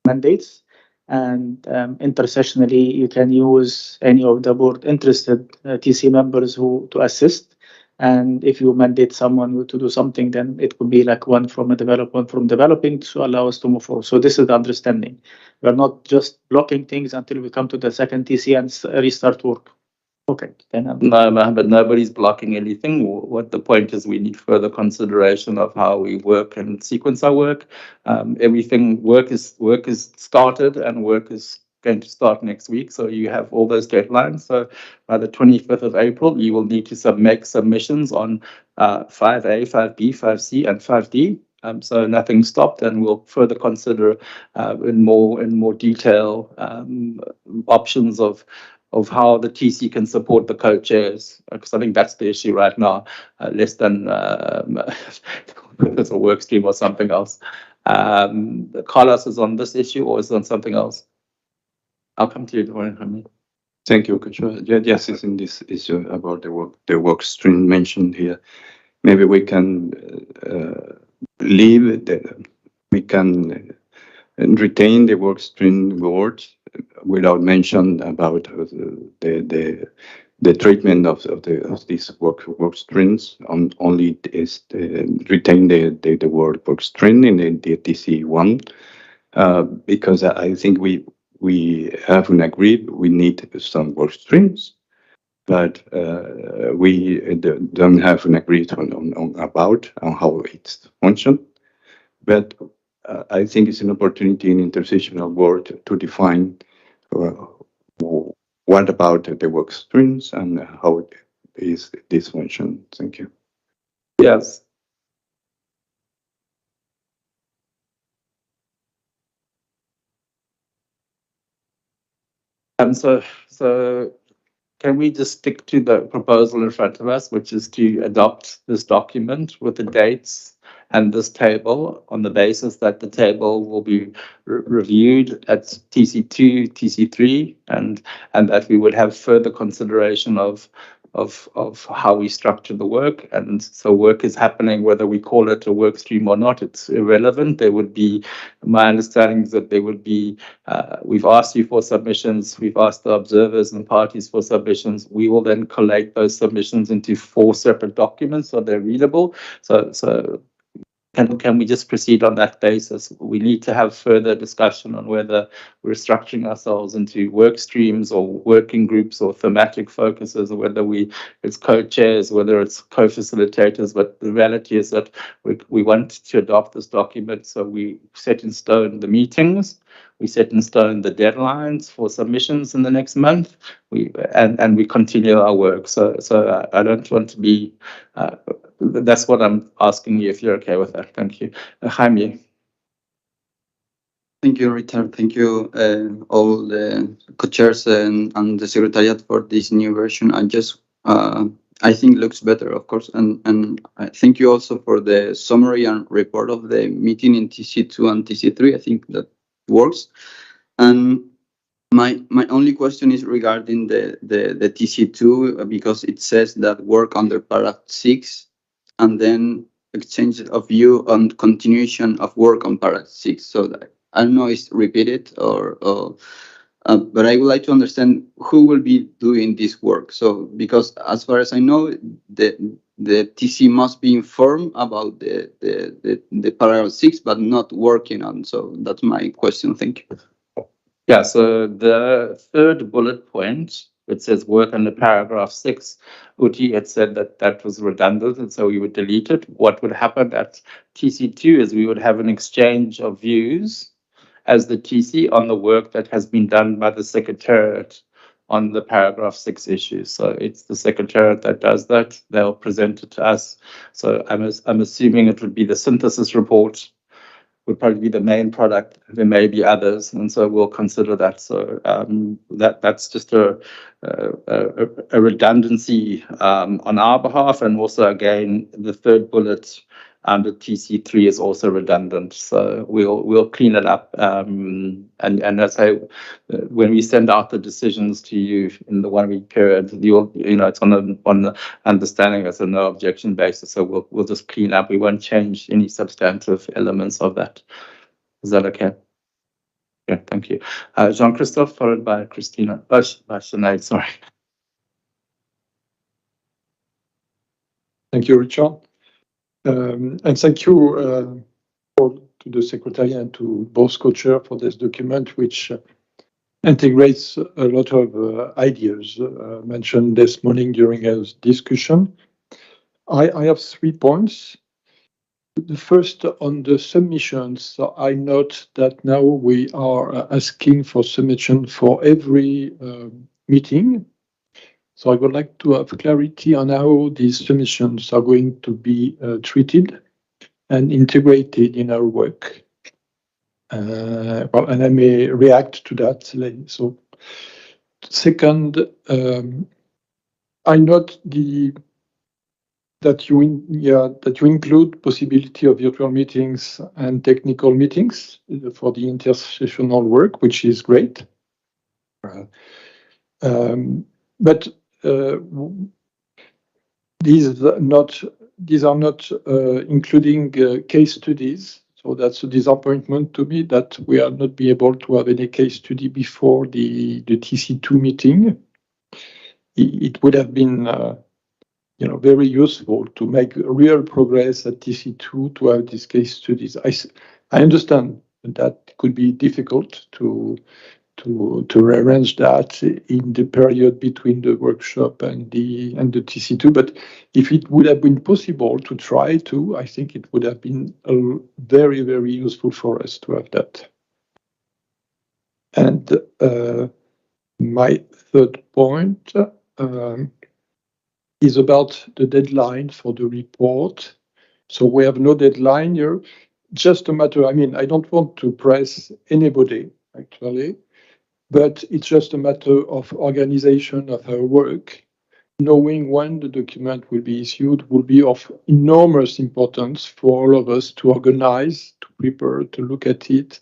mandates, and intersessionally you can use any of the board interested TC members to assist. And if you mandate someone to do something, then it could be like one from developing to allow us to move forward. So this is the understanding. We're not just blocking things until we come to the second TC and restart work. Okay. No, but nobody's blocking anything. What the point is, we need further consideration of how we work and sequence our work. Work is started, and work is going to start next week. So you have all those deadlines. So by the 25th of April, you will need to make submissions on 5A, 5B, 5C, and 5D. So nothing stopped, and we'll further consider in more detail options of how the TC can support the co-chairs, because I think that's the issue right now, less than it's a work stream or something else. Carlos is on this issue or is it on something else? I'll come to you, Dorian. Thank you, Kacha. Yeah, yes, it's in this issue about the work stream mentioned here. Maybe we can we can retain the work stream word without mention about the treatment of these work streams. Only is retain the word work stream in the TC1, because I think we haven't agreed we need some work streams, but we don't have an agreement on how it's functioned. But I think it's an opportunity in intersection board to define what about the work streams and how is this function. Thank you. Yes. So can we just stick to the proposal in front of us, which is to adopt this document with the dates and this table on the basis that the table will be reviewed at TC2, TC3, and that we would have further consideration of how we structure the work. And so work is happening, whether we call it a work stream or not, it's irrelevant. There would be, my understanding is that there would be, we've asked you for submissions, we've asked the observers and parties for submissions. We will then collate those submissions into 4 separate documents so they're readable. So can we just proceed on that basis? We need to have further discussion on whether we're structuring ourselves into work streams or working groups or thematic focuses, or whether it's co-chairs, whether it's co-facilitators. But the reality is that we want to adopt this document, so we set in stone the meetings, we set in stone the deadlines for submissions in the next month, and we continue our work. So I don't want to be. That's what I'm asking you, if you're okay with that. Thank you. Jaime. Thank you, Richard. Thank you, all the co-chairs and the secretariat for this new version. I think looks better, of course. And I thank you also for the summary and report of the meeting in TC2 and TC3. I think that works. And my only question is regarding the TC2, because it says that work under paragraph 6 and then exchange of view on continuation of work on paragraph 6. So that, I don't know if it's repeated but I would like to understand who will be doing this work. So, because as far as I know, the TC must be informed about the paragraph 6, but not working on. So that's my question. Thank you. Yeah, so the third bullet point, it says work under paragraph 6. Uti had said that was redundant, and so we would delete it. What would happen at TC2 is we would have an exchange of views as the TC on the work that has been done by the Secretariat on the paragraph 6 issues. So it's the Secretariat that does that. They'll present it to us. So I'm assuming it would be the synthesis report would probably be the main product. There may be others, and so we'll consider that. So that's just a redundancy on our behalf, and also again the third bullet under TC3 is also redundant. So we'll clean it up, and as I when we send out the decisions to you in the 1 week period, it's on the understanding as a no objection basis. So we'll just clean up. We won't change any substantive elements of that. Is that okay? Yeah, thank you. Jean-Christophe, followed by Christina. By Sinead, sorry. Thank you, Richard. And thank you to the Secretary and to both co-chair for this document, which integrates a lot of ideas mentioned this morning during our discussion. I have 3 points. The first, on the submissions, so I note that now we are asking for submission for every meeting. So I would like to have clarity on how these submissions are going to be treated and integrated in our work. And I may react to that later. So Second, I note that you include possibility of virtual meetings and technical meetings for the intersessional work, which is great. But these are not including case studies. So that's a disappointment to me that we are not be able to have any case study before the TC2 meeting. It would have been very useful to make real progress at TC2 to have these case studies. I understand that could be difficult to arrange that in the period between the workshop and the TC2, but if it would have been possible to try to, I think it would have been very, very useful for us to have that. And my third point is about the deadline for the report. So we have no deadline here, just a matter, I don't want to press anybody, actually, but it's just a matter of organization of our work. Knowing when the document will be issued will be of enormous importance for all of us to organize, to prepare, to look at it,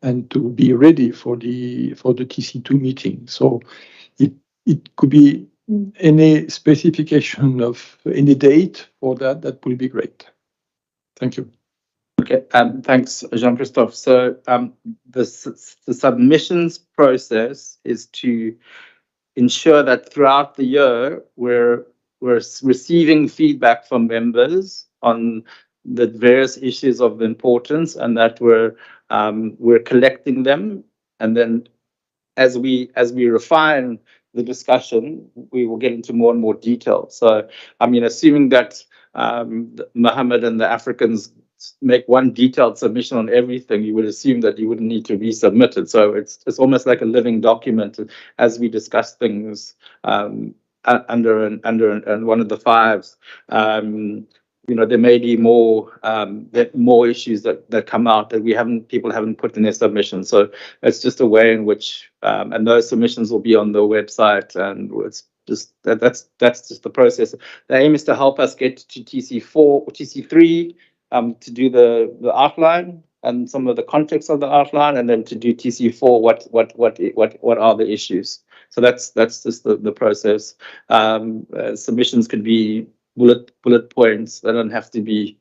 and to be ready for the TC2 meeting. So it could be any specification of any date for that will be great. Thank you. Okay, thanks, Jean-Christophe. So the submissions process is to ensure that throughout the year we're receiving feedback from members on the various issues of importance, and that we're collecting them, and then as we refine the discussion, we will get into more and more detail. So, assuming that Mohammed and the Africans make one detailed submission on everything, you would assume that you wouldn't need to resubmit it. So it's almost like a living document as we discuss things under one of the fives. There may be more issues that come out that people haven't put in their submission. So it's just a way in which, and those submissions will be on the website, and it's just that's just the process. The aim is to help us get to TC4 or TC3 to do the outline and some of the context of the outline, and then to do TC4 what are the issues. So that's just the process. Submissions could be bullet points. They don't have to be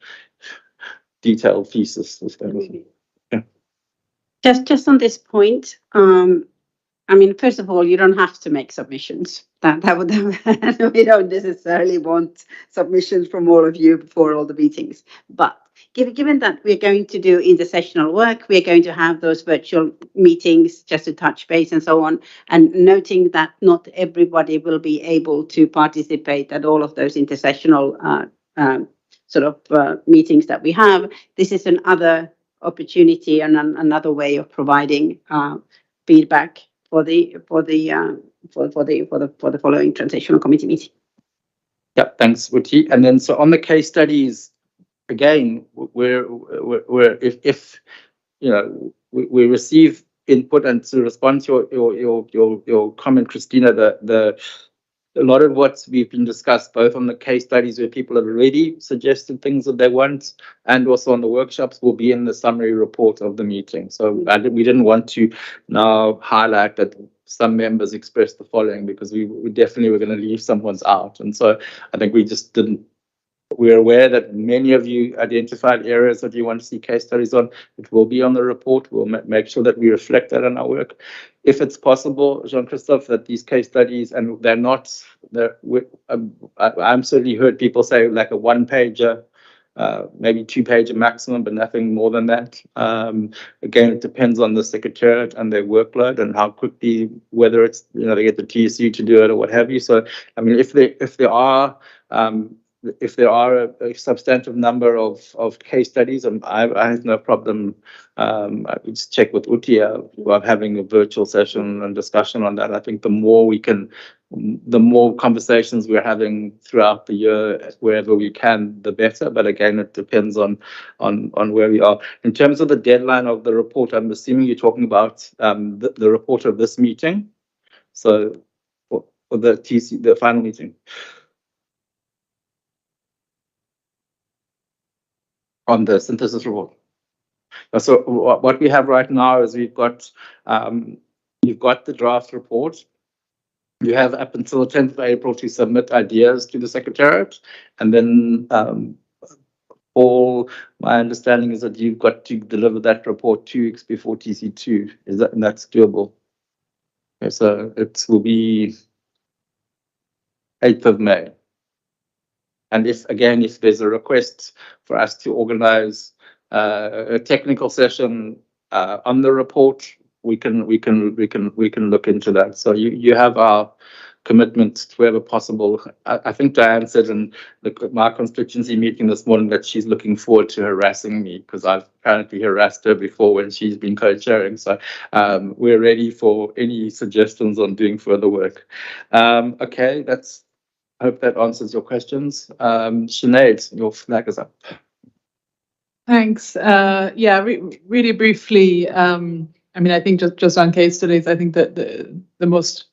detailed thesis. Yeah. Just on this point, first of all, you don't have to make submissions. That would we don't necessarily want submissions from all of you before all the meetings. But given that we're going to do intersessional work, we're going to have those virtual meetings just to touch base and so on, and noting that not everybody will be able to participate at all of those intersessional meetings that we have. This is another opportunity and another way of providing feedback for the following Transitional Committee meeting. Yeah, thanks, Uti. And then so on the case studies, again, if we receive input, and to respond to your comment, Christina, a lot of what's been discussed, both on the case studies where people have already suggested things that they want, and also on the workshops, will be in the summary report of the meeting. So we didn't want to now highlight that some members expressed the following, because we definitely were going to leave someone's out. And so I think we just didn't. We're aware that many of you identified areas that you want to see case studies on. It will be on the report. We'll make sure that we reflect that in our work. If it's possible, Jean-Christophe, that these case studies, and they're not, I'm certainly heard people say like a one-pager, maybe two-pager maximum, but nothing more than that. Again, it depends on the secretariat and their workload and how quickly, whether it's, they get the TSU to do it or what have you. So, if there are a substantive number of case studies, I have no problem. I would just check with Uti about having a virtual session and discussion on that. I think the more conversations we're having throughout the year, wherever we can, the better. But again, it depends on where we are. In terms of the deadline of the report, I'm assuming you're talking about the report of this meeting. So for the TC, the final meeting. On the synthesis report. So what we have right now is you've got the draft report. You have up until the 10th of April to submit ideas to the Secretariat, and then all my understanding is that you've got to deliver that report 2 weeks before TC2. And that's doable? Okay, so it will be 8th of May. And if there's a request for us to organize a technical session on the report, we can look into that. So you have our commitment wherever possible. I think Diane said in my constituency meeting this morning that she's looking forward to harassing me because I've apparently harassed her before when she's been co-chairing. So we're ready for any suggestions on doing further work. Okay, I hope that answers your questions. Sinead, your flag is up. Thanks. Yeah, really briefly, I mean, I think just on case studies, I think that the most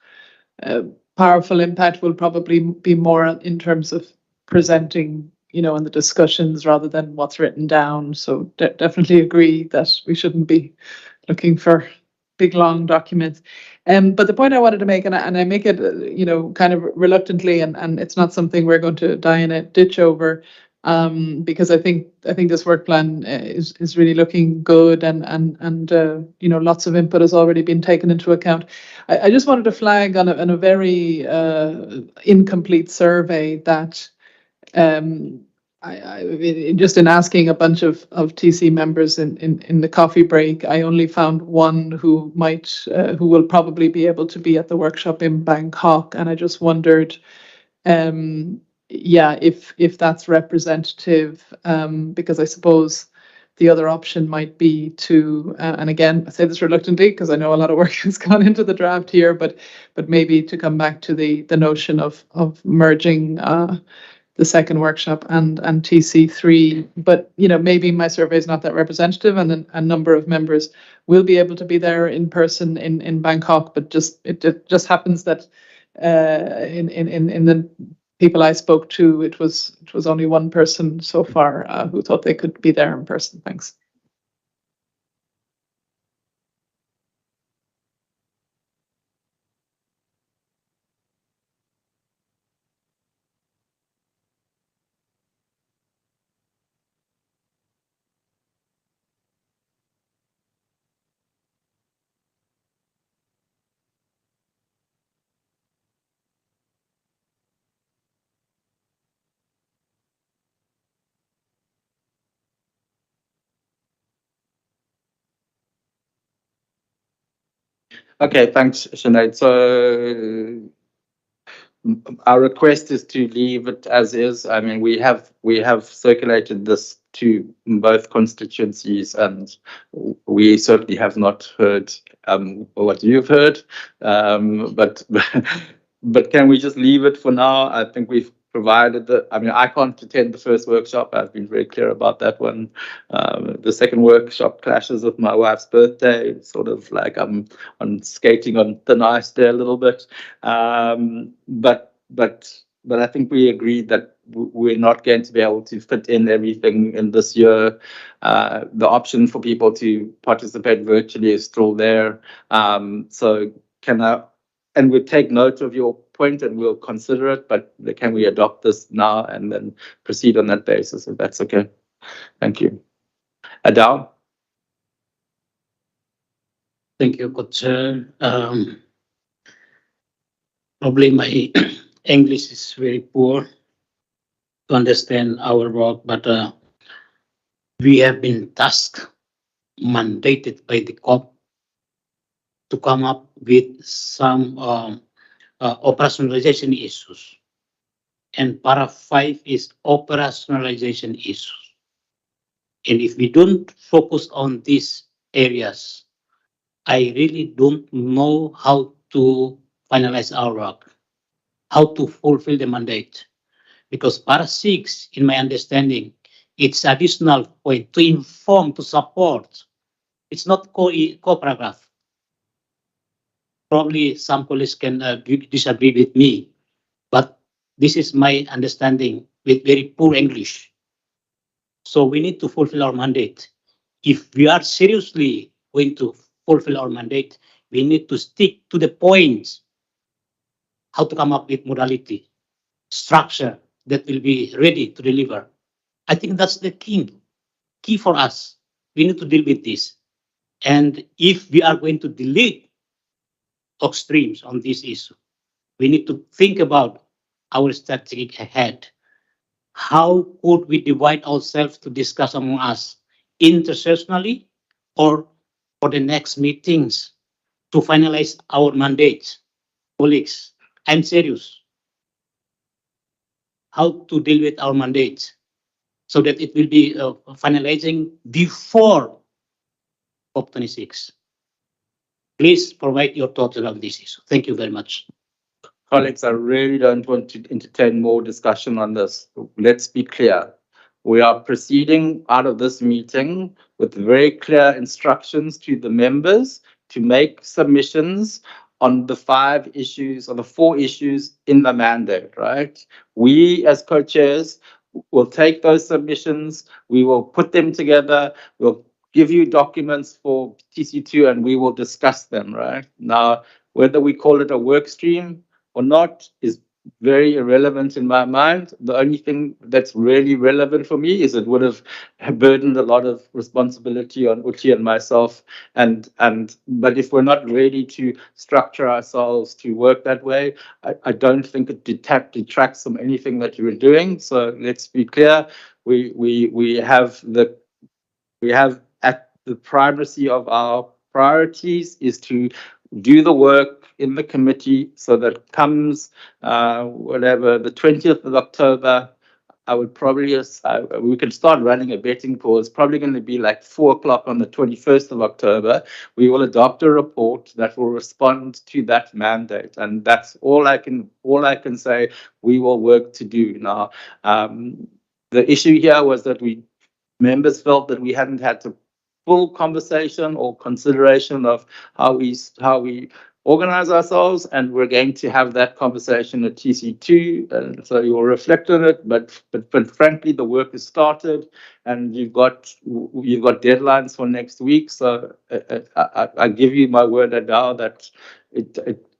powerful impact will probably be more in terms of presenting, in the discussions rather than what's written down. So definitely agree that we shouldn't be looking for big long documents. But the point I wanted to make, and I make it, kind of reluctantly, and it's not something we're going to die in a ditch over, because I think this work plan is really looking good, and lots of input has already been taken into account. I just wanted to flag on a very incomplete survey that I just in asking a bunch of TC members in the coffee break, I only found one who will probably be able to be at the workshop in Bangkok, and I just wondered, if that's representative, because I suppose the other option might be to, and again, I say this reluctantly because I know a lot of work has gone into the draft here, but maybe to come back to the notion of merging the second workshop and TC3. But maybe my survey is not that representative, and a number of members will be able to be there in person in Bangkok. But it just happens that in the people I spoke to, it was only one person so far who thought they could be there in person. Thanks. Okay, thanks, Sinead. So our request is to leave it as is. I mean, we have circulated this to both constituencies, and we certainly have not heard what you've heard. But can we just leave it for now? I think we've provided I can't attend the first workshop. I've been very clear about that one. The second workshop clashes with my wife's birthday. It's sort of like I'm skating on thin ice there a little bit. But I think we agreed that we're not going to be able to fit in everything in this year. The option for people to participate virtually is still there. So and we'll take note of your point and we'll consider it, but can we adopt this now and then proceed on that basis, if that's okay? Thank you. Adal? Thank you, Coach. Probably my English is very poor to understand our work, but we have been tasked, mandated by the COP to come up with some operationalization issues. And para 5 is operationalization issues. And if we don't focus on these areas, I really don't know how to finalize our work, how to fulfill the mandate. Because para 6, in my understanding, it's additional point to inform, to support. It's not co-paragraph. Probably some colleagues can disagree with me, but this is my understanding with very poor English. So we need to fulfill our mandate. If we are seriously going to fulfill our mandate, we need to stick to the points, how to come up with modality, structure that will be ready to deliver. I think that's the key for us. We need to deal with this. And if we are going to delete extremes on this issue, we need to think about our strategy ahead. How could we divide ourselves to discuss among us intersessionally or for the next meetings to finalize our mandates? Colleagues, I'm serious. How to deal with our mandates so that it will be finalizing before COP26. Please provide your thoughts around this issue. Thank you very much. Colleagues, I really don't want to entertain more discussion on this. Let's be clear. We are proceeding out of this meeting with very clear instructions to the members to make submissions on the 5 issues or the 4 issues in the mandate, right? We as co-chairs will take those submissions, we will put them together, we'll give you documents for TC2 and we will discuss them, right? Now, whether we call it a work stream or not is very irrelevant in my mind. The only thing that's really relevant for me is it would have burdened a lot of responsibility on Uchi and myself. But if we're not ready to structure ourselves to work that way, I don't think it detracts from anything that you're doing. So let's be clear. We have at the primacy of our priorities is to do the work in the committee so that comes whatever the 20th of October, I would probably we can start running a betting pool. It's probably going to be like 4 o'clock on the 21st of October. We will adopt a report that will respond to that mandate, and that's all I can say. We will work to do now. The issue here was that members felt that we hadn't had to full conversation or consideration of how we organize ourselves, and we're going to have that conversation at TC2, and so you'll reflect on it. But frankly, the work has started, and you've got deadlines for next week. So I give you my word now that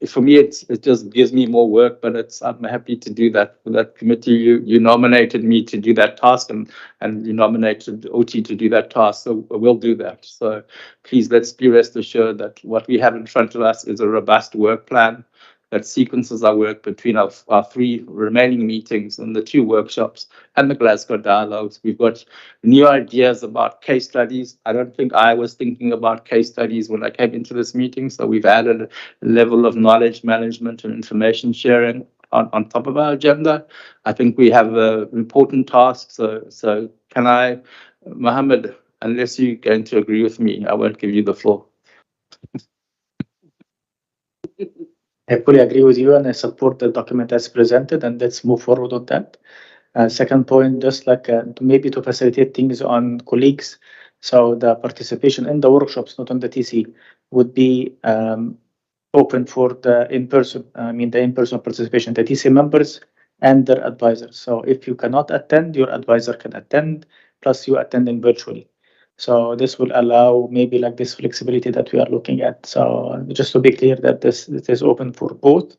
for me it just gives me more work, but I'm happy to do that for that committee. You nominated me to do that task, and you nominated OT to do that task, so we'll do that. So please, let's be rest assured that what we have in front of us is a robust work plan that sequences our work between our 3 remaining meetings and the 2 workshops and the Glasgow dialogues. We've got new ideas about case studies. I don't think I was thinking about case studies when I came into this meeting, so we've added a level of knowledge management and information sharing on top of our agenda. I think we have an important task. So can I, Mohammed, unless you're going to agree with me, I won't give you the floor. I fully agree with you and I support the document as presented, and let's move forward on that. Second point, just like maybe to facilitate things on colleagues. So the participation in the workshops, not on the TC, would be open for the in-person, the in-person participation, the TC members and their advisors. So if you cannot attend, your advisor can attend, plus you attending virtually. So this will allow maybe like this flexibility that we are looking at. So just to be clear that this is open for both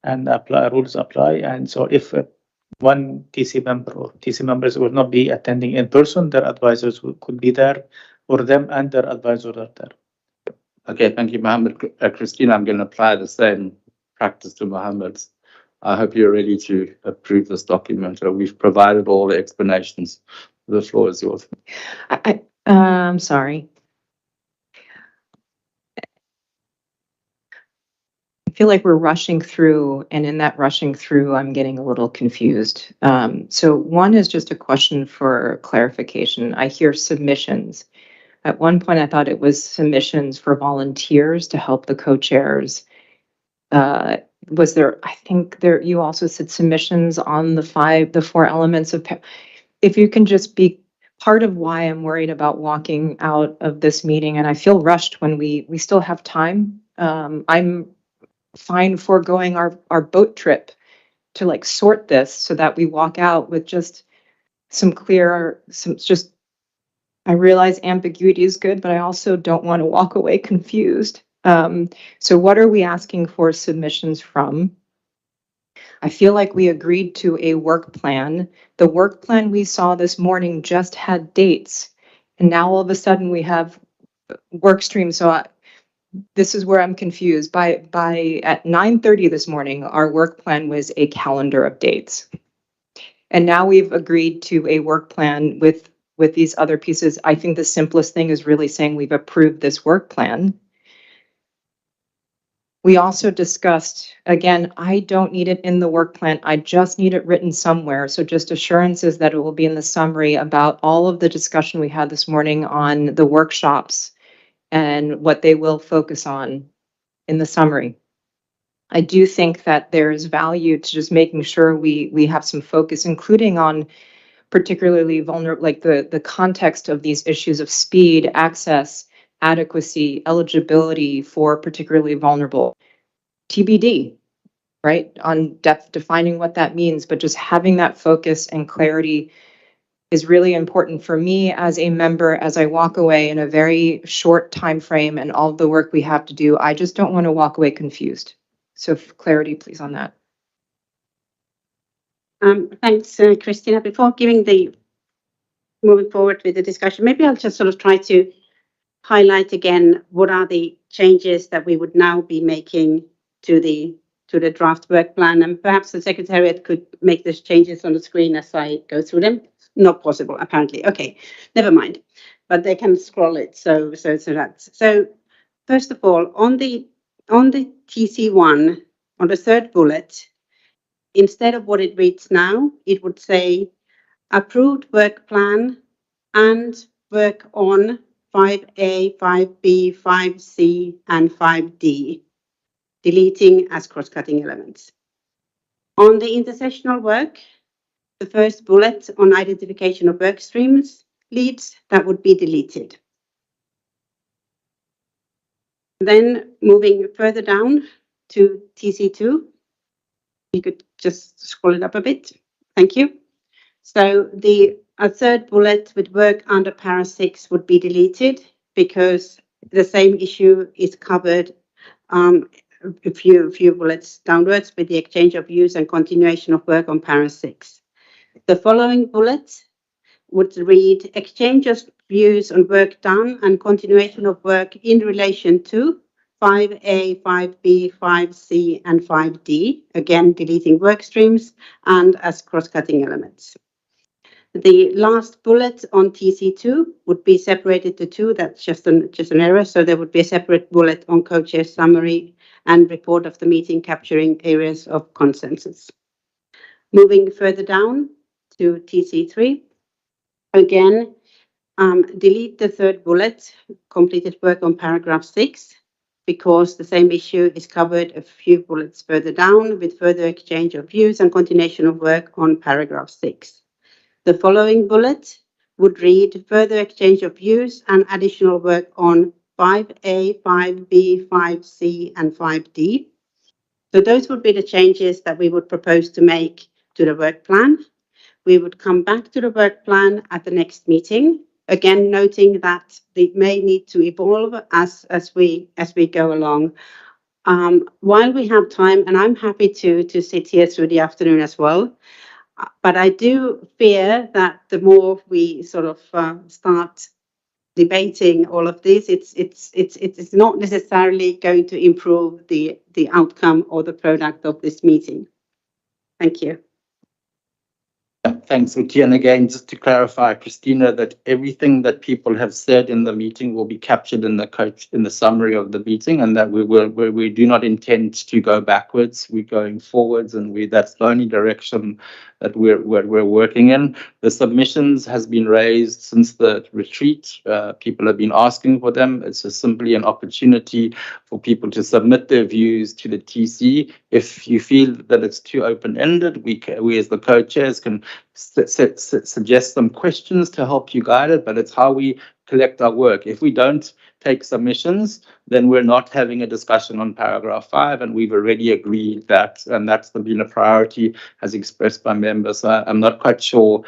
and rules apply. And so if one TC member or TC members will not be attending in person, their advisors could be there, or them and their advisors are there. Okay, thank you, Mohammed. Christina, I'm going to apply the same practice to Mohammed's. I hope you're ready to approve this document. We've provided all the explanations. The floor is yours. I'm sorry. I feel like we're rushing through, and in that rushing through, I'm getting a little confused. So one is just a question for clarification. I hear submissions. At one point, I thought it was submissions for volunteers to help the co-chairs. Was there, I think there, you also said submissions on the 4 elements of, if you can just be part of why I'm worried about walking out of this meeting, and I feel rushed when we still have time. I'm fine foregoing our boat trip to like sort this so that we walk out with just I realize ambiguity is good, but I also don't want to walk away confused. So what are we asking for submissions from? I feel like we agreed to a work plan. The work plan we saw this morning just had dates, and now all of a sudden we have work streams. So this is where I'm confused. By at 9:30 this morning, our work plan was a calendar of dates. And now we've agreed to a work plan with these other pieces. I think the simplest thing is really saying we've approved this work plan. We also discussed, again, I don't need it in the work plan. I just need it written somewhere. So just assurances that it will be in the summary about all of the discussion we had this morning on the workshops and what they will focus on in the summary. I do think that there's value to just making sure we have some focus, including on particularly vulnerable, like the context of these issues of speed, access, adequacy, eligibility for particularly vulnerable. TBD, right? On depth defining what that means, but just having that focus and clarity is really important for me as a member as I walk away in a very short time frame and all the work we have to do. I just don't want to walk away confused. So clarity, please, on that. Thanks, Christina. Before moving forward with the discussion, maybe I'll just sort of try to highlight again what are the changes that we would now be making to the draft work plan, and perhaps the Secretariat could make those changes on the screen as I go through them. Not possible, apparently. Okay, never mind. But they can scroll it. So first of all, on the TC1, on the third bullet, instead of what it reads now, it would say approved work plan and work on 5A, 5B, 5C, and 5D, deleting as cross-cutting elements. On the intersessional work, the first bullet on identification of work streams leads, that would be deleted. Then moving further down to TC2, you could just scroll it up a bit. Thank you. So a third bullet with work under para 6 would be deleted because the same issue is covered a few bullets downwards with the exchange of views and continuation of work on para 6. The following bullet would read exchange of views on work done and continuation of work in relation to 5A, 5B, 5C, and 5D, again deleting work streams and as cross-cutting elements. The last bullet on TC2 would be separated to two. That's just an error. So there would be a separate bullet on co-chair summary and report of the meeting capturing areas of consensus. Moving further down to TC3, again, delete the third bullet, completed work on paragraph 6, because the same issue is covered a few bullets further down with further exchange of views and continuation of work on paragraph 6. The following bullet would read further exchange of views and additional work on 5A, 5B, 5C, and 5D. So those would be the changes that we would propose to make to the work plan. We would come back to the work plan at the next meeting, again noting that it may need to evolve as we go along. While we have time, and I'm happy to sit here through the afternoon as well, but I do fear that the more we sort of start debating all of this, it's not necessarily going to improve the outcome or the product of this meeting. Thank you. Thanks, Uti. And again, just to clarify, Christina, that everything that people have said in the meeting will be captured in the summary of the meeting, and that we do not intend to go backwards. We're going forwards, and that's the only direction that we're working in. The submissions has been raised since the retreat. People have been asking for them. It's just simply an opportunity for people to submit their views to the TC. If you feel that it's too open-ended, we as the co-chairs can suggest some questions to help you guide it, but it's how we collect our work. If we don't take submissions, then we're not having a discussion on paragraph 5, and we've already agreed that, and that's been a priority as expressed by members. So I'm not quite sure.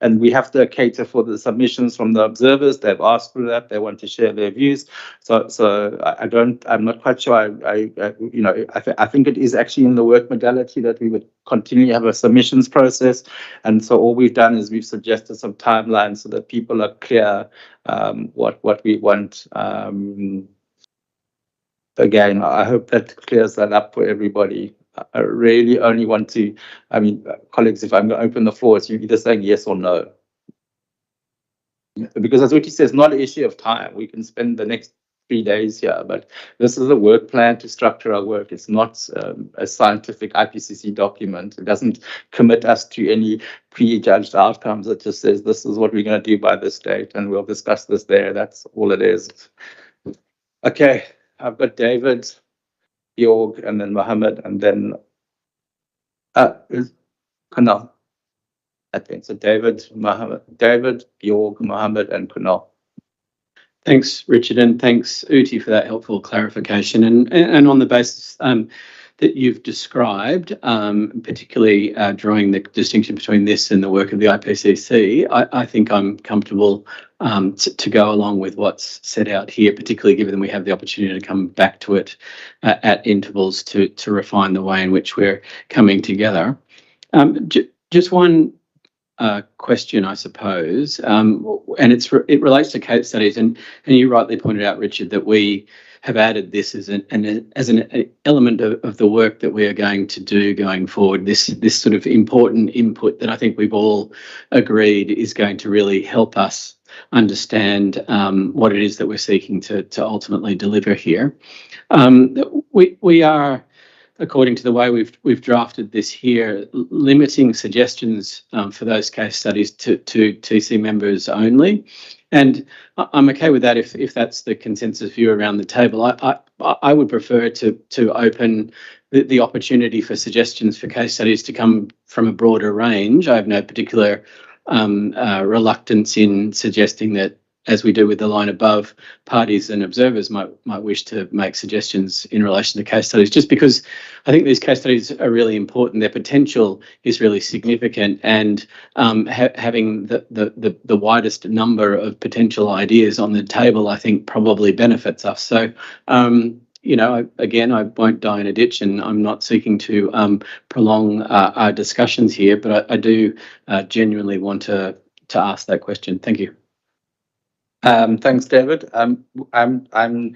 And we have to cater for the submissions from the observers. They've asked for that. They want to share their views. So I'm not quite sure. I think it is actually in the work modality that we would continue to have a submissions process. And so all we've done is we've suggested some timelines so that people are clear what we want. Again, I hope that clears that up for everybody. I really only want to, colleagues, if I'm going to open the floor, it's you either saying yes or no. Because as Uti says, it's not an issue of time. We can spend the next 3 days here, but this is a work plan to structure our work. It's not a scientific IPCC document. It doesn't commit us to any prejudged outcomes. It just says this is what we're going to do by this date, and we'll discuss this there. That's all it is. Okay, I've got David, Georg, and then Mohammed, and then Kunal. I think so. David, Georg, Mohammed, and Kunal. Thanks, Richard, and thanks, Uti, for that helpful clarification. And on the basis that you've described, particularly drawing the distinction between this and the work of the IPCC, I think I'm comfortable to go along with what's set out here, particularly given we have the opportunity to come back to it at intervals to refine the way in which we're coming together. Just one question, I suppose, and it relates to case studies, and you rightly pointed out, Richard, that we have added this as an element of the work that we are going to do going forward. This sort of important input that I think we've all agreed is going to really help us understand what it is that we're seeking to ultimately deliver here. We are, according to the way we've drafted this here, limiting suggestions for those case studies to TC members only. And I'm okay with that if that's the consensus view around the table. I would prefer to open the opportunity for suggestions for case studies to come from a broader range. I have no particular reluctance in suggesting that, as we do with the line above, parties and observers might wish to make suggestions in relation to case studies, just because I think these case studies are really important. Their potential is really significant, and having the widest number of potential ideas on the table, I think, probably benefits us. So, again, I won't die in a ditch, and I'm not seeking to prolong our discussions here, but I do genuinely want to ask that question. Thank you. Thanks, David. I'm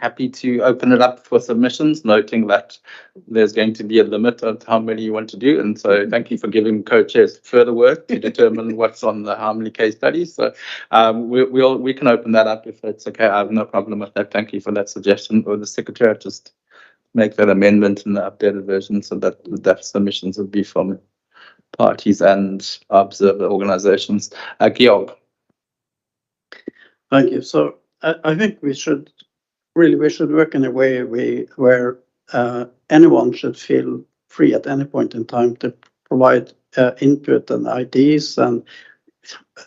happy to open it up for submissions, noting that there's going to be a limit of how many you want to do. And so thank you for giving co-chairs further work to determine what's on how many case studies. So we can open that up if it's okay. I have no problem with that. Thank you for that suggestion. Or the secretary just make that amendment in the updated version so that submissions would be from parties and observer organizations. Georg. Thank you. So I think we should work in a way where anyone should feel free at any point in time to provide input and ideas. And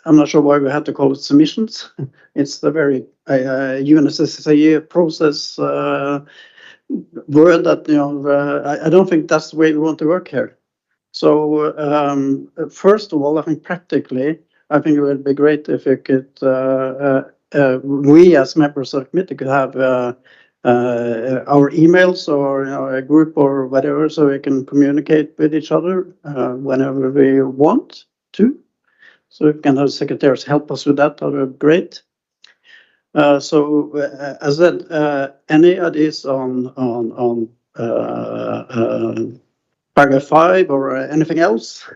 I'm not sure why we have to call it submissions. It's the very UNSCE process word that, I don't think that's the way we want to work here. So first of all, I think practically, I think it would be great if we could, we as members of the committee could have our emails or a group or whatever, so we can communicate with each other whenever we want to. So we can have secretaries help us with that. That would be great. So as I said, any ideas on paragraph 5 or anything else?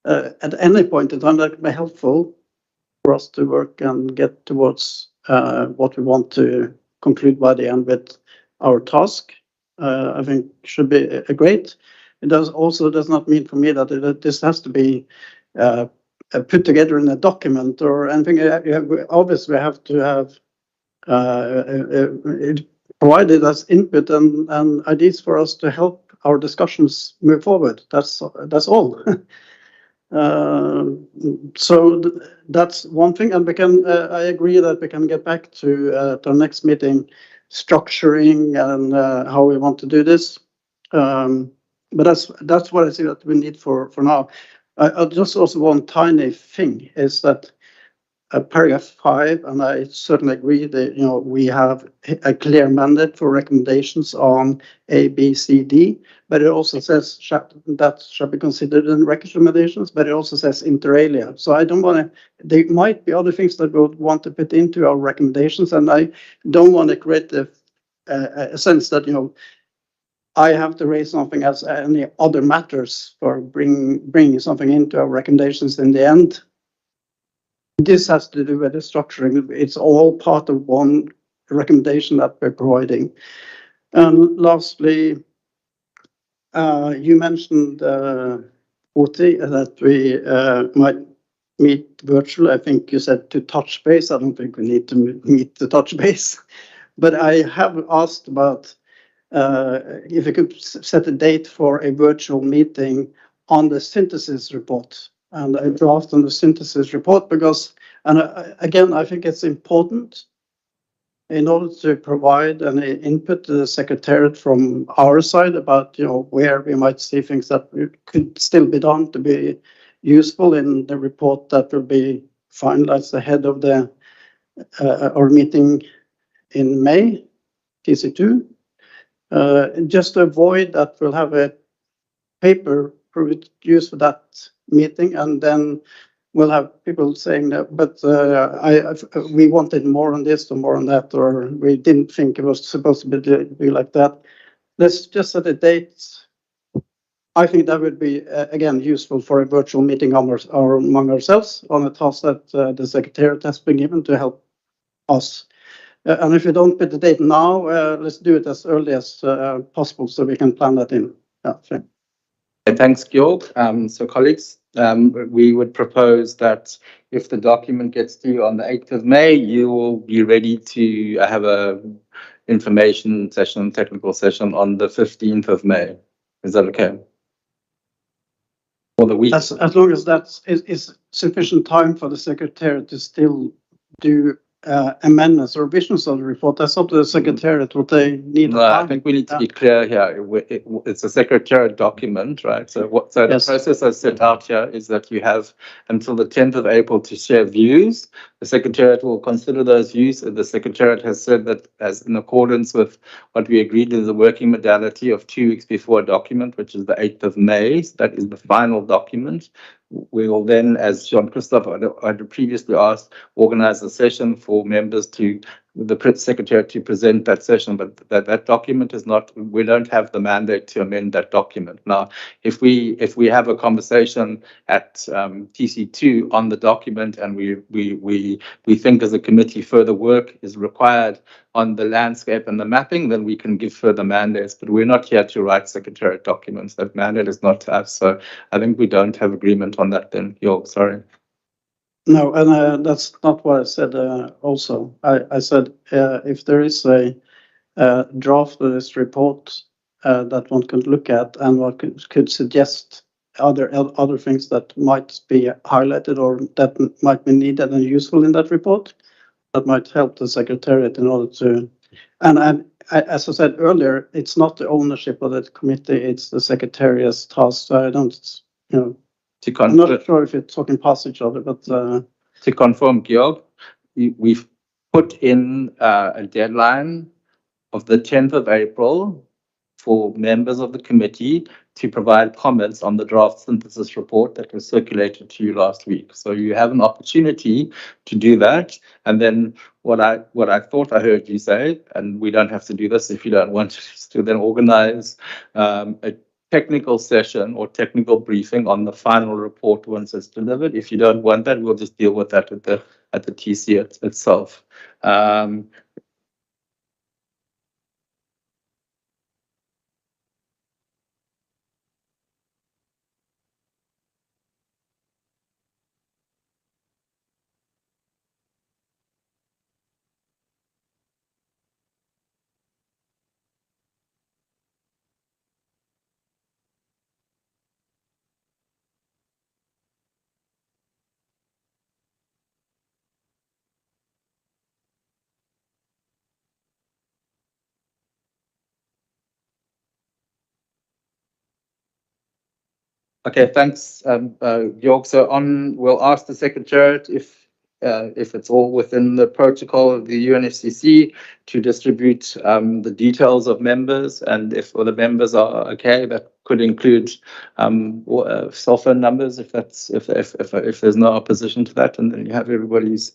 At any point in time, that could be helpful for us to work and get towards what we want to conclude by the end with our task. I think should be great. It does not mean for me that this has to be put together in a document or anything. Obviously, we have to have it provided as input and ideas for us to help our discussions move forward. That's all. That's one thing, and we can. I agree that we can get back to our next meeting, structuring and how we want to do this. But that's what I see that we need for now. I just also one tiny thing is that paragraph 5, and I certainly agree that we have a clear mandate for recommendations on A, B, C, D, but it also says that shall be considered in recommendations, but it also says inter alia. So I don't want to. There might be other things that we would want to put into our recommendations, and I don't want to create a sense that I have to raise something as any other matters for bringing something into our recommendations in the end. This has to do with the structuring. It's all part of one recommendation that we're providing. And lastly, you mentioned, Oti, that we might meet virtually. I think you said to touch base. I don't think we need to meet to touch base. But I have asked about if you could set a date for a virtual meeting on the synthesis report and a draft on the synthesis report, because, and again, I think it's important in order to provide an input to the secretariat from our side about, where we might see things that could still be done to be useful in the report that will be finalized ahead of our meeting in May, TC2. Just to avoid that, we'll have a paper produced for that meeting, and then we'll have people saying that, but we wanted more on this or more on that, or we didn't think it was supposed to be like that. Let's just set a date. I think that would be, again, useful for a virtual meeting among ourselves on a task that the secretariat has been given to help us. And if you don't put the date now, let's do it as early as possible so we can plan that in. Yeah, sure. Thanks, Georg. So colleagues, we would propose that if the document gets to you on the 8th of May, you will be ready to have a information session, technical session on the 15th of May. Is that okay? For the week. As long as that is sufficient time for the secretariat to still do amendments or revisions of the report. That's up to the secretariat what they need. No, I think we need to be clear here. It's a secretariat document, right? So the process I set out here is that you have until the 10th of April to share views. The secretariat will consider those views. The secretariat has said that, as in accordance with what we agreed in the working modality of 2 weeks before a document, which is the 8th of May, so that is the final document. We will then, as Jean-Christophe had previously asked, organize a session for members to the secretary to present that session, but that document is not, we don't have the mandate to amend that document. Now, if we have a conversation at TC2 on the document and we think as a committee further work is required on the landscape and the mapping, then we can give further mandates, but we're not here to write secretariat documents. That mandate is not to us. So I think we don't have agreement on that then. Sorry. No, and that's not what I said also. I said if there is a draft of this report that one could look at and one could suggest other things that might be highlighted or that might be needed and useful in that report, that might help the secretariat in order to, and as I said earlier, it's not the ownership of the committee, it's the secretariat's task. So I don't, I'm not sure if you're talking past each other, but to confirm, Georg, we've put in a deadline of the 10th of April for members of the committee to provide comments on the draft synthesis report that was circulated to you last week. So you have an opportunity to do that. And then what I thought I heard you say, and we don't have to do this if you don't want to then organize a technical session or technical briefing on the final report once it's delivered. If you don't want that, we'll just deal with that at the TC itself. Okay, thanks, York. So we'll ask the Secretariat if it's all within the protocol of the UNFCCC to distribute the details of members, and if all the members are okay, that could include cell phone numbers if there's no opposition to that, and then you have everybody's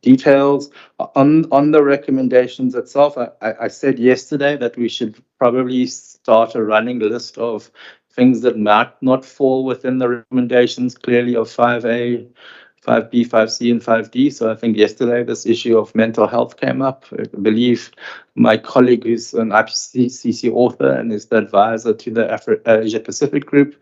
details. On the recommendations itself, I said yesterday that we should probably start a running list of things that might not fall within the recommendations clearly of 5A, 5B, 5C, and 5D. So I think yesterday this issue of mental health came up. I believe my colleague, who's an IPCC author and is the advisor to the Asia Pacific group,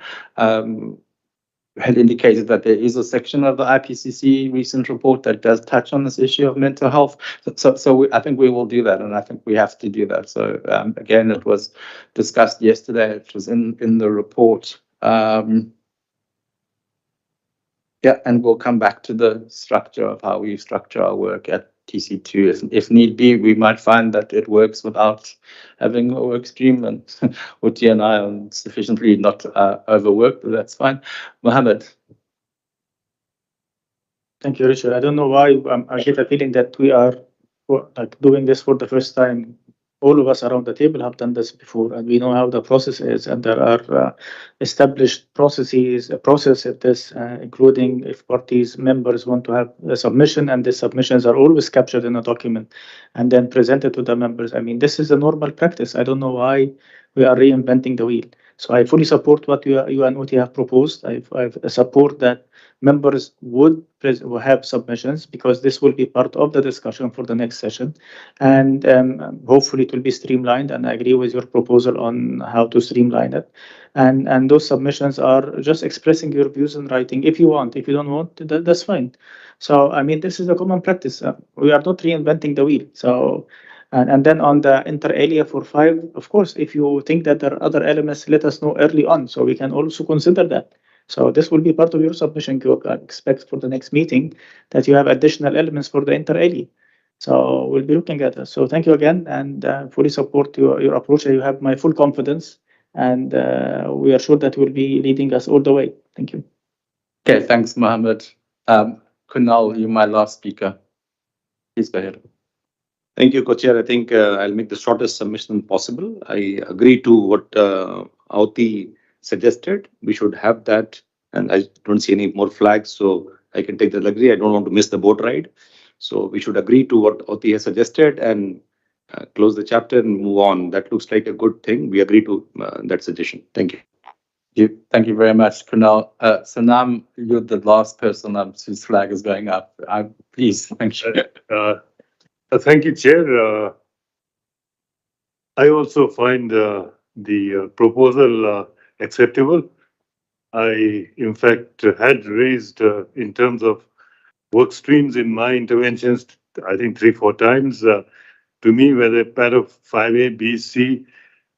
had indicated that there is a section of the IPCC recent report that does touch on this issue of mental health. So I think we will do that, and I think we have to do that. So again, it was discussed yesterday. It was in the report. Yeah, and we'll come back to the structure of how we structure our work at TC2. If need be, we might find that it works without having a work stream, and Uti and I are sufficiently not overworked, but that's fine. Mohammed. Thank you, Richard. I don't know why I get a feeling that we are doing this for the first time. All of us around the table have done this before, and we know how the process is, and there are established processes, a process of this, including if parties members want to have a submission, and the submissions are always captured in a document and then presented to the members. I mean, this is a normal practice. I don't know why we are reinventing the wheel. So I fully support what you and Uti have proposed. I support that members would have submissions, because this will be part of the discussion for the next session, and hopefully it will be streamlined, and I agree with your proposal on how to streamline it, and those submissions are just expressing your views in writing if you want. If you don't want, that's fine. So I mean, this is a common practice. We are not reinventing the wheel. So and then on the inter alia for 5, of course, if you think that there are other elements, let us know early on so we can also consider that. So this will be part of your submission, Georg. I expect for the next meeting that you have additional elements for the inter alia. So we'll be looking at this. So thank you again, and fully support your approach. You have my full confidence, and we are sure that you will be leading us all the way. Thank you. Okay, thanks, Mohammed. Kunal, you're my last speaker. Please go ahead. Thank you, Co-Chair. I think I'll make the shortest submission possible. I agree to what Auti suggested. We should have that, and I don't see any more flags, so I can take that agree. I don't want to miss the boat ride. So we should agree to what Auti has suggested and close the chapter and move on. That looks like a good thing. We agree to that suggestion. Thank you. Thank you very much, Kunal. Sanam, you're the last person whose flag is going up. Please, thank you. Thank you, Chair. I also find the proposal acceptable. I, in fact, had raised in terms of work streams in my interventions, I think 3-4 times. To me, whether part of 5A, B, C,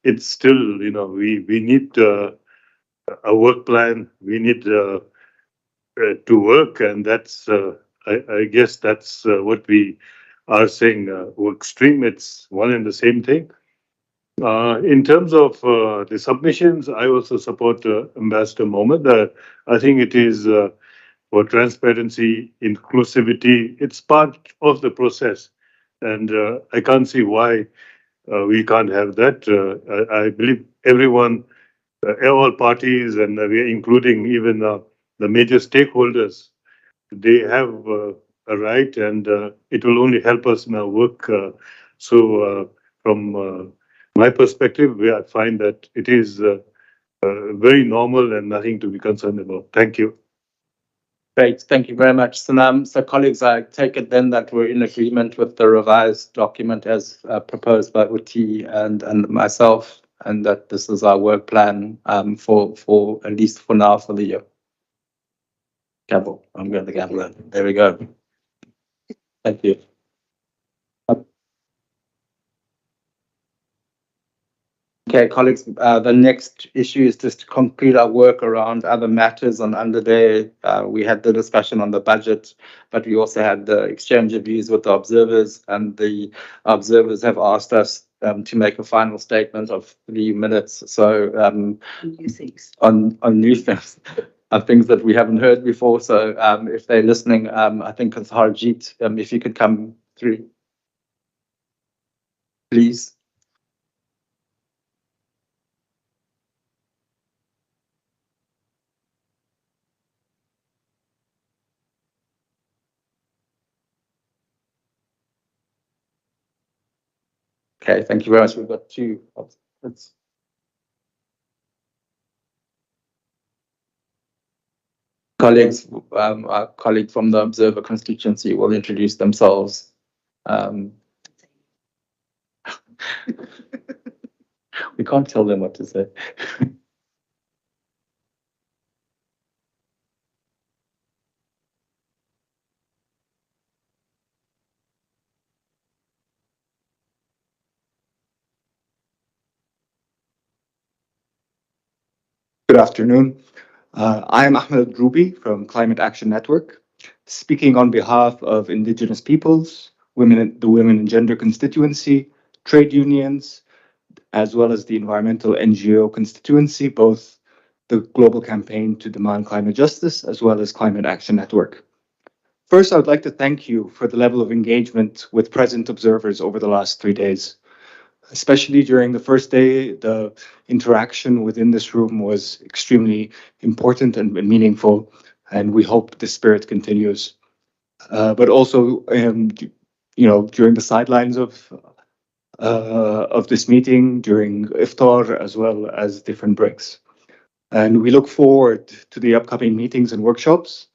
it's still, we need a work plan. We need to work, and that's, I guess that's what we are saying, work stream. It's one and the same thing. In terms of the submissions, I also support Ambassador Mohammed. I think it is for transparency, inclusivity. It's part of the process, and I can't see why we can't have that. I believe everyone, all parties, and we're including even the major stakeholders, they have a right, and it will only help us in our work. So from my perspective, I find that it is very normal and nothing to be concerned about. Thank you. Great, thank you very much, Sanam. So colleagues, I take it then that we're in agreement with the revised document as proposed by Uti and myself, and that this is our work plan for at least for now for the year. Gavel, I'm going to gavel. There we go. Thank you. Okay, colleagues, the next issue is just to conclude our work around other matters. And under there, we had the discussion on the budget, but we also had the exchange of views with the observers, and the observers have asked us to make a final statement of 3 minutes. So New things. on new things, things that we haven't heard before. So if they're listening, I think it's Harjeet, if you could come through, please. Okay, thank you very much. We've got 2 participants. Colleagues, our colleague from the Observer constituency will introduce themselves. We can't tell them what to say. Good afternoon. I am Ahmed Ruby from Climate Action Network, speaking on behalf of Indigenous peoples, the Women and Gender constituency, trade unions, as well as the environmental NGO constituency, both the Global Campaign to Demand Climate Justice, as well as Climate Action Network. First, I would like to thank you for the level of engagement with present observers over the last 3 days. Especially during the first day, the interaction within this room was extremely important and meaningful, and we hope the spirit continues. But also, during the sidelines of this meeting, during iftar, as well as different breaks. And we look forward to the upcoming meetings and workshops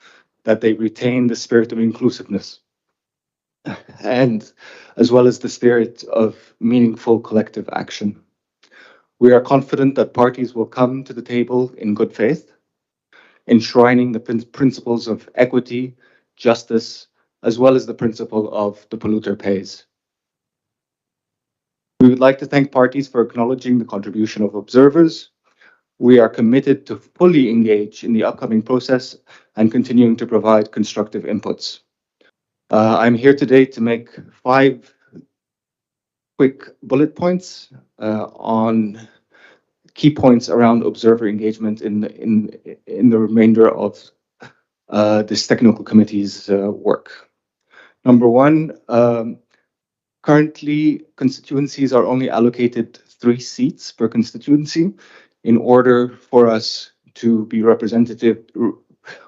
that they retain the spirit of inclusiveness, and as well as the spirit of meaningful collective action. We are confident that parties will come to the table in good faith, enshrining the principles of equity, justice, as well as the principle of the polluter pays. We would like to thank parties for acknowledging the contribution of observers. We are committed to fully engage in the upcoming process and continuing to provide constructive inputs. I'm here today to make 5 quick bullet points on key points around observer engagement in the remainder of this technical committee's work. Number 1, currently constituencies are only allocated 3 seats per constituency. In order for us to be representative,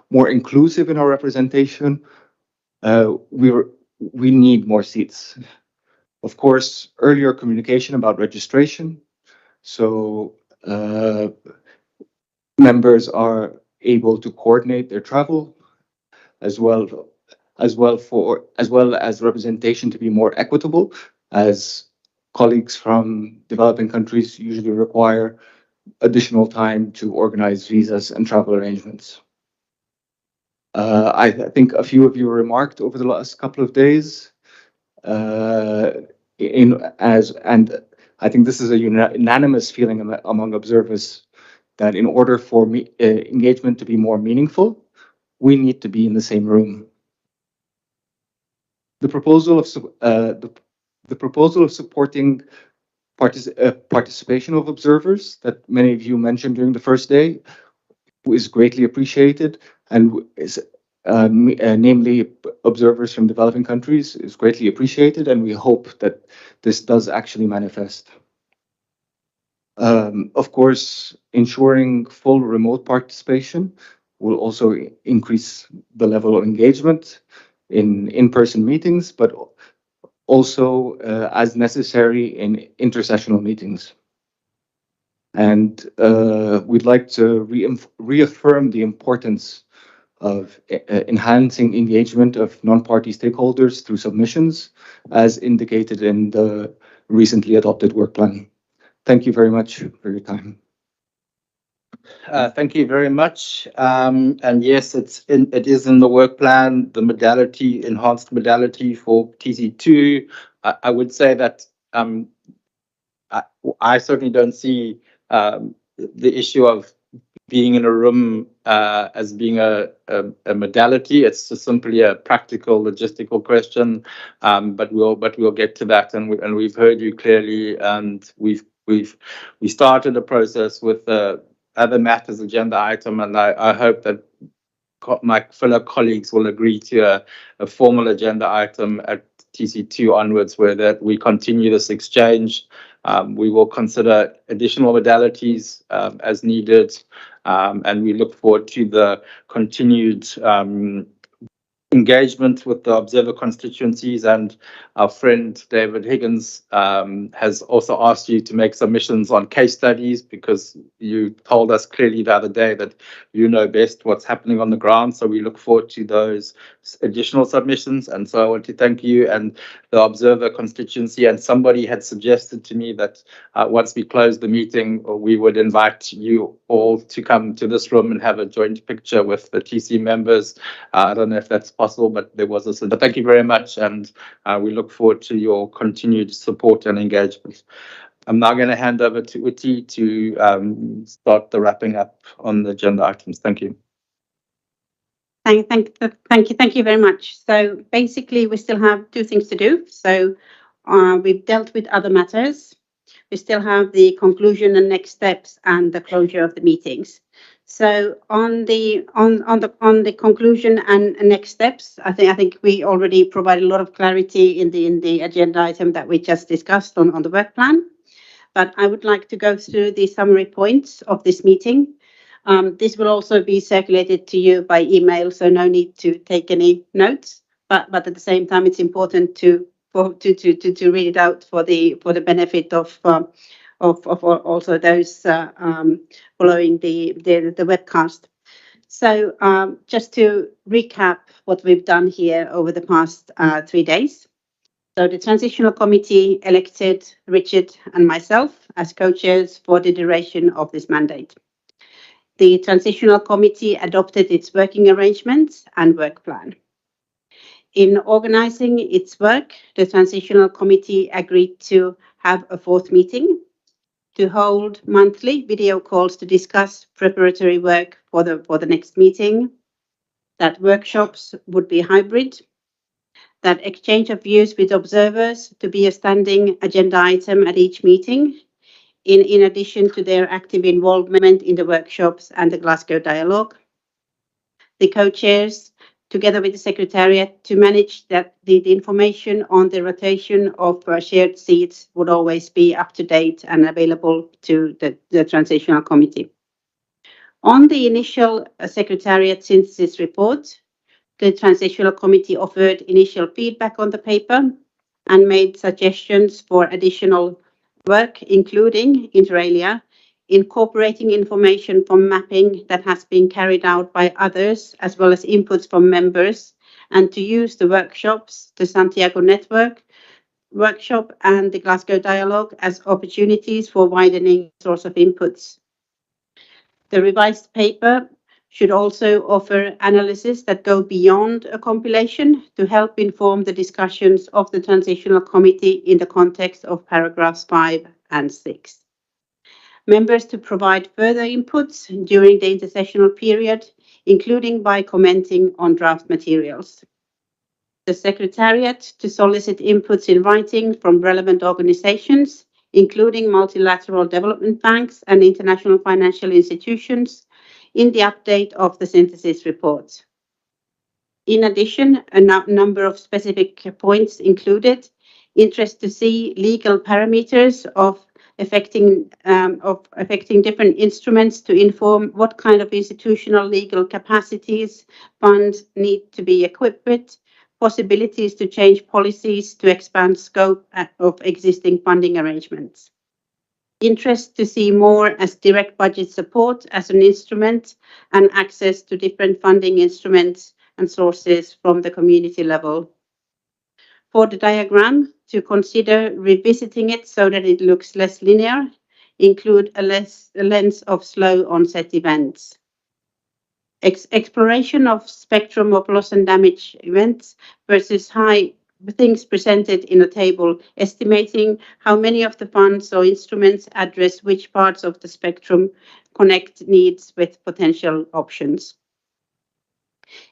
more inclusive in our representation, we need more seats. Of course, earlier communication about registration, so members are able to coordinate their travel, as well as representation to be more equitable, as colleagues from developing countries usually require additional time to organize visas and travel arrangements. I think a few of you remarked over the last couple of days, and I think this is a unanimous feeling among observers that in order for engagement to be more meaningful, we need to be in the same room. The proposal of supporting participation of observers that many of you mentioned during the first day is greatly appreciated, and is namely observers from developing countries is greatly appreciated, and we hope that this does actually manifest. Of course, ensuring full remote participation will also increase the level of engagement in in-person meetings, but also as necessary in intersessional meetings. And we'd like to reaffirm the importance of enhancing engagement of non-party stakeholders through submissions, as indicated in the recently adopted work plan. Thank you very much for your time. Thank you very much. And yes, it is in the work plan, the modality, enhanced modality for TC2. I would say that I certainly don't see the issue of being in a room as being a modality. It's just simply a practical, logistical question. But we'll get to that, and we've heard you clearly, and we started a process with other matters agenda item, and I hope that my fellow colleagues will agree to a formal agenda item at TC2 onwards, where that we continue this exchange. We will consider additional modalities as needed, and we look forward to the continued engagement with the observer constituencies. And our friend David Higgins has also asked you to make submissions on case studies, because you told us clearly the other day that you know best what's happening on the ground. So we look forward to those additional submissions. And so I want to thank you and the observer constituency. And somebody had suggested to me that once we close the meeting, we would invite you all to come to this room and have a joint picture with the TC members. I don't know if that's possible, but there was a. But thank you very much, and we look forward to your continued support and engagement. I'm now going to hand over to Uti to start the wrapping up on the agenda items. Thank you. Thank you very much. So basically, we still have two things to do. So we've dealt with other matters. We still have the conclusion and next steps and the closure of the meetings. So on the conclusion and next steps, I think we already provided a lot of clarity in the agenda item that we just discussed on the work plan. But I would like to go through the summary points of this meeting. This will also be circulated to you by email, so no need to take any notes. But at the same time, it's important to read it out for the benefit of also those following the webcast. So just to recap what we've done here over the past 3 days. So the Transitional Committee elected Richard and myself as co-chairs for the duration of this mandate. The Transitional Committee adopted its working arrangements and work plan. In organizing its work, the Transitional Committee agreed to have a 4th meeting, to hold monthly video calls to discuss preparatory work for the next meeting, that workshops would be hybrid, that exchange of views with observers to be a standing agenda item at each meeting, in addition to their active involvement in the workshops and the Glasgow dialogue. The co-chairs, together with the Secretariat, to manage that the information on the rotation of shared seats would always be up to date and available to the Transitional Committee. On the initial Secretariat synthesis report, the Transitional Committee offered initial feedback on the paper and made suggestions for additional work, including, inter alia, incorporating information from mapping that has been carried out by others, as well as inputs from members, and to use the workshops, the Santiago Network workshop and the Glasgow Dialogue as opportunities for widening source of inputs. The revised paper should also offer analysis that go beyond a compilation to help inform the discussions of the Transitional Committee in the context of paragraphs 5 and 6. Members to provide further inputs during the intersessional period, including by commenting on draft materials. The Secretariat to solicit inputs in writing from relevant organizations, including multilateral development banks and international financial institutions, in the update of the synthesis report. In addition, a number of specific points included: interest to see legal parameters of affecting different instruments to inform what kind of institutional legal capacities funds need to be equipped with, possibilities to change policies to expand scope of existing funding arrangements. Interest to see more as direct budget support as an instrument and access to different funding instruments and sources from the community level. For the diagram, to consider revisiting it so that it looks less linear, include a lens of slow onset events. Exploration of spectrum of loss and damage events versus high things presented in a table estimating how many of the funds or instruments address which parts of the spectrum, connect needs with potential options.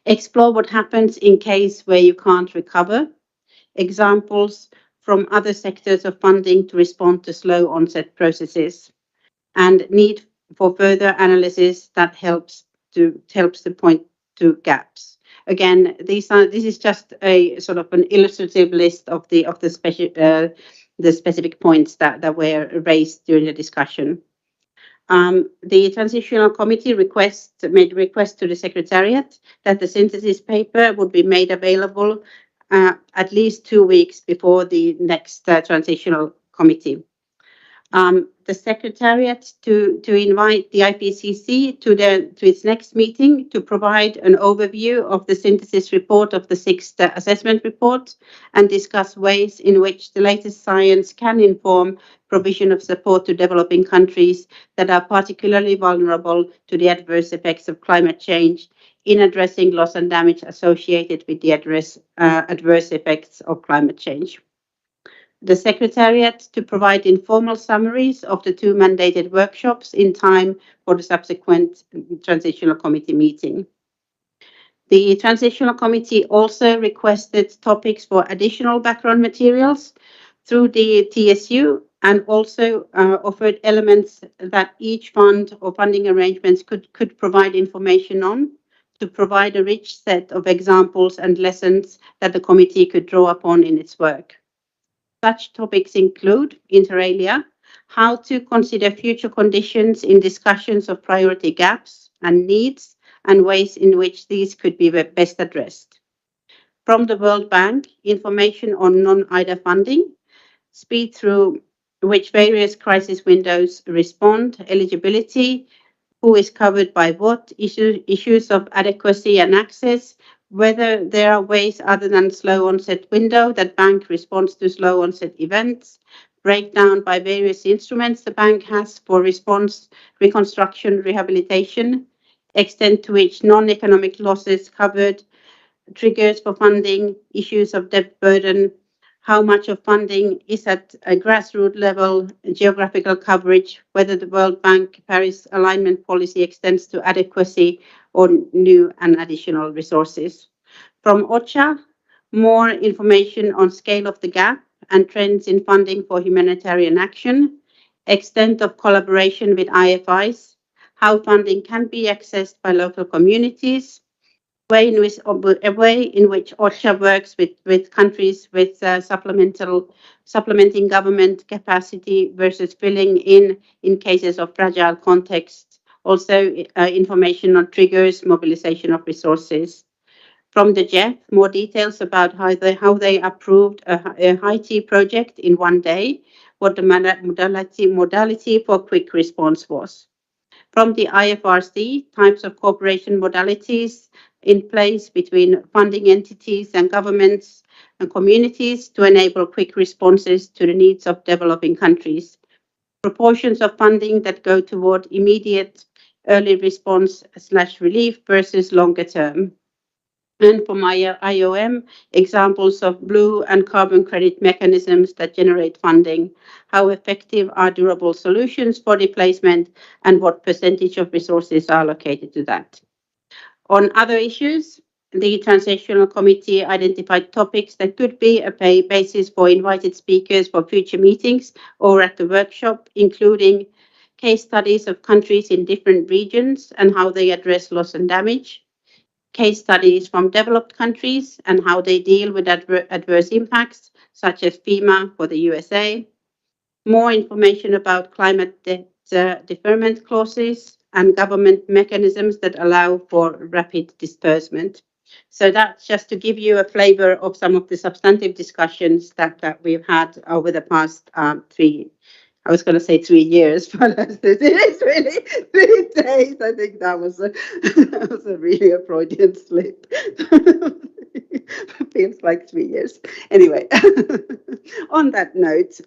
Explore what happens in case where you can't recover. Examples from other sectors of funding to respond to slow onset processes, and need for further analysis that helps to point to gaps. Again, this is just a sort of an illustrative list of the specific points that were raised during the discussion. The Transitional Committee made request to the Secretariat that the synthesis paper would be made available at least 2 weeks before the next Transitional Committee. The Secretariat to invite the IPCC to its next meeting to provide an overview of the synthesis report of the 6th assessment report and discuss ways in which the latest science can inform provision of support to developing countries that are particularly vulnerable to the adverse effects of climate change in addressing loss and damage associated with the adverse effects of climate change. The Secretariat to provide informal summaries of the 2 mandated workshops in time for the subsequent Transitional Committee meeting. The Transitional Committee also requested topics for additional background materials through the TSU and also offered elements that each fund or funding arrangements could provide information on to provide a rich set of examples and lessons that the committee could draw upon in its work. Such topics include, inter alia, how to consider future conditions in discussions of priority gaps and needs and ways in which these could be best addressed. From the World Bank, information on non-IDA funding, speed through which various crisis windows respond, eligibility, who is covered by what, issues of adequacy and access, whether there are ways other than slow onset window that bank responds to slow onset events, breakdown by various instruments the bank has for response, reconstruction, rehabilitation, extent to which non-economic losses covered, triggers for funding, issues of debt burden, how much of funding is at a grassroots level, geographical coverage, whether the World Bank Paris alignment policy extends to adequacy or new and additional resources. From OCHA, more information on scale of the gap and trends in funding for humanitarian action, extent of collaboration with IFIs, how funding can be accessed by local communities, a way in which OCHA works with countries with supplementing government capacity versus filling in cases of fragile context. Also, information on triggers, mobilization of resources. From the JEF, more details about how they approved a high-T project in 1 day, what the modality for quick response was. From the IFRC, types of cooperation modalities in place between funding entities and governments and communities to enable quick responses to the needs of developing countries. Proportions of funding that go toward immediate early response/relief versus longer term. And from IOM, examples of blue and carbon credit mechanisms that generate funding, how effective are durable solutions for displacement, and what percentage of resources are allocated to that. On other issues, the Transitional Committee identified topics that could be a basis for invited speakers for future meetings or at the workshop, including case studies of countries in different regions and how they address loss and damage, case studies from developed countries and how they deal with adverse impacts, such as FEMA for the USA, more information about climate debt deferment clauses and government mechanisms that allow for rapid disbursement. So that's just to give you a flavor of some of the substantive discussions that we've had over the past 3 years, but it is really 3 days. I think that was a really a Freudian slip. Feels like 3 years. Anyway, on that note,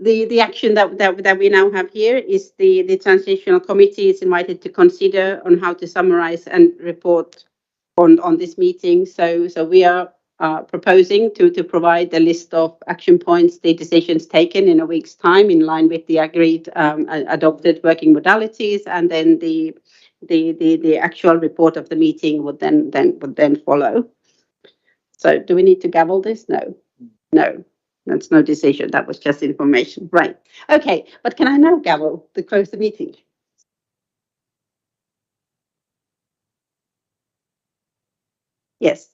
the action that we now have here is the Transitional Committee is invited to consider on how to summarize and report on this meeting. So we are proposing to provide the list of action points, the decisions taken in a week's time, in line with the agreed adopted working modalities, and then the actual report of the meeting would then follow. So do we need to gavel this? No, that's no decision. That was just information. Right. Okay, but can I now gavel to close the meeting? Yes.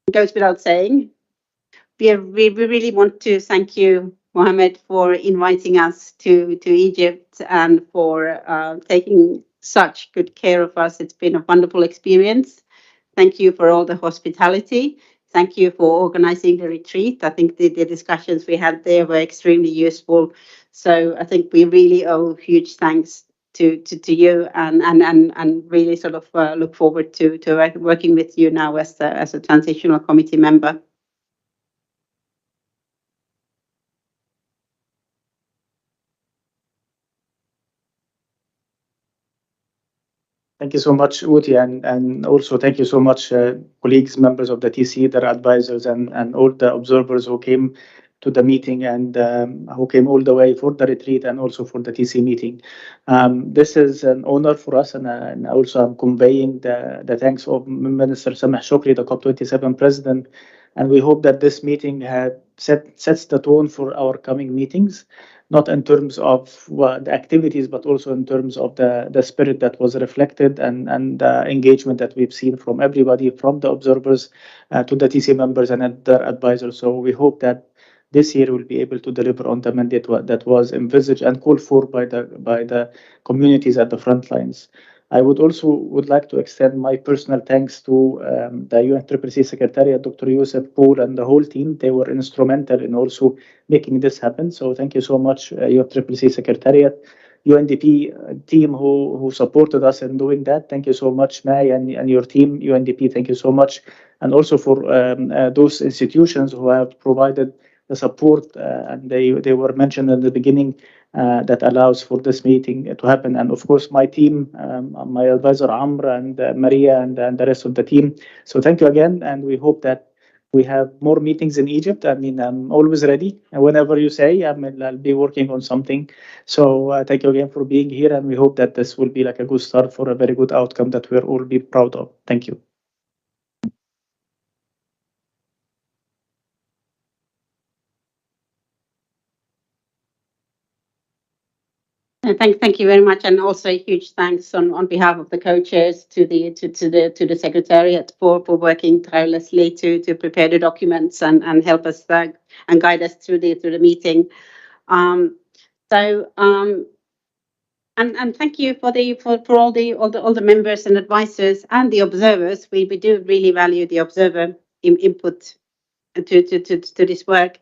It goes without saying. We really want to thank you, Mohammed, for inviting us to Egypt and for taking such good care of us. It's been a wonderful experience. Thank you for all the hospitality. Thank you for organizing the retreat. I think the discussions we had there were extremely useful. So I think we really owe huge thanks to you and really sort of look forward to working with you now as a transitional committee member. Thank you so much, Uti, and also thank you so much, colleagues, members of the TC, their advisors, and all the observers who came to the meeting and who came all the way for the retreat and also for the TC meeting. This is an honor for us, and also I'm conveying the thanks of Minister Sameh Shokri, the COP27 president, and we hope that this meeting sets the tone for our coming meetings, not in terms of the activities, but also in terms of the spirit that was reflected and the engagement that we've seen from everybody, from the observers to the TC members and their advisors. So we hope that this year we'll be able to deliver on the mandate that was envisaged and called for by the communities at the front lines. I would like to extend my personal thanks to the UNFCCC Secretariat, Dr. Youssef, Paul, and the whole team. They were instrumental in also making this happen. So thank you so much, UNFCCC Secretariat, UNDP team who supported us in doing that. Thank you so much, Mai, and your team, UNDP. Thank you so much. And also for those institutions who have provided the support, and they were mentioned in the beginning, that allows for this meeting to happen. And of course, my team, my advisor Amr and Maria and the rest of the team. So thank you again, and we hope that we have more meetings in Egypt. I mean, I'm always ready. And whenever you say, I'll be working on something. So thank you again for being here, and we hope that this will be like a good start for a very good outcome that we're all be proud of. Thank you. Thank you very much, and also a huge thanks on behalf of the co-chairs to the Secretariat for working tirelessly to prepare the documents and help us and guide us through the meeting. And thank you for all the members and advisors and the observers. We do really value the observer input to this work.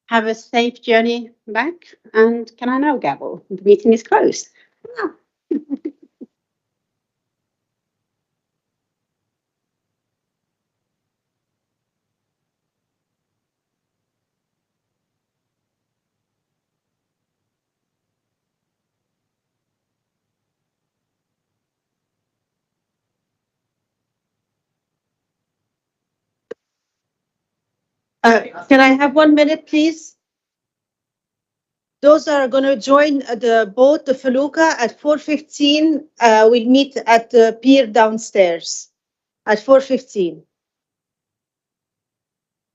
Have a safe journey back, and can I now gavel? The meeting is closed. Can I have 1 minute, please? Those are going to join the boat, the felucca, at 4:15. We'll meet at the pier downstairs at 4:15.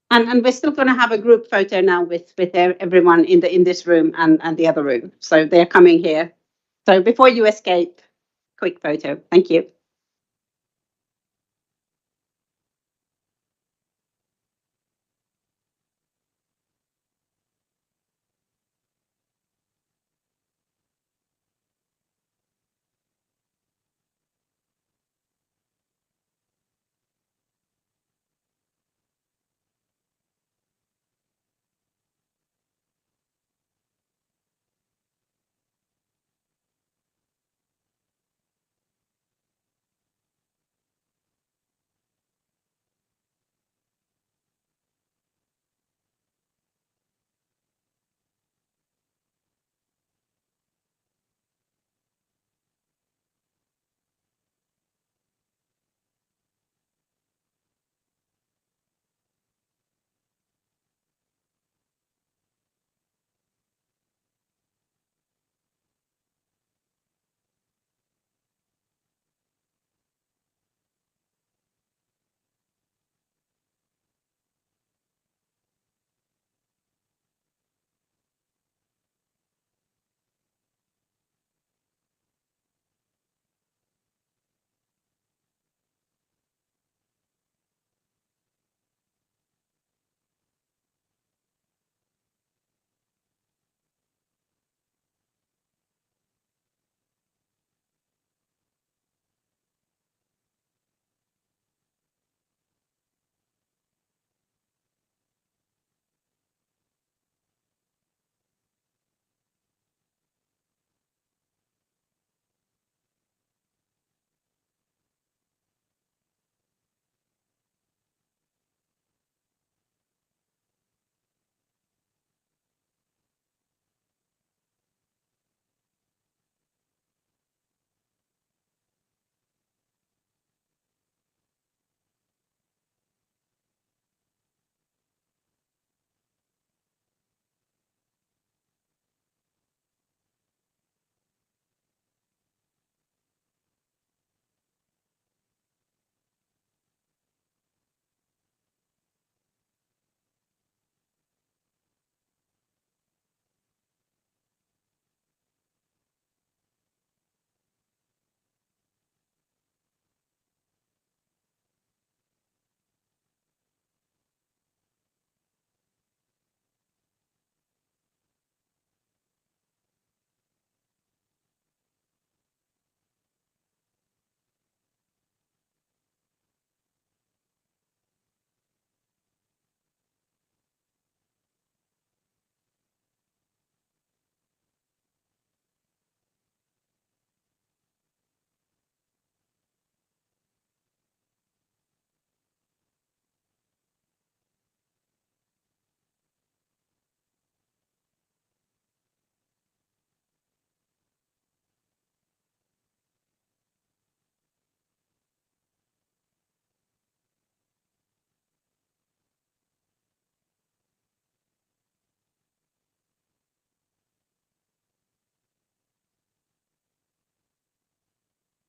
And we're still going to have a group photo now with everyone in this room and the other room. So they're coming here. So before you escape, quick photo. Thank you.